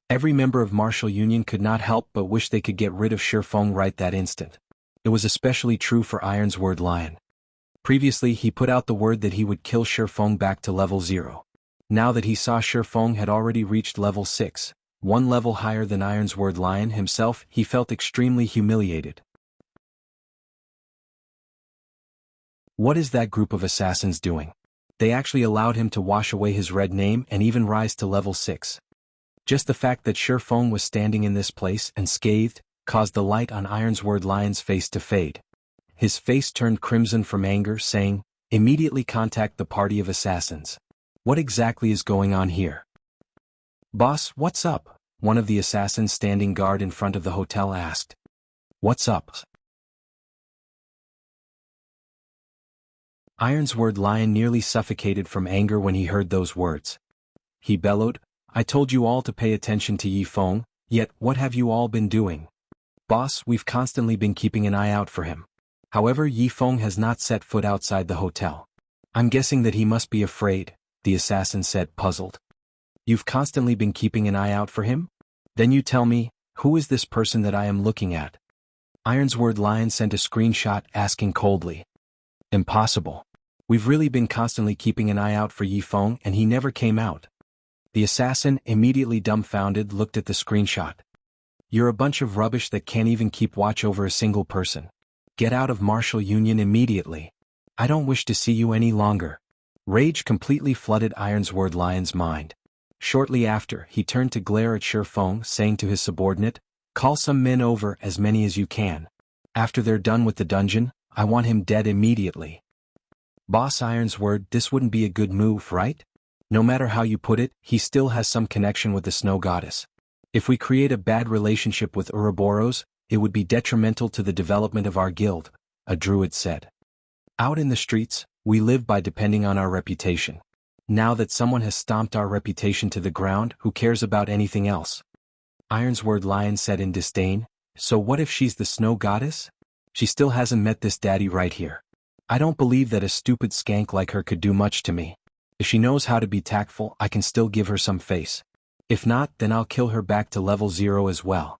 Every member of Martial Union could not help but wish they could get rid of Shi Feng right that instant. It was especially true for Ironsword Lion. Previously he put out the word that he would kill Shi Feng back to level 0. Now that he saw Shi Feng had already reached level 6, one level higher than Ironsword Lion himself, he felt extremely humiliated. What is that group of assassins doing? They actually allowed him to wash away his red name and even rise to level 6. Just the fact that Shi Feng was standing in this place and scathed, caused the light on Ironsword Lion's face to fade. His face turned crimson from anger, saying, "Immediately contact the party of assassins. What exactly is going on here?" "Boss, what's up?" one of the assassins standing guard in front of the hotel asked. "What's up?" Ironsword Lion nearly suffocated from anger when he heard those words. He bellowed, "I told you all to pay attention to Yi Feng, yet what have you all been doing?" Boss, we've constantly been keeping an eye out for him. However, Yi Feng has not set foot outside the hotel. I'm guessing that he must be afraid, the assassin said, puzzled. You've constantly been keeping an eye out for him? Then you tell me, who is this person that I am looking at? Ironsword Lion sent a screenshot asking coldly. Impossible. We've really been constantly keeping an eye out for Yi Feng and he never came out. The assassin, immediately dumbfounded, looked at the screenshot. You're a bunch of rubbish that can't even keep watch over a single person. Get out of Martial Union immediately. I don't wish to see you any longer. Rage completely flooded Ironsword Lion's mind. Shortly after, he turned to glare at Shi Feng, saying to his subordinate, call some men over, as many as you can. After they're done with the dungeon, I want him dead immediately. Boss Ironsword, this wouldn't be a good move, right? No matter how you put it, he still has some connection with the snow goddess. If we create a bad relationship with Ouroboros, it would be detrimental to the development of our guild, a druid said. Out in the streets, we live by depending on our reputation. Now that someone has stomped our reputation to the ground, who cares about anything else? Ironsword Lion said in disdain, so what if she's the snow goddess? She still hasn't met this daddy right here. I don't believe that a stupid skank like her could do much to me. If she knows how to be tactful, I can still give her some face. If not, then I'll kill her back to level 0 as well.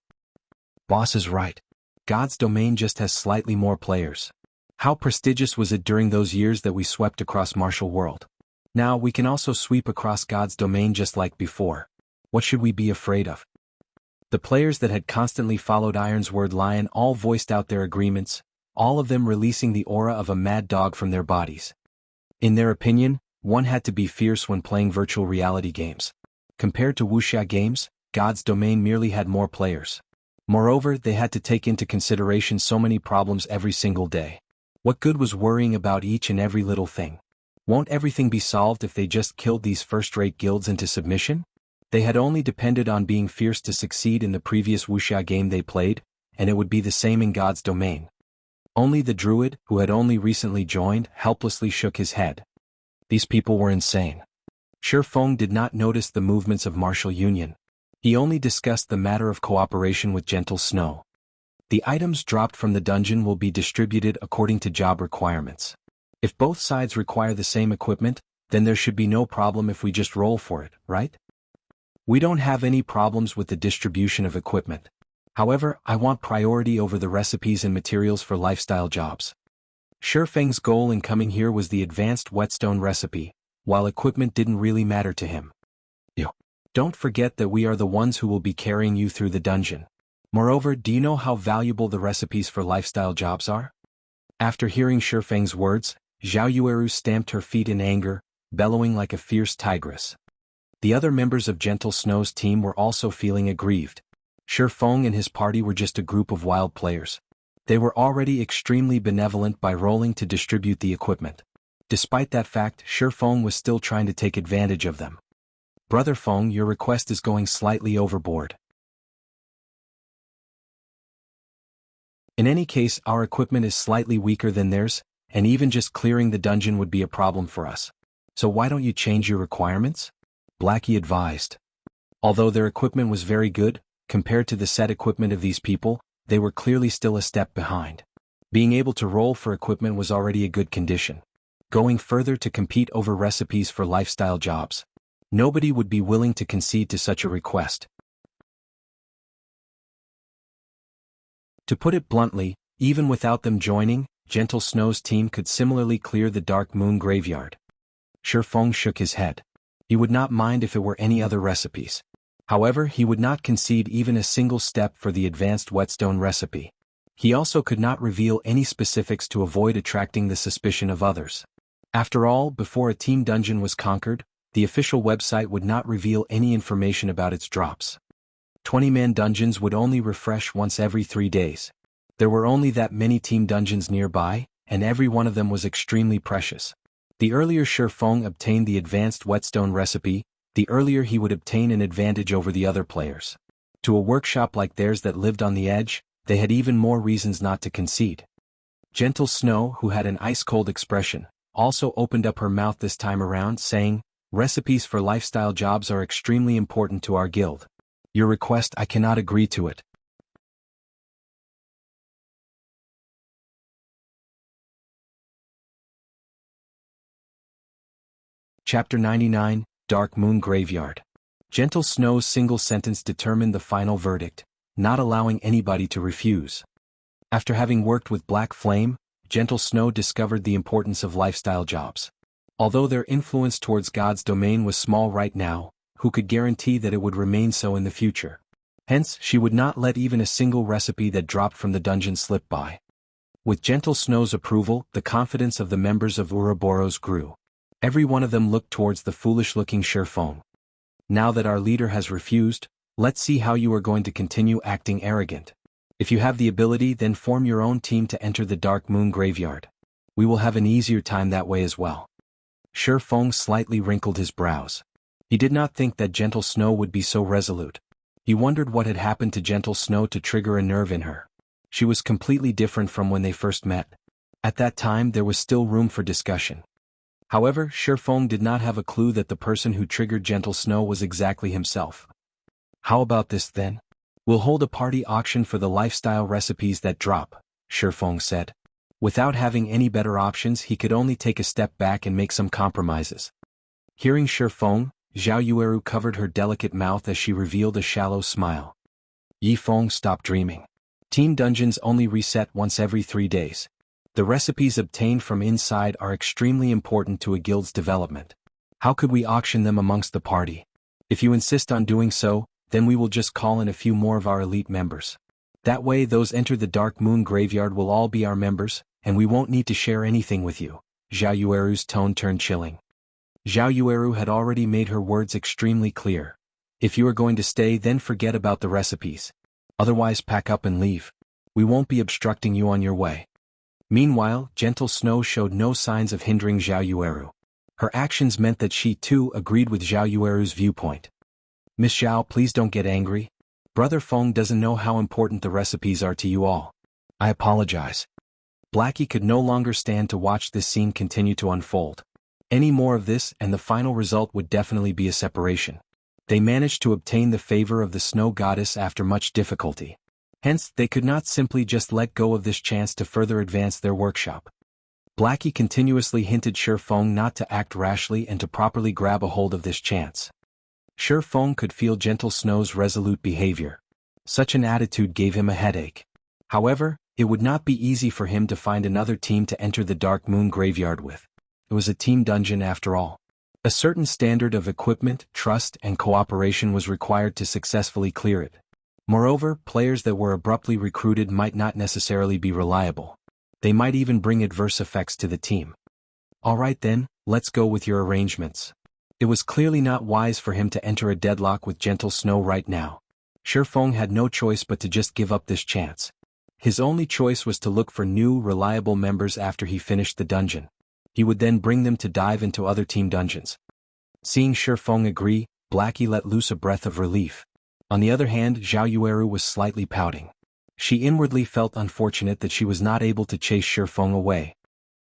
Boss is right. God's domain just has slightly more players. How prestigious was it during those years that we swept across Martial World? Now we can also sweep across God's domain just like before. What should we be afraid of? The players that had constantly followed Ironsword Lion all voiced out their agreements, all of them releasing the aura of a mad dog from their bodies. In their opinion, one had to be fierce when playing virtual reality games. Compared to Wuxia games, God's domain merely had more players. Moreover, they had to take into consideration so many problems every single day. What good was worrying about each and every little thing? Won't everything be solved if they just killed these first-rate guilds into submission? They had only depended on being fierce to succeed in the previous Wuxia game they played, and it would be the same in God's domain. Only the druid, who had only recently joined, helplessly shook his head. These people were insane. Shi Feng did not notice the movements of Martial Union. He only discussed the matter of cooperation with Gentle Snow. The items dropped from the dungeon will be distributed according to job requirements. If both sides require the same equipment, then there should be no problem if we just roll for it, right? We don't have any problems with the distribution of equipment. However, I want priority over the recipes and materials for lifestyle jobs. Shi Feng's goal in coming here was the advanced whetstone recipe, while equipment didn't really matter to him. Don't forget that we are the ones who will be carrying you through the dungeon. Moreover, do you know how valuable the recipes for lifestyle jobs are? After hearing Shi Feng's words, Zhao Yueru stamped her feet in anger, bellowing like a fierce tigress. The other members of Gentle Snow's team were also feeling aggrieved. Shi Feng and his party were just a group of wild players. They were already extremely benevolent by rolling to distribute the equipment. Despite that fact, Shi Feng was still trying to take advantage of them. Brother Feng, your request is going slightly overboard. In any case, our equipment is slightly weaker than theirs, and even just clearing the dungeon would be a problem for us. So why don't you change your requirements? Blackie advised. Although their equipment was very good, compared to the set equipment of these people, they were clearly still a step behind. Being able to roll for equipment was already a good condition. Going further to compete over recipes for lifestyle jobs. Nobody would be willing to concede to such a request. To put it bluntly, even without them joining, Gentle Snow's team could similarly clear the Dark Moon Graveyard. Shi Feng shook his head. He would not mind if it were any other recipes. However, he would not concede even a single step for the advanced whetstone recipe. He also could not reveal any specifics to avoid attracting the suspicion of others. After all, before a team dungeon was conquered, the official website would not reveal any information about its drops. 20-man dungeons would only refresh once every 3 days. There were only that many team dungeons nearby, and every one of them was extremely precious. The earlier Shi Feng obtained the advanced whetstone recipe, the earlier he would obtain an advantage over the other players. To a workshop like theirs that lived on the edge, they had even more reasons not to concede. Gentle Snow, who had an ice-cold expression, also opened up her mouth this time around, saying, "Recipes for lifestyle jobs are extremely important to our guild. Your request, I cannot agree to it." Chapter 99, Dark Moon Graveyard. Gentle Snow's single sentence determined the final verdict, not allowing anybody to refuse. After having worked with Black Flame, Gentle Snow discovered the importance of lifestyle jobs. Although their influence towards God's domain was small right now, who could guarantee that it would remain so in the future? Hence, she would not let even a single recipe that dropped from the dungeon slip by. With Gentle Snow's approval, the confidence of the members of Ouroboros grew. Every one of them looked towards the foolish-looking Shifeng. Now that our leader has refused, let's see how you are going to continue acting arrogant. If you have the ability, then form your own team to enter the Dark Moon Graveyard. We will have an easier time that way as well. Shifeng slightly wrinkled his brows. He did not think that Gentle Snow would be so resolute. He wondered what had happened to Gentle Snow to trigger a nerve in her. She was completely different from when they first met. At that time there was still room for discussion. However, Shifeng did not have a clue that the person who triggered Gentle Snow was exactly himself. How about this then? We'll hold a party auction for the lifestyle recipes that drop, Shifeng said. Without having any better options, he could only take a step back and make some compromises. Hearing Shifeng, Zhao Yueru covered her delicate mouth as she revealed a shallow smile. Yifeng, stop dreaming. Team dungeons only reset once every 3 days. The recipes obtained from inside are extremely important to a guild's development. How could we auction them amongst the party? If you insist on doing so, then we will just call in a few more of our elite members. That way those enter the Dark Moon Graveyard will all be our members, and we won't need to share anything with you. Zhao Yueru's tone turned chilling. Zhao Yueru had already made her words extremely clear. If you are going to stay, then forget about the recipes. Otherwise pack up and leave. We won't be obstructing you on your way. Meanwhile, Gentle Snow showed no signs of hindering Zhao Yueru. Her actions meant that she too agreed with Zhao Yueru's viewpoint. Miss Zhao, please don't get angry. Brother Feng doesn't know how important the recipes are to you all. I apologize. Blackie could no longer stand to watch this scene continue to unfold. Any more of this and the final result would definitely be a separation. They managed to obtain the favor of the Snow Goddess after much difficulty. Hence, they could not simply just let go of this chance to further advance their workshop. Blackie continuously hinted Shifeng not to act rashly and to properly grab a hold of this chance. Shifeng could feel Gentle Snow's resolute behavior. Such an attitude gave him a headache. However, it would not be easy for him to find another team to enter the Dark Moon Graveyard with. It was a team dungeon after all. A certain standard of equipment, trust, and cooperation was required to successfully clear it. Moreover, players that were abruptly recruited might not necessarily be reliable. They might even bring adverse effects to the team. Alright then, let's go with your arrangements. It was clearly not wise for him to enter a deadlock with Gentle Snow right now. Shifeng had no choice but to just give up this chance. His only choice was to look for new, reliable members after he finished the dungeon. He would then bring them to dive into other team dungeons. Seeing Shifeng agree, Blackie let loose a breath of relief. On the other hand, Zhao Yueru was slightly pouting. She inwardly felt unfortunate that she was not able to chase Shifeng away.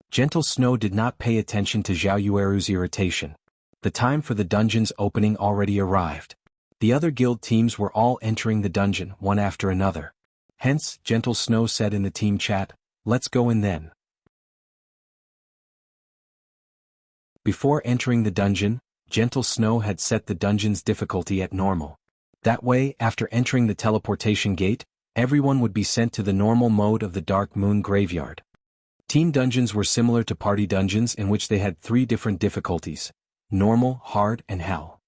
Gentle Snow did not pay attention to Zhao Yueru's irritation. The time for the dungeon's opening already arrived. The other guild teams were all entering the dungeon, one after another. Hence, Gentle Snow said in the team chat, "Let's go in then." Before entering the dungeon, Gentle Snow had set the dungeon's difficulty at normal. That way, after entering the teleportation gate, everyone would be sent to the normal mode of the Dark Moon Graveyard. Team dungeons were similar to party dungeons in which they had 3 different difficulties: normal, hard, and hell.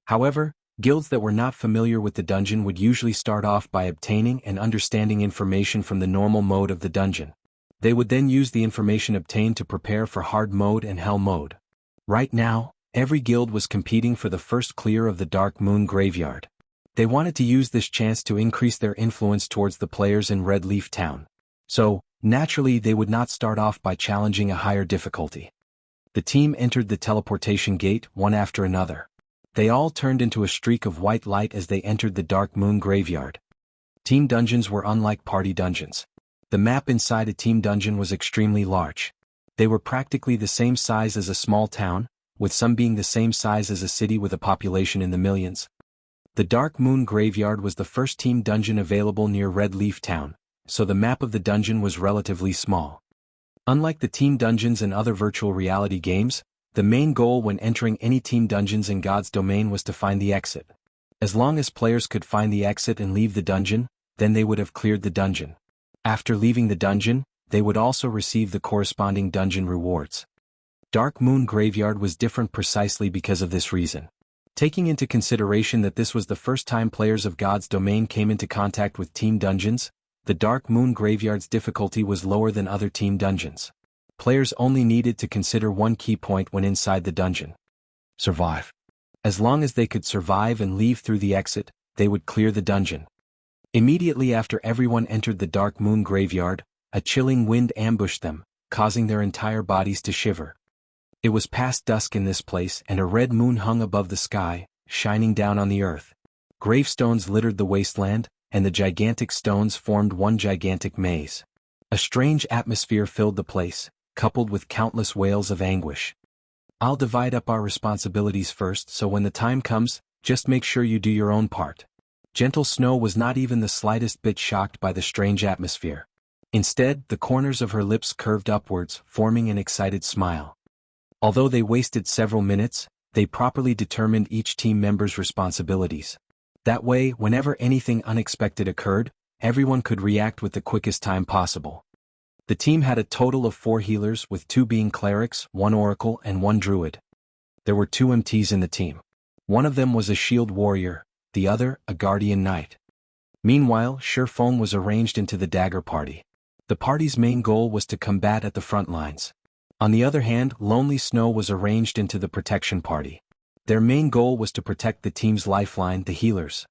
However, guilds that were not familiar with the dungeon would usually start off by obtaining and understanding information from the normal mode of the dungeon. They would then use the information obtained to prepare for hard mode and hell mode. Right now, every guild was competing for the first clear of the Dark Moon Graveyard. They wanted to use this chance to increase their influence towards the players in Red Leaf Town. So, naturally they would not start off by challenging a higher difficulty. The team entered the teleportation gate, one after another. They all turned into a streak of white light as they entered the Dark Moon Graveyard. Team dungeons were unlike party dungeons. The map inside a team dungeon was extremely large. They were practically the same size as a small town, with some being the same size as a city with a population in the millions. The Dark Moon Graveyard was the first team dungeon available near Red Leaf Town, so the map of the dungeon was relatively small. Unlike the team dungeons and other virtual reality games, the main goal when entering any team dungeons in God's domain was to find the exit. As long as players could find the exit and leave the dungeon, then they would have cleared the dungeon. After leaving the dungeon, they would also receive the corresponding dungeon rewards. Dark Moon Graveyard was different precisely because of this reason. Taking into consideration that this was the first time players of God's domain came into contact with team dungeons, the Dark Moon Graveyard's difficulty was lower than other team dungeons. Players only needed to consider one key point when inside the dungeon: survive. As long as they could survive and leave through the exit, they would clear the dungeon. Immediately after everyone entered the Dark Moon Graveyard, a chilling wind ambushed them, causing their entire bodies to shiver. It was past dusk in this place and a red moon hung above the sky, shining down on the earth. Gravestones littered the wasteland, and the gigantic stones formed one gigantic maze. A strange atmosphere filled the place, coupled with countless wails of anguish. I'll divide up our responsibilities first, so when the time comes, just make sure you do your own part. Gentle Snow was not even the slightest bit shocked by the strange atmosphere. Instead, the corners of her lips curved upwards, forming an excited smile. Although they wasted several minutes, they properly determined each team member's responsibilities. That way, whenever anything unexpected occurred, everyone could react with the quickest time possible. The team had a total of 4 healers, with 2 being clerics, 1 oracle and 1 druid. There were 2 MTs in the team. One of them was a shield warrior, the other, a guardian knight. Meanwhile, Shifeng was arranged into the dagger party. The party's main goal was to combat at the front lines. On the other hand, Lonely Snow was arranged into the protection party. Their main goal was to protect the team's lifeline, the healers.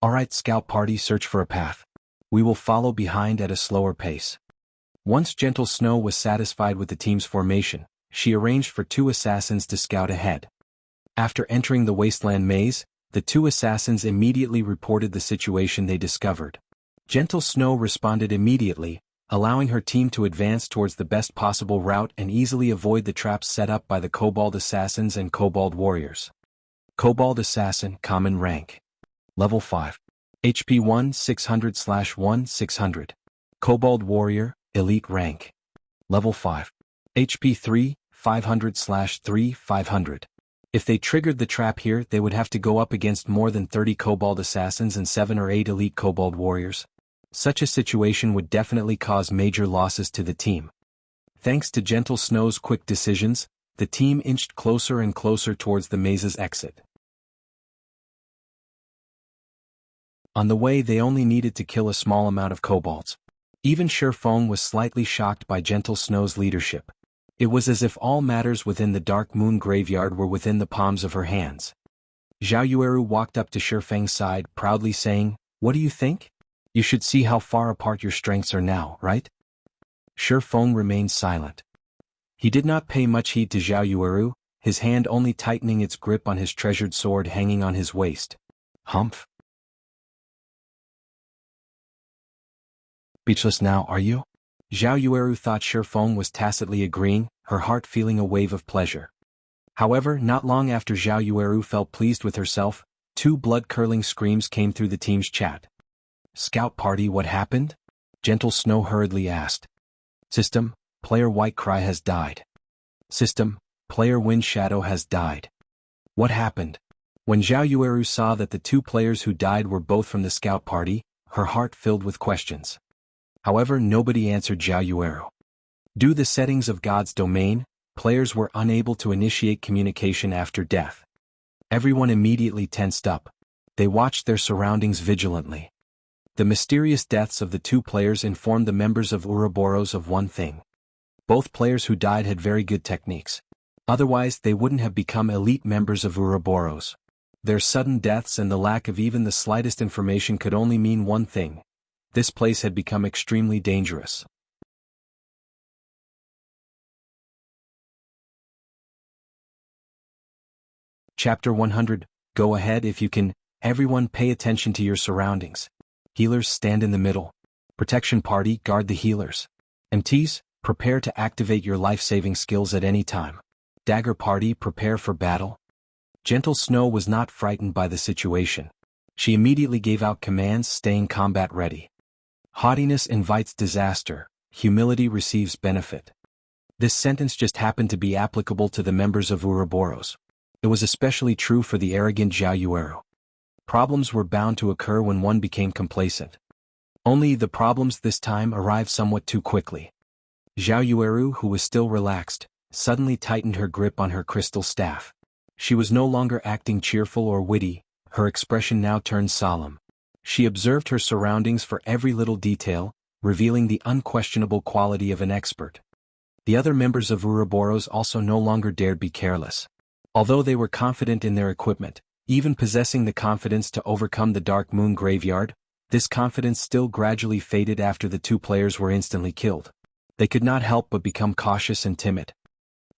Alright, scout party, search for a path. We will follow behind at a slower pace. Once Gentle Snow was satisfied with the team's formation, she arranged for 2 assassins to scout ahead. After entering the wasteland maze, the 2 assassins immediately reported the situation they discovered. Gentle Snow responded immediately, allowing her team to advance towards the best possible route and easily avoid the traps set up by the Kobold Assassins and Kobold Warriors. Kobold Assassin, Common Rank. Level 5. HP 1 600/1 600. Kobold Warrior, Elite Rank. Level 5. HP 3 500/3 500. If they triggered the trap here, they would have to go up against more than 30 Kobold Assassins and 7 or 8 Elite Kobold Warriors. Such a situation would definitely cause major losses to the team. Thanks to Gentle Snow's quick decisions, the team inched closer and closer towards the maze's exit. On the way, they only needed to kill a small amount of kobolds. Even Shifeng was slightly shocked by Gentle Snow's leadership. It was as if all matters within the Dark Moon Graveyard were within the palms of her hands. Zhao Yueru walked up to Shifeng's side, proudly saying, "What do you think? You should see how far apart your strengths are now, right?" Shifeng remained silent. He did not pay much heed to Zhao Yueru, his hand only tightening its grip on his treasured sword hanging on his waist. Humph. Speechless now, are you? Zhao Yueru thought Shifeng was tacitly agreeing, her heart feeling a wave of pleasure. However, not long after Zhao Yueru felt pleased with herself, 2 blood-curdling screams came through the team's chat. "Scout party, what happened?" Gentle Snow hurriedly asked. "System, player White Cry has died. System, player Wind Shadow has died." What happened? When Zhao Yueru saw that the 2 players who died were both from the scout party, her heart filled with questions. However, nobody answered Zhao Yueru. Due to the settings of God's domain, players were unable to initiate communication after death. Everyone immediately tensed up. They watched their surroundings vigilantly. The mysterious deaths of the 2 players informed the members of Ouroboros of one thing. Both players who died had very good techniques. Otherwise, they wouldn't have become elite members of Ouroboros. Their sudden deaths and the lack of even the slightest information could only mean one thing: this place had become extremely dangerous. Chapter 100. Go ahead if you can. Everyone pay attention to your surroundings. Healers, stand in the middle. Protection party, guard the healers. MTs, prepare to activate your life-saving skills at any time. Dagger party, prepare for battle. Gentle Snow was not frightened by the situation. She immediately gave out commands, staying combat ready. Haughtiness invites disaster, humility receives benefit. This sentence just happened to be applicable to the members of Ouroboros. It was especially true for the arrogant Jianghu. Problems were bound to occur when one became complacent. Only the problems this time arrived somewhat too quickly. Jianghu, who was still relaxed, suddenly tightened her grip on her crystal staff. She was no longer acting cheerful or witty, her expression now turned solemn. She observed her surroundings for every little detail, revealing the unquestionable quality of an expert. The other members of Ouroboros also no longer dared be careless. Although they were confident in their equipment, even possessing the confidence to overcome the Dark Moon Graveyard, this confidence still gradually faded after the two players were instantly killed. They could not help but become cautious and timid.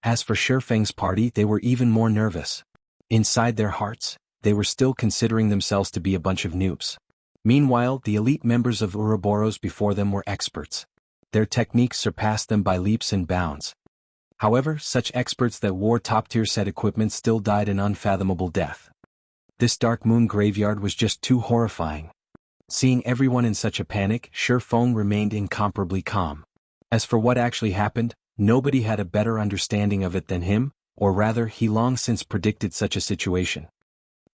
As for Shifeng's party, they were even more nervous. Inside their hearts, they were still considering themselves to be a bunch of noobs. Meanwhile, the elite members of Ouroboros before them were experts. Their techniques surpassed them by leaps and bounds. However, such experts that wore top-tier set equipment still died an unfathomable death. This Dark Moon Graveyard was just too horrifying. Seeing everyone in such a panic, Shifeng remained incomparably calm. As for what actually happened, nobody had a better understanding of it than him, or rather he long since predicted such a situation.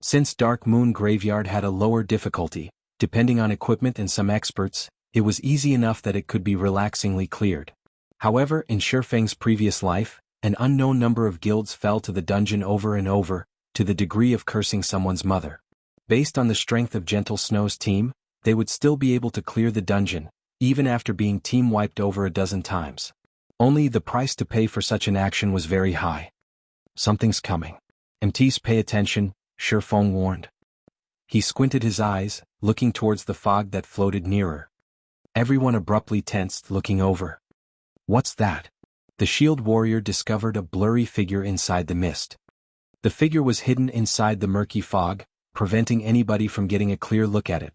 Since Dark Moon Graveyard had a lower difficulty, depending on equipment and some experts, it was easy enough that it could be relaxingly cleared. However, in Shifeng's previous life, an unknown number of guilds fell to the dungeon over and over, to the degree of cursing someone's mother. Based on the strength of Gentle Snow's team, they would still be able to clear the dungeon, even after being team-wiped over a dozen times. Only the price to pay for such an action was very high. Something's coming. MTs, pay attention, Shifeng warned. He squinted his eyes, looking towards the fog that floated nearer. Everyone abruptly tensed, looking over. What's that? The shield warrior discovered a blurry figure inside the mist. The figure was hidden inside the murky fog, preventing anybody from getting a clear look at it.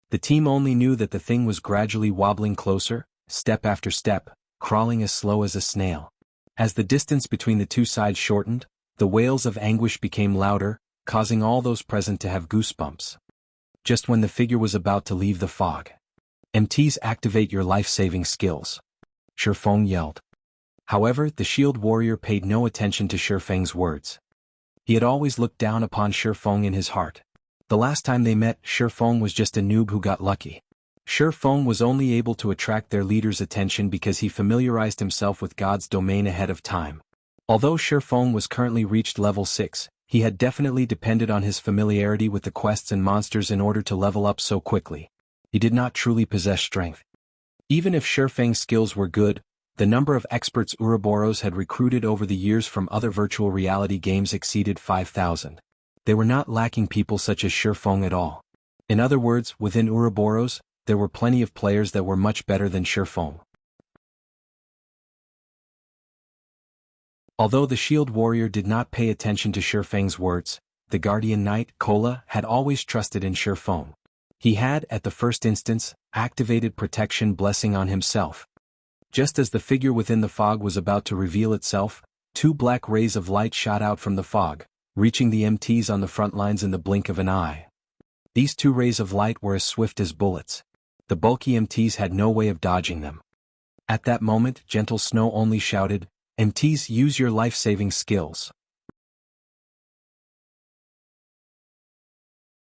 The team only knew that the thing was gradually wobbling closer, step after step, crawling as slow as a snail. As the distance between the two sides shortened, the wails of anguish became louder, causing all those present to have goosebumps. Just when the figure was about to leave the fog. MTs, activate your life-saving skills. Shifeng yelled. However, the shield warrior paid no attention to Shifeng's words. He had always looked down upon Shifeng in his heart. The last time they met, Shifeng was just a noob who got lucky. Shifeng was only able to attract their leader's attention because he familiarized himself with God's domain ahead of time. Although Shifeng was currently reached level 6, he had definitely depended on his familiarity with the quests and monsters in order to level up so quickly. He did not truly possess strength. Even if Shifeng's skills were good, the number of experts Ouroboros had recruited over the years from other virtual reality games exceeded 5,000. They were not lacking people such as Shifeng at all. In other words, within Ouroboros, there were plenty of players that were much better than Shifeng. Although the shield warrior did not pay attention to Shifeng's words, the guardian knight, Kola, had always trusted in Shifeng. He had, at the first instance, activated protection blessing on himself. Just as the figure within the fog was about to reveal itself, two black rays of light shot out from the fog, reaching the MTs on the front lines in the blink of an eye. These two rays of light were as swift as bullets. The bulky MTs had no way of dodging them. At that moment, Gentle Snow only shouted, "MTs, use your life-saving skills."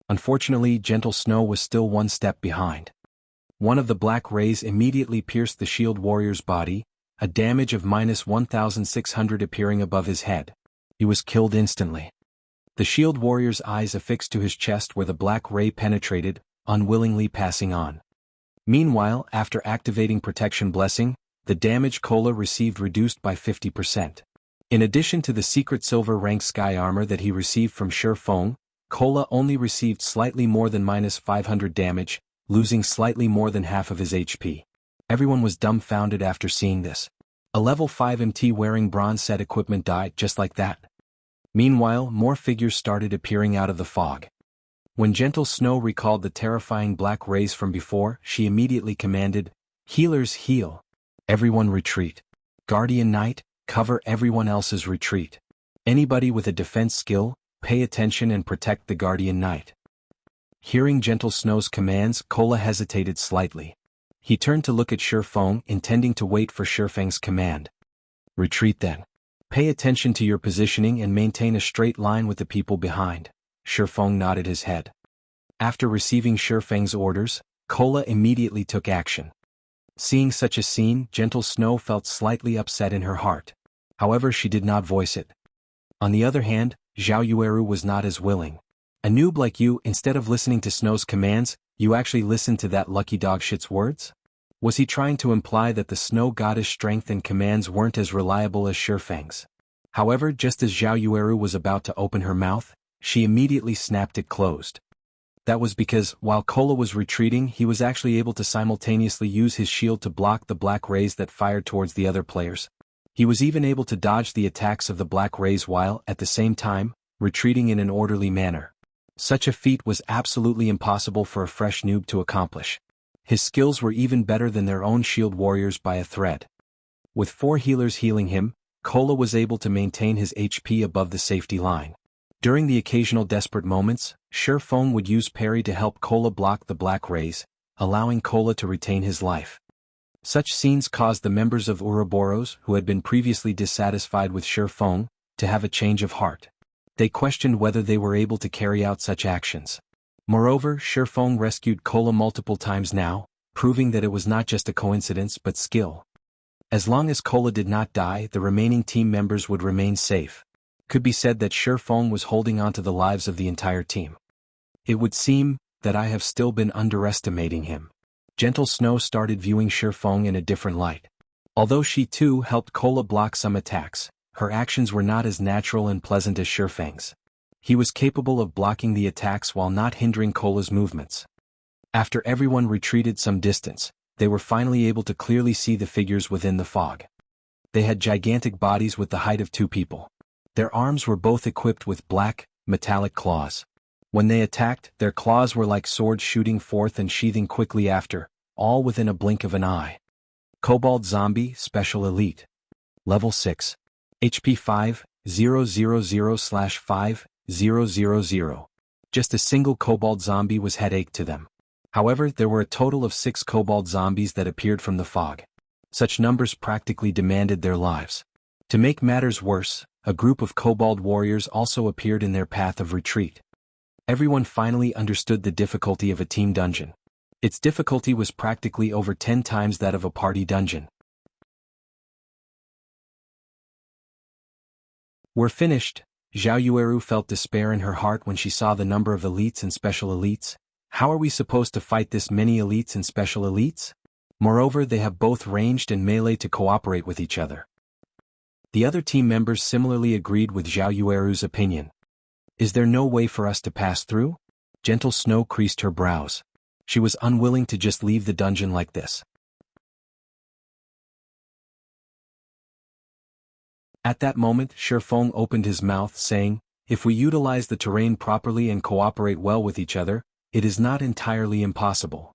Unfortunately, Gentle Snow was still one step behind. One of the black rays immediately pierced the shield warrior's body, a damage of -1,600 appearing above his head. He was killed instantly. The shield warrior's eyes affixed to his chest where the black ray penetrated, unwillingly passing on. Meanwhile, after activating protection blessing, the damage Kola received reduced by 50%. In addition to the secret silver rank sky armor that he received from Shifeng, Kola only received slightly more than -500 damage, losing slightly more than half of his HP. Everyone was dumbfounded after seeing this. A level 5 MT wearing bronze set equipment died just like that. Meanwhile, more figures started appearing out of the fog. When Gentle Snow recalled the terrifying black rays from before, she immediately commanded, "Healers, heal. Everyone retreat. Guardian Knight, cover everyone else's retreat. Anybody with a defense skill, pay attention and protect the Guardian Knight." Hearing Gentle Snow's commands, Kola hesitated slightly. He turned to look at Shifeng, intending to wait for Shifeng's command. Retreat then. Pay attention to your positioning and maintain a straight line with the people behind. Shifeng nodded his head. After receiving Shifeng's orders, Kola immediately took action. Seeing such a scene, Gentle Snow felt slightly upset in her heart. However, she did not voice it. On the other hand, Zhao Yueru was not as willing. A noob like you, instead of listening to Snow's commands, you actually listened to that lucky dog shit's words? Was he trying to imply that the Snow Goddess' strength and commands weren't as reliable as Shifeng's? However, just as Zhao Yueru was about to open her mouth, she immediately snapped it closed. That was because, while Kola was retreating, he was actually able to simultaneously use his shield to block the black rays that fired towards the other players. He was even able to dodge the attacks of the black rays while, at the same time, retreating in an orderly manner. Such a feat was absolutely impossible for a fresh noob to accomplish. His skills were even better than their own shield warriors by a thread. With 4 healers healing him, Kola was able to maintain his HP above the safety line. During the occasional desperate moments, Shifeng would use parry to help Kola block the black rays, allowing Kola to retain his life. Such scenes caused the members of Ouroboros, who had been previously dissatisfied with Shifeng, to have a change of heart. They questioned whether they were able to carry out such actions. Moreover, Shifeng rescued Kola multiple times now, proving that it was not just a coincidence but skill. As long as Kola did not die, the remaining team members would remain safe. Could be said that Shifeng was holding on to the lives of the entire team. It would seem that I have still been underestimating him. Gentle Snow started viewing Shifeng in a different light. Although she too helped Kola block some attacks, her actions were not as natural and pleasant as Shifeng's. He was capable of blocking the attacks while not hindering Kola's movements. After everyone retreated some distance, they were finally able to clearly see the figures within the fog. They had gigantic bodies with the height of 2 people. Their arms were both equipped with black, metallic claws. When they attacked, their claws were like swords shooting forth and sheathing quickly after, all within a blink of an eye. Kobold Zombie Special Elite. Level 6. HP 5,000/5,000. Just a single Kobold Zombie was headache to them. However, there were a total of 6 Kobold Zombies that appeared from the fog. Such numbers practically demanded their lives. To make matters worse, a group of Kobold warriors also appeared in their path of retreat. Everyone finally understood the difficulty of a team dungeon. Its difficulty was practically over 10 times that of a party dungeon. We're finished. Zhao Yueru felt despair in her heart when she saw the number of elites and special elites. How are we supposed to fight this many elites and special elites? Moreover, they have both ranged and melee to cooperate with each other. The other team members similarly agreed with Zhao Yueru's opinion. Is there no way for us to pass through? Gentle Snow creased her brows. She was unwilling to just leave the dungeon like this. At that moment, Shifeng opened his mouth saying, if we utilize the terrain properly and cooperate well with each other, it is not entirely impossible.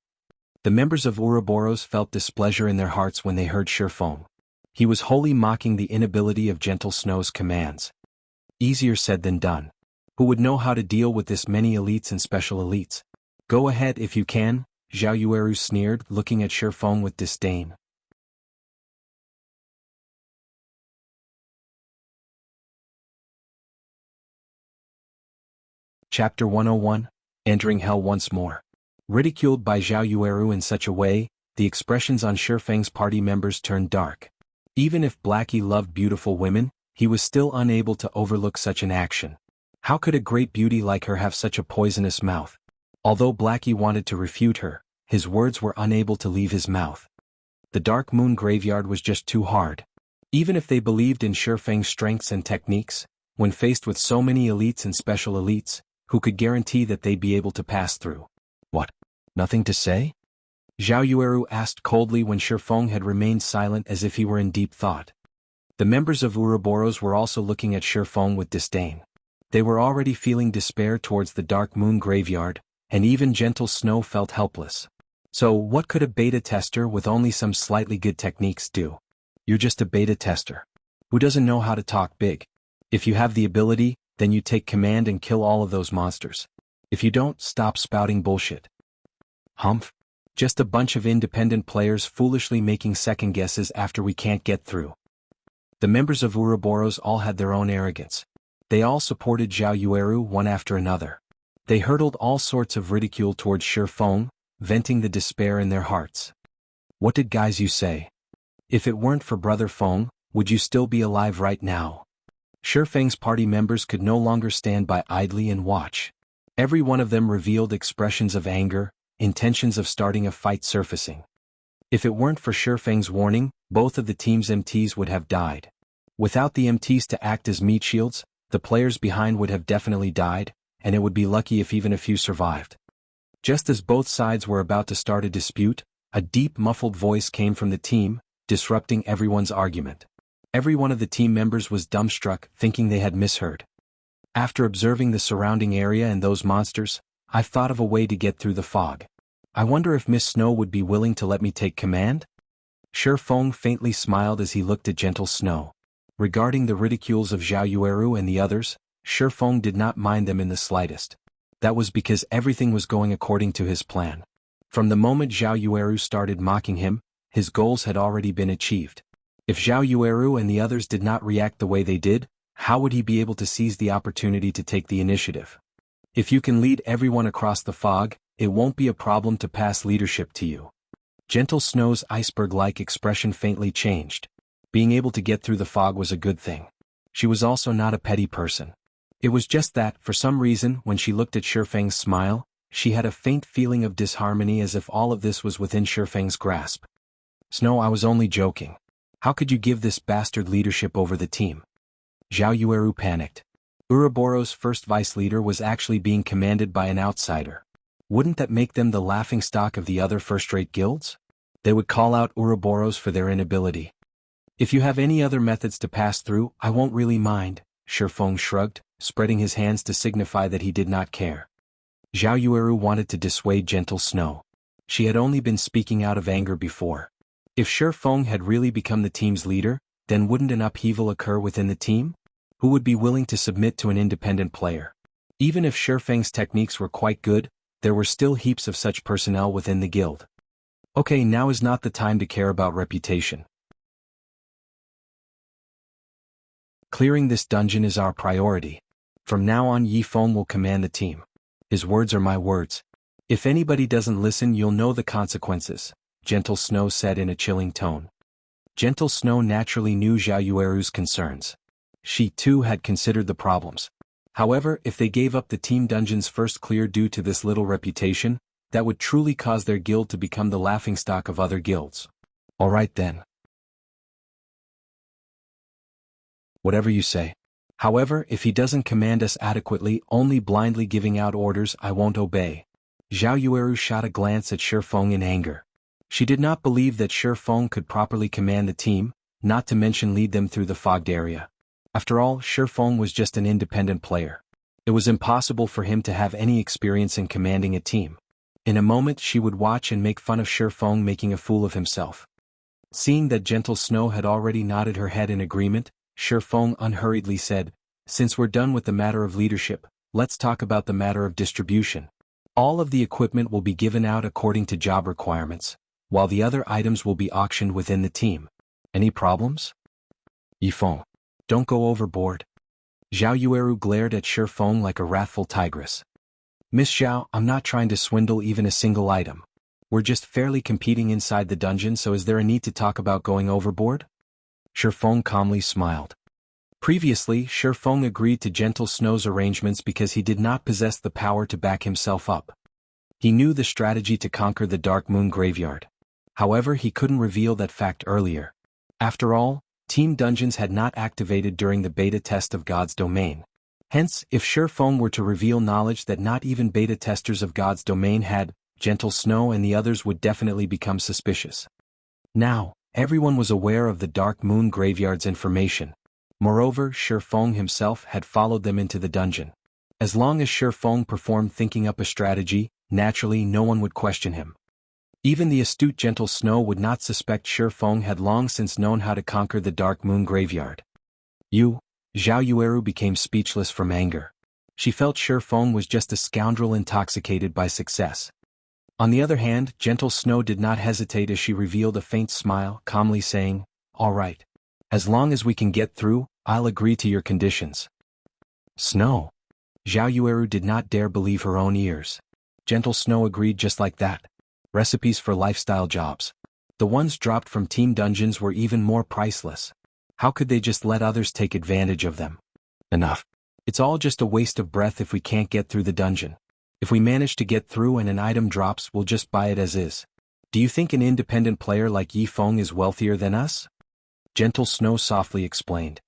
The members of Ouroboros felt displeasure in their hearts when they heard Shifeng. He was wholly mocking the inability of Gentle Snow's commands. Easier said than done. Who would know how to deal with this many elites and special elites? Go ahead if you can, Zhao Yueru sneered, looking at Shifeng with disdain. Chapter 101, Entering Hell Once More. Ridiculed by Zhao Yueru in such a way, the expressions on Shifeng's party members turned dark. Even if Blackie loved beautiful women, he was still unable to overlook such an action. How could a great beauty like her have such a poisonous mouth? Although Blackie wanted to refute her, his words were unable to leave his mouth. The Dark Moon Graveyard was just too hard. Even if they believed in Shifeng's strengths and techniques, when faced with so many elites and special elites, who could guarantee that they'd be able to pass through? What? Nothing to say? Zhao Yueru asked coldly when Shifeng had remained silent as if he were in deep thought. The members of Ouroboros were also looking at Shifeng with disdain. They were already feeling despair towards the Dark Moon Graveyard, and even Gentle Snow felt helpless. So what could a beta tester with only some slightly good techniques do? You're just a beta tester. Who doesn't know how to talk big? If you have the ability, then you take command and kill all of those monsters. If you don't, stop spouting bullshit. Humph. Just a bunch of independent players foolishly making second guesses after we can't get through. The members of Ouroboros all had their own arrogance. They all supported Zhao Yueru one after another. They hurled all sorts of ridicule towards Shi Feng, venting the despair in their hearts. What did guys you say? If it weren't for Brother Feng, would you still be alive right now? Shi Feng's party members could no longer stand by idly and watch. Every one of them revealed expressions of anger, intentions of starting a fight surfacing. If it weren't for Shi Feng's warning, both of the team's MTs would have died. Without the MTs to act as meat shields, the players behind would have definitely died, and it would be lucky if even a few survived. Just as both sides were about to start a dispute, a deep muffled voice came from the team, disrupting everyone's argument. Every one of the team members was dumbstruck, thinking they had misheard. After observing the surrounding area and those monsters, I've thought of a way to get through the fog. I wonder if Miss Snow would be willing to let me take command? Shi Feng faintly smiled as he looked at Gentle Snow. Regarding the ridicules of Zhao Yueru and the others, Shi Feng did not mind them in the slightest. That was because everything was going according to his plan. From the moment Zhao Yueru started mocking him, his goals had already been achieved. If Zhao Yueru and the others did not react the way they did, how would he be able to seize the opportunity to take the initiative? If you can lead everyone across the fog, it won't be a problem to pass leadership to you. Gentle Snow's iceberg-like expression faintly changed. Being able to get through the fog was a good thing. She was also not a petty person. It was just that, for some reason, when she looked at Shi Feng's smile, she had a faint feeling of disharmony, as if all of this was within Shi Feng's grasp. Snow, I was only joking. How could you give this bastard leadership over the team? Zhao Yueru panicked. Ouroboros' first vice-leader was actually being commanded by an outsider. Wouldn't that make them the laughingstock of the other first-rate guilds? They would call out Ouroboros for their inability. If you have any other methods to pass through, I won't really mind, Shi Feng shrugged, spreading his hands to signify that he did not care. Zhao Yueru wanted to dissuade Gentle Snow. She had only been speaking out of anger before. If Shi Feng had really become the team's leader, then wouldn't an upheaval occur within the team? Who would be willing to submit to an independent player? Even if Shi Feng's techniques were quite good, there were still heaps of such personnel within the guild. Okay, now is not the time to care about reputation. Clearing this dungeon is our priority. From now on, Yi Feng will command the team. His words are my words. If anybody doesn't listen, you'll know the consequences, Gentle Snow said in a chilling tone. Gentle Snow naturally knew Zhao Yueru's concerns. She, too, had considered the problems. However, if they gave up the team dungeon's first clear due to this little reputation, that would truly cause their guild to become the laughingstock of other guilds. Alright then. Whatever you say. However, if he doesn't command us adequately, only blindly giving out orders, I won't obey. Zhao Yueru shot a glance at Shi Feng in anger. She did not believe that Shi Feng could properly command the team, not to mention lead them through the fogged area. After all, Shi Feng was just an independent player. It was impossible for him to have any experience in commanding a team. In a moment she would watch and make fun of Shi Feng making a fool of himself. Seeing that Gentle Snow had already nodded her head in agreement, Shi Feng unhurriedly said, "Since we're done with the matter of leadership, let's talk about the matter of distribution. All of the equipment will be given out according to job requirements, while the other items will be auctioned within the team. Any problems?" Yi Feng. Don't go overboard. Zhao Yueru glared at Shi Feng like a wrathful tigress. Miss Zhao, I'm not trying to swindle even a single item. We're just fairly competing inside the dungeon, so is there a need to talk about going overboard? Shi Feng calmly smiled. Previously, Shi Feng agreed to Gentle Snow's arrangements because he did not possess the power to back himself up. He knew the strategy to conquer the Dark Moon Graveyard. However, he couldn't reveal that fact earlier. After all, Team Dungeons had not activated during the beta test of God's Domain. Hence, if Shi Feng were to reveal knowledge that not even beta testers of God's Domain had, Gentle Snow and the others would definitely become suspicious. Now, everyone was aware of the Dark Moon Graveyard's information. Moreover, Shi Feng himself had followed them into the dungeon. As long as Shi Feng performed thinking up a strategy, naturally no one would question him. Even the astute Gentle Snow would not suspect Shi Feng had long since known how to conquer the Dark Moon Graveyard. Zhao Yueru became speechless from anger. She felt Shi Feng was just a scoundrel intoxicated by success. On the other hand, Gentle Snow did not hesitate as she revealed a faint smile, calmly saying, "All right. As long as we can get through, I'll agree to your conditions. Snow. Zhao Yueru did not dare believe her own ears. Gentle Snow agreed just like that. Recipes for lifestyle jobs. The ones dropped from team dungeons were even more priceless. How could they just let others take advantage of them? Enough. It's all just a waste of breath if we can't get through the dungeon. If we manage to get through and an item drops, we'll just buy it as is. Do you think an independent player like Yi Feng is wealthier than us? Gentle Snow softly explained.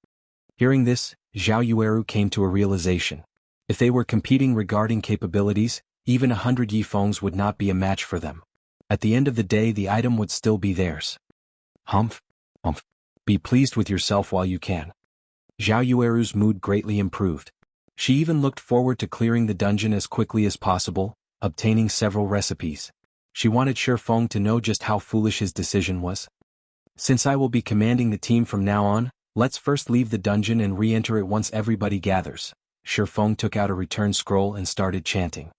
Hearing this, Zhao Yueru came to a realization. If they were competing regarding capabilities, even 100 Yi Fengs would not be a match for them. At the end of the day, the item would still be theirs. Humph. Humph. Be pleased with yourself while you can. Zhao Yueru's mood greatly improved. She even looked forward to clearing the dungeon as quickly as possible, obtaining several recipes. She wanted Shi Feng to know just how foolish his decision was. Since I will be commanding the team from now on, let's first leave the dungeon and re-enter it once everybody gathers. Shi Feng took out a return scroll and started chanting.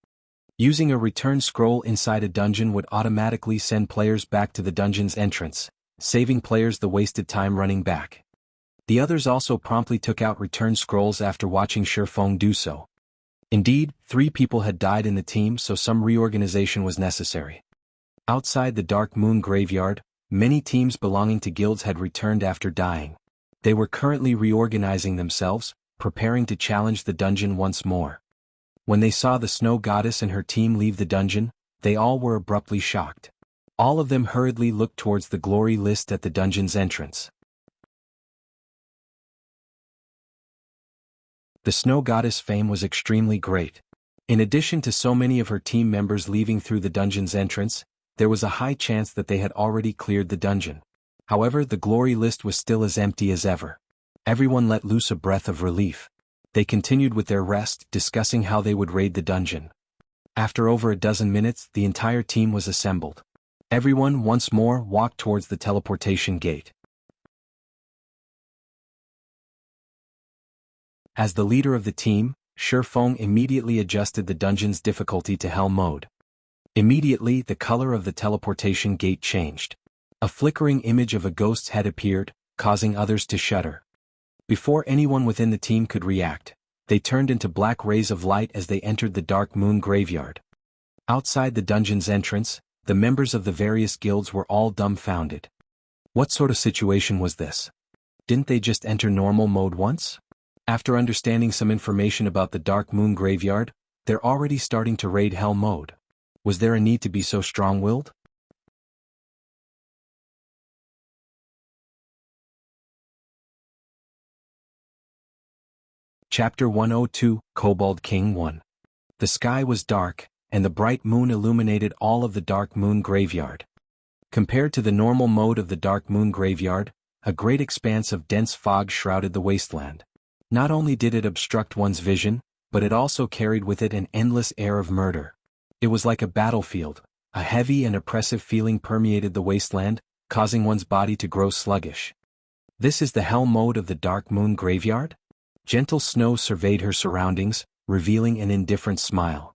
Using a return scroll inside a dungeon would automatically send players back to the dungeon's entrance, saving players the wasted time running back. The others also promptly took out return scrolls after watching Shi Feng do so. Indeed, 3 people had died in the team, so some reorganization was necessary. Outside the Dark Moon Graveyard, many teams belonging to guilds had returned after dying. They were currently reorganizing themselves, preparing to challenge the dungeon once more. When they saw the Snow Goddess and her team leave the dungeon, they all were abruptly shocked. All of them hurriedly looked towards the glory list at the dungeon's entrance. The Snow Goddess' fame was extremely great. In addition to so many of her team members leaving through the dungeon's entrance, there was a high chance that they had already cleared the dungeon. However, the glory list was still as empty as ever. Everyone let loose a breath of relief. They continued with their rest, discussing how they would raid the dungeon. After over a dozen minutes, the entire team was assembled. Everyone once more walked towards the teleportation gate. As the leader of the team, Shi Feng immediately adjusted the dungeon's difficulty to Hell mode. Immediately, the color of the teleportation gate changed. A flickering image of a ghost's head appeared, causing others to shudder. Before anyone within the team could react, they turned into black rays of light as they entered the Dark Moon Graveyard. Outside the dungeon's entrance, the members of the various guilds were all dumbfounded. What sort of situation was this? Didn't they just enter normal mode once? After understanding some information about the Dark Moon Graveyard, they're already starting to raid Hell mode. Was there a need to be so strong-willed? Chapter 102, Kobold King 1. The sky was dark, and the bright moon illuminated all of the Dark Moon Graveyard. Compared to the normal mode of the Dark Moon Graveyard, a great expanse of dense fog shrouded the wasteland. Not only did it obstruct one's vision, but it also carried with it an endless air of murder. It was like a battlefield. A heavy and oppressive feeling permeated the wasteland, causing one's body to grow sluggish. This is the Hell mode of the Dark Moon Graveyard? Gentle Snow surveyed her surroundings, revealing an indifferent smile.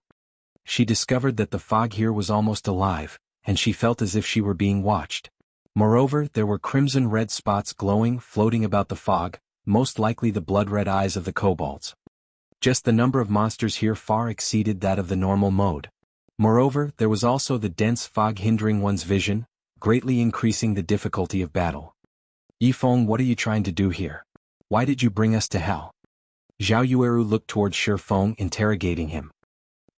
She discovered that the fog here was almost alive, and she felt as if she were being watched. Moreover, there were crimson-red spots glowing, floating about the fog, most likely the blood-red eyes of the kobolds. Just the number of monsters here far exceeded that of the normal mode. Moreover, there was also the dense fog hindering one's vision, greatly increasing the difficulty of battle. Yi Feng, what are you trying to do here? Why did you bring us to Hell? Zhao Yueru looked towards Shi Feng, interrogating him.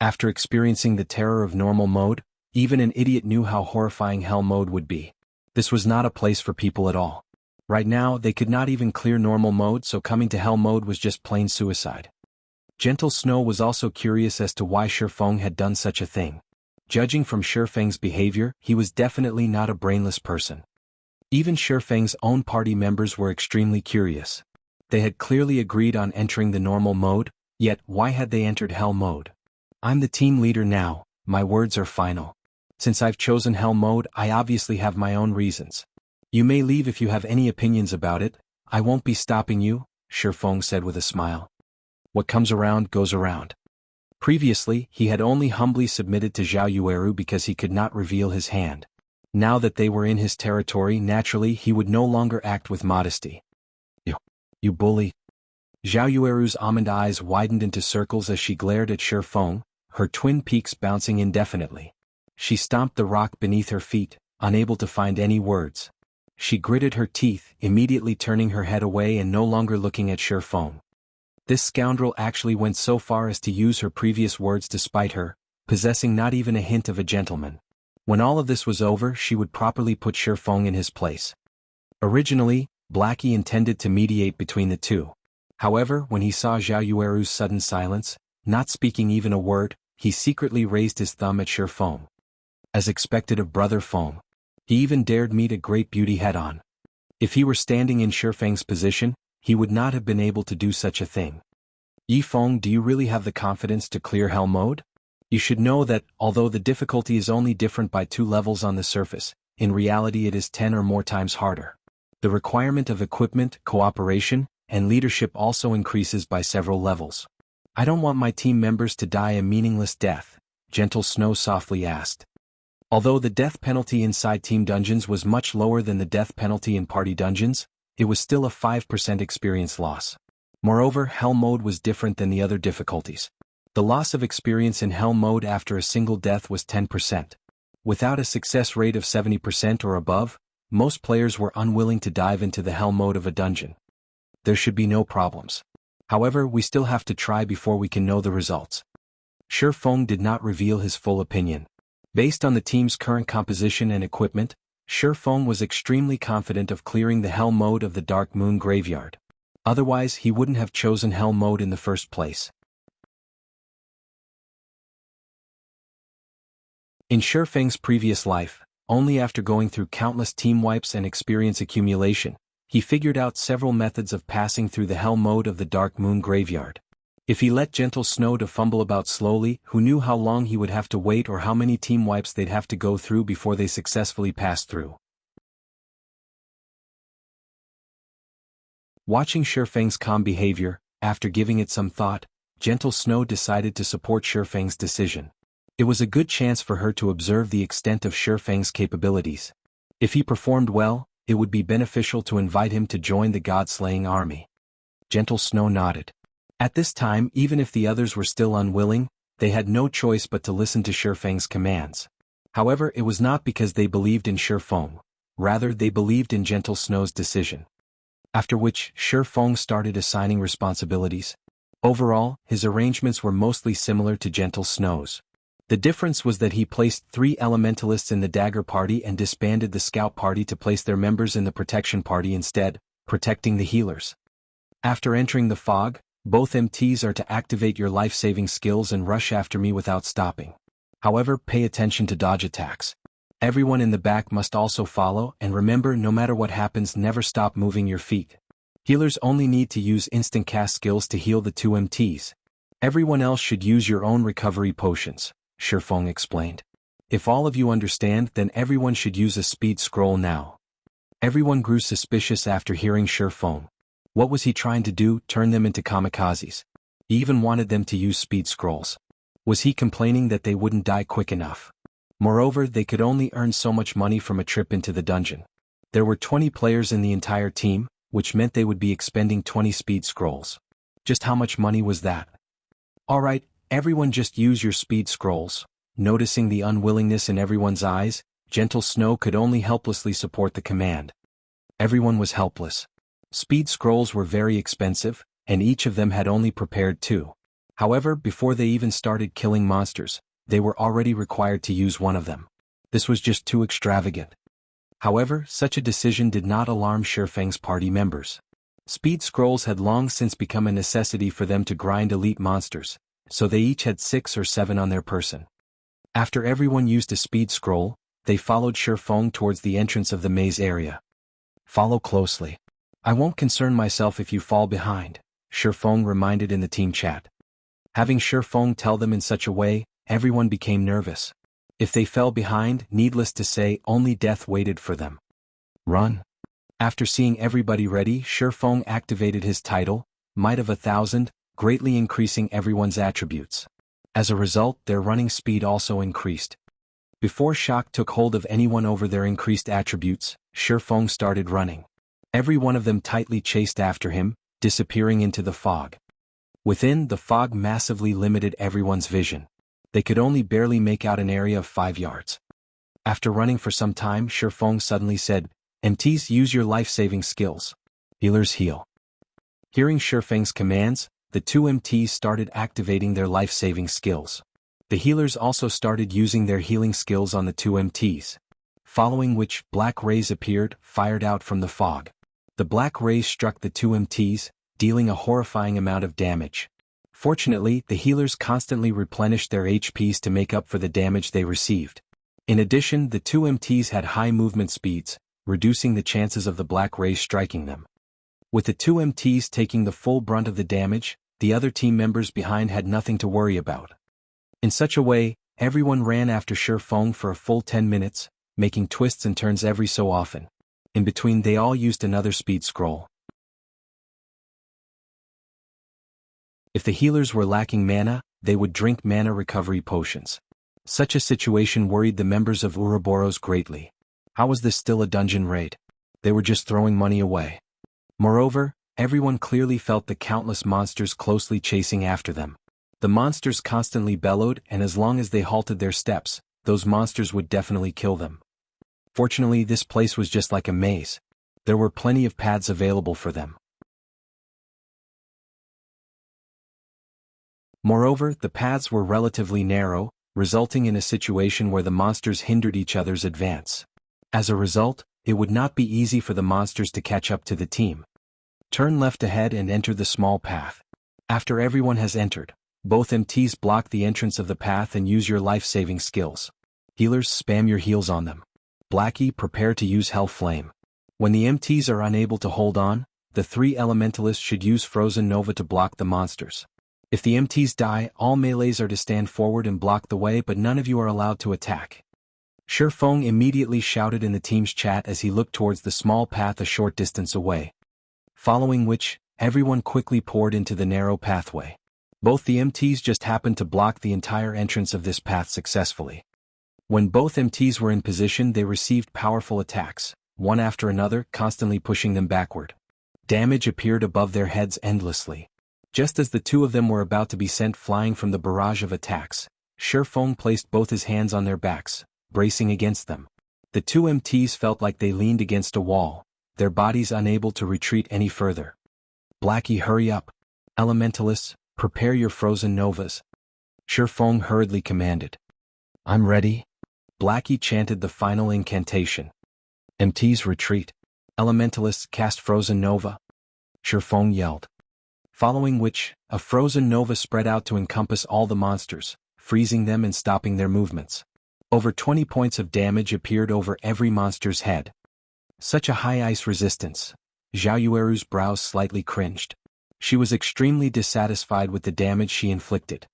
After experiencing the terror of normal mode, even an idiot knew how horrifying Hell mode would be. This was not a place for people at all. Right now, they could not even clear normal mode, so coming to Hell mode was just plain suicide. Gentle Snow was also curious as to why Shi Feng had done such a thing. Judging from Shi Feng's behavior, he was definitely not a brainless person. Even Shi Feng's own party members were extremely curious. They had clearly agreed on entering the normal mode, yet why had they entered Hell mode? I'm the team leader now, my words are final. Since I've chosen Hell mode, I obviously have my own reasons. You may leave if you have any opinions about it, I won't be stopping you, Shi Feng said with a smile. What comes around goes around. Previously, he had only humbly submitted to Zhao Yueru because he could not reveal his hand. Now that they were in his territory, naturally he would no longer act with modesty. You bully. Zhao Yueru's almond eyes widened into circles as she glared at Shi Feng, her twin peaks bouncing indefinitely. She stomped the rock beneath her feet, unable to find any words. She gritted her teeth, immediately turning her head away and no longer looking at Shi Feng. This scoundrel actually went so far as to use her previous words to spite her, possessing not even a hint of a gentleman. When all of this was over, she would properly put Shi Feng in his place. Originally, Blackie intended to mediate between the two. However, when he saw Zhao Yueru's sudden silence, not speaking even a word, he secretly raised his thumb at Shi Feng. As expected of Brother Feng, he even dared meet a great beauty head-on. If he were standing in Shi Feng's position, he would not have been able to do such a thing. Yi Feng, do you really have the confidence to clear Hell Mode? You should know that, although the difficulty is only different by 2 levels on the surface, in reality it is 10 or more times harder. The requirement of equipment, cooperation, and leadership also increases by several levels. I don't want my team members to die a meaningless death, Gentle Snow softly asked. Although the death penalty inside team dungeons was much lower than the death penalty in party dungeons, it was still a 5% experience loss. Moreover, Hell Mode was different than the other difficulties. The loss of experience in Hell Mode after a single death was 10%. Without a success rate of 70% or above, most players were unwilling to dive into the Hell Mode of a dungeon. There should be no problems. However, we still have to try before we can know the results. Shi Feng did not reveal his full opinion. Based on the team's current composition and equipment, Shi Feng was extremely confident of clearing the Hell Mode of the Dark Moon Graveyard. Otherwise, he wouldn't have chosen Hell Mode in the first place. In Shi Feng's previous life, only after going through countless team wipes and experience accumulation, he figured out several methods of passing through the Hell Mode of the Dark Moon Graveyard. If he let Gentle Snow to fumble about slowly, who knew how long he would have to wait or how many team wipes they'd have to go through before they successfully passed through. Watching Shi Feng's calm behavior, after giving it some thought, Gentle Snow decided to support Shi Feng's decision. It was a good chance for her to observe the extent of Shi Feng's capabilities. If he performed well, it would be beneficial to invite him to join the God-slaying army. Gentle Snow nodded. At this time, even if the others were still unwilling, they had no choice but to listen to Shi Feng's commands. However, it was not because they believed in Shi Feng. Rather, they believed in Gentle Snow's decision. After which, Shi Feng started assigning responsibilities. Overall, his arrangements were mostly similar to Gentle Snow's. The difference was that he placed 3 elementalists in the Dagger Party and disbanded the Scout Party to place their members in the Protection Party instead, protecting the healers. After entering the fog, both MTs are to activate your life-saving skills and rush after me without stopping. However, pay attention to dodge attacks. Everyone in the back must also follow, and remember, no matter what happens, never stop moving your feet. Healers only need to use instant cast skills to heal the 2 MTs. Everyone else should use your own recovery potions, Shi Feng explained. If all of you understand, then everyone should use a speed scroll now. Everyone grew suspicious after hearing Shi Feng. What was he trying to do, turn them into kamikazes? He even wanted them to use speed scrolls. Was he complaining that they wouldn't die quick enough? Moreover, they could only earn so much money from a trip into the dungeon. There were 20 players in the entire team, which meant they would be expending 20 speed scrolls. Just how much money was that? Alright, everyone just use your speed scrolls. Noticing the unwillingness in everyone's eyes, Gentle Snow could only helplessly support the command. Everyone was helpless. Speed scrolls were very expensive, and each of them had only prepared 2. However, before they even started killing monsters, they were already required to use one of them. This was just too extravagant. However, such a decision did not alarm Shi Feng's party members. Speed scrolls had long since become a necessity for them to grind elite monsters, so they each had 6 or 7 on their person. After everyone used a speed scroll, they followed Shi Feng towards the entrance of the maze area. Follow closely. I won't concern myself if you fall behind, Shi Feng reminded in the team chat. Having Shi Feng tell them in such a way, everyone became nervous. If they fell behind, needless to say, only death waited for them. Run. After seeing everybody ready, Shi Feng activated his title, Might of 1,000, greatly increasing everyone's attributes. As a result, their running speed also increased. Before shock took hold of anyone over their increased attributes, Shi Feng started running. Every one of them tightly chased after him, disappearing into the fog. Within, the fog massively limited everyone's vision. They could only barely make out an area of 5 yards. After running for some time, Shifeng suddenly said, "MTs, use your life-saving skills. Healers heal." Hearing Shifeng's commands, the 2 MTs started activating their life-saving skills. The healers also started using their healing skills on the 2 MTs. Following which, black rays appeared, fired out from the fog. The black rays struck the 2 MTs, dealing a horrifying amount of damage. Fortunately, the healers constantly replenished their HPs to make up for the damage they received. In addition, the 2 MTs had high movement speeds, reducing the chances of the black rays striking them. With the 2 MTs taking the full brunt of the damage, the other team members behind had nothing to worry about. In such a way, everyone ran after Shifeng for a full 10 minutes, making twists and turns every so often. In between, they all used another speed scroll. If the healers were lacking mana, they would drink mana recovery potions. Such a situation worried the members of Ouroboros greatly. How was this still a dungeon raid? They were just throwing money away. Moreover, everyone clearly felt the countless monsters closely chasing after them. The monsters constantly bellowed, and as long as they halted their steps, those monsters would definitely kill them. Fortunately, this place was just like a maze. There were plenty of paths available for them. Moreover, the paths were relatively narrow, resulting in a situation where the monsters hindered each other's advance. As a result, it would not be easy for the monsters to catch up to the team. Turn left ahead and enter the small path. After everyone has entered, both MTs block the entrance of the path and use your life-saving skills. Healers, spam your heals on them. Blackie, prepare to use Hell Flame. When the MTs are unable to hold on, the 3 elementalists should use Frozen Nova to block the monsters. If the MTs die, all melees are to stand forward and block the way, but none of you are allowed to attack. Shifeng immediately shouted in the team's chat as he looked towards the small path a short distance away. Following which, everyone quickly poured into the narrow pathway. Both the MTs just happened to block the entire entrance of this path successfully. When both MTs were in position, they received powerful attacks, one after another, constantly pushing them backward. Damage appeared above their heads endlessly. Just as the 2 of them were about to be sent flying from the barrage of attacks, Shifeng placed both his hands on their backs, bracing against them. The 2 MTs felt like they leaned against a wall, their bodies unable to retreat any further. Blackie, hurry up. Elementalists, prepare your Frozen Novas. Shifeng hurriedly commanded. I'm ready. Blackie chanted the final incantation. MTs, retreat. Elementalists, cast Frozen Nova. Shifeng yelled. Following which, a Frozen Nova spread out to encompass all the monsters, freezing them and stopping their movements. Over 20 points of damage appeared over every monster's head. Such a high ice resistance. Zhao Yueru's brows slightly cringed. She was extremely dissatisfied with the damage she inflicted.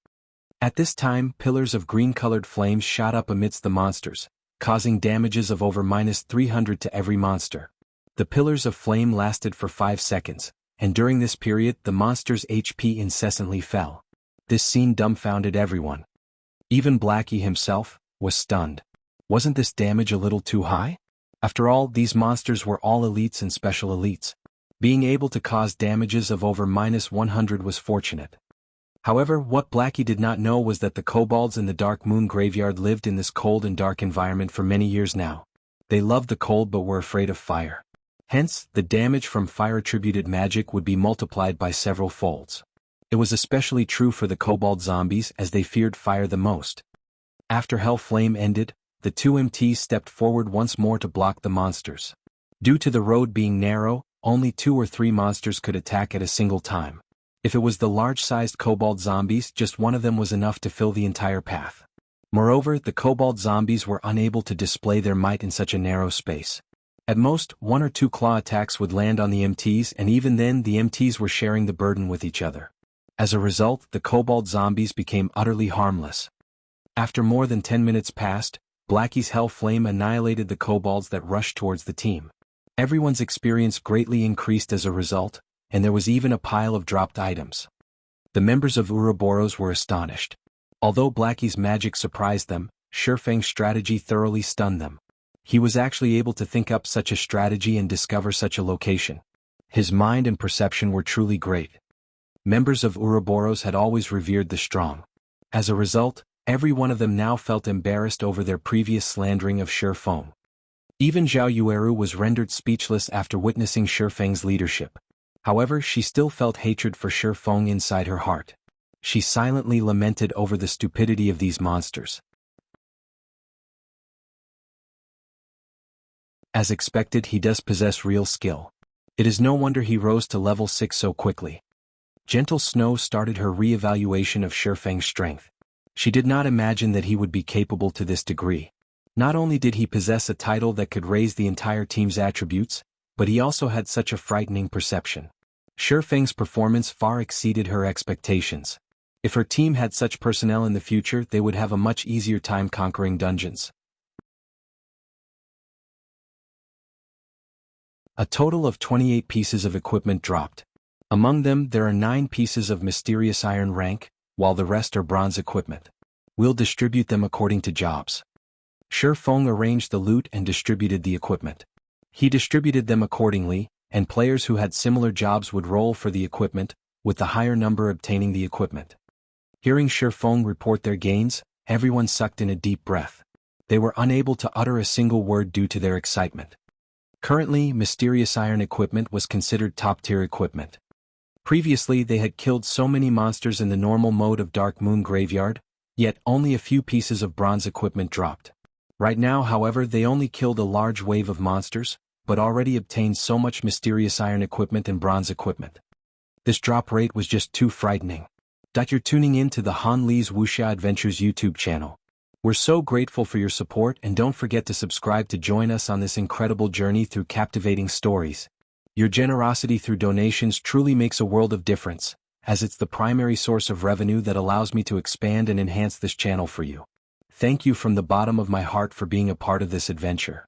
At this time, pillars of green-colored flames shot up amidst the monsters, causing damages of over -300 to every monster. The pillars of flame lasted for 5 seconds, and during this period the monster's HP incessantly fell. This scene dumbfounded everyone. Even Blackie himself was stunned. Wasn't this damage a little too high? After all, these monsters were all elites and special elites. Being able to cause damages of over -100 was fortunate. However, what Blackie did not know was that the kobolds in the Dark Moon Graveyard lived in this cold and dark environment for many years now. They loved the cold but were afraid of fire. Hence, the damage from fire-attributed magic would be multiplied by several folds. It was especially true for the kobold zombies as they feared fire the most. After Hell Flame ended, the 2 MTs stepped forward once more to block the monsters. Due to the road being narrow, only 2 or 3 monsters could attack at a single time. If it was the large-sized kobold zombies, just one of them was enough to fill the entire path. Moreover, the kobold zombies were unable to display their might in such a narrow space. At most, 1 or 2 claw attacks would land on the MTs, and even then the MTs were sharing the burden with each other. As a result, the kobold zombies became utterly harmless. After more than 10 minutes passed, Blackie's Hell Flame annihilated the kobolds that rushed towards the team. Everyone's experience greatly increased as a result, and there was even a pile of dropped items. The members of Ouroboros were astonished. Although Blackie's magic surprised them, Shifeng's strategy thoroughly stunned them. He was actually able to think up such a strategy and discover such a location. His mind and perception were truly great. Members of Ouroboros had always revered the strong. As a result, every one of them now felt embarrassed over their previous slandering of Shi Feng. Even Zhao Yueru was rendered speechless after witnessing Shi Feng's leadership. However, she still felt hatred for Shi Feng inside her heart. She silently lamented over the stupidity of these monsters. As expected, he does possess real skill. It is no wonder he rose to level 6 so quickly. Gentle Snow started her re-evaluation of Shi Feng's strength. She did not imagine that he would be capable to this degree. Not only did he possess a title that could raise the entire team's attributes, but he also had such a frightening perception. Shi Feng's performance far exceeded her expectations. If her team had such personnel in the future, they would have a much easier time conquering dungeons. A total of 28 pieces of equipment dropped. Among them, there are 9 pieces of mysterious iron rank, while the rest are bronze equipment. We'll distribute them according to jobs. Shi Feng arranged the loot and distributed the equipment. He distributed them accordingly, and players who had similar jobs would roll for the equipment, with the higher number obtaining the equipment. Hearing Shi Feng report their gains, everyone sucked in a deep breath. They were unable to utter a single word due to their excitement. Currently, mysterious iron equipment was considered top-tier equipment. Previously, they had killed so many monsters in the normal mode of Dark Moon Graveyard, yet only a few pieces of bronze equipment dropped. Right now, however, they only killed a large wave of monsters, but already obtained so much mysterious iron equipment and bronze equipment. This drop rate was just too frightening. You're tuning in to the Han Li's Wuxia Adventures YouTube channel. We're so grateful for your support, and don't forget to subscribe to join us on this incredible journey through captivating stories. Your generosity through donations truly makes a world of difference, as it's the primary source of revenue that allows me to expand and enhance this channel for you. Thank you from the bottom of my heart for being a part of this adventure.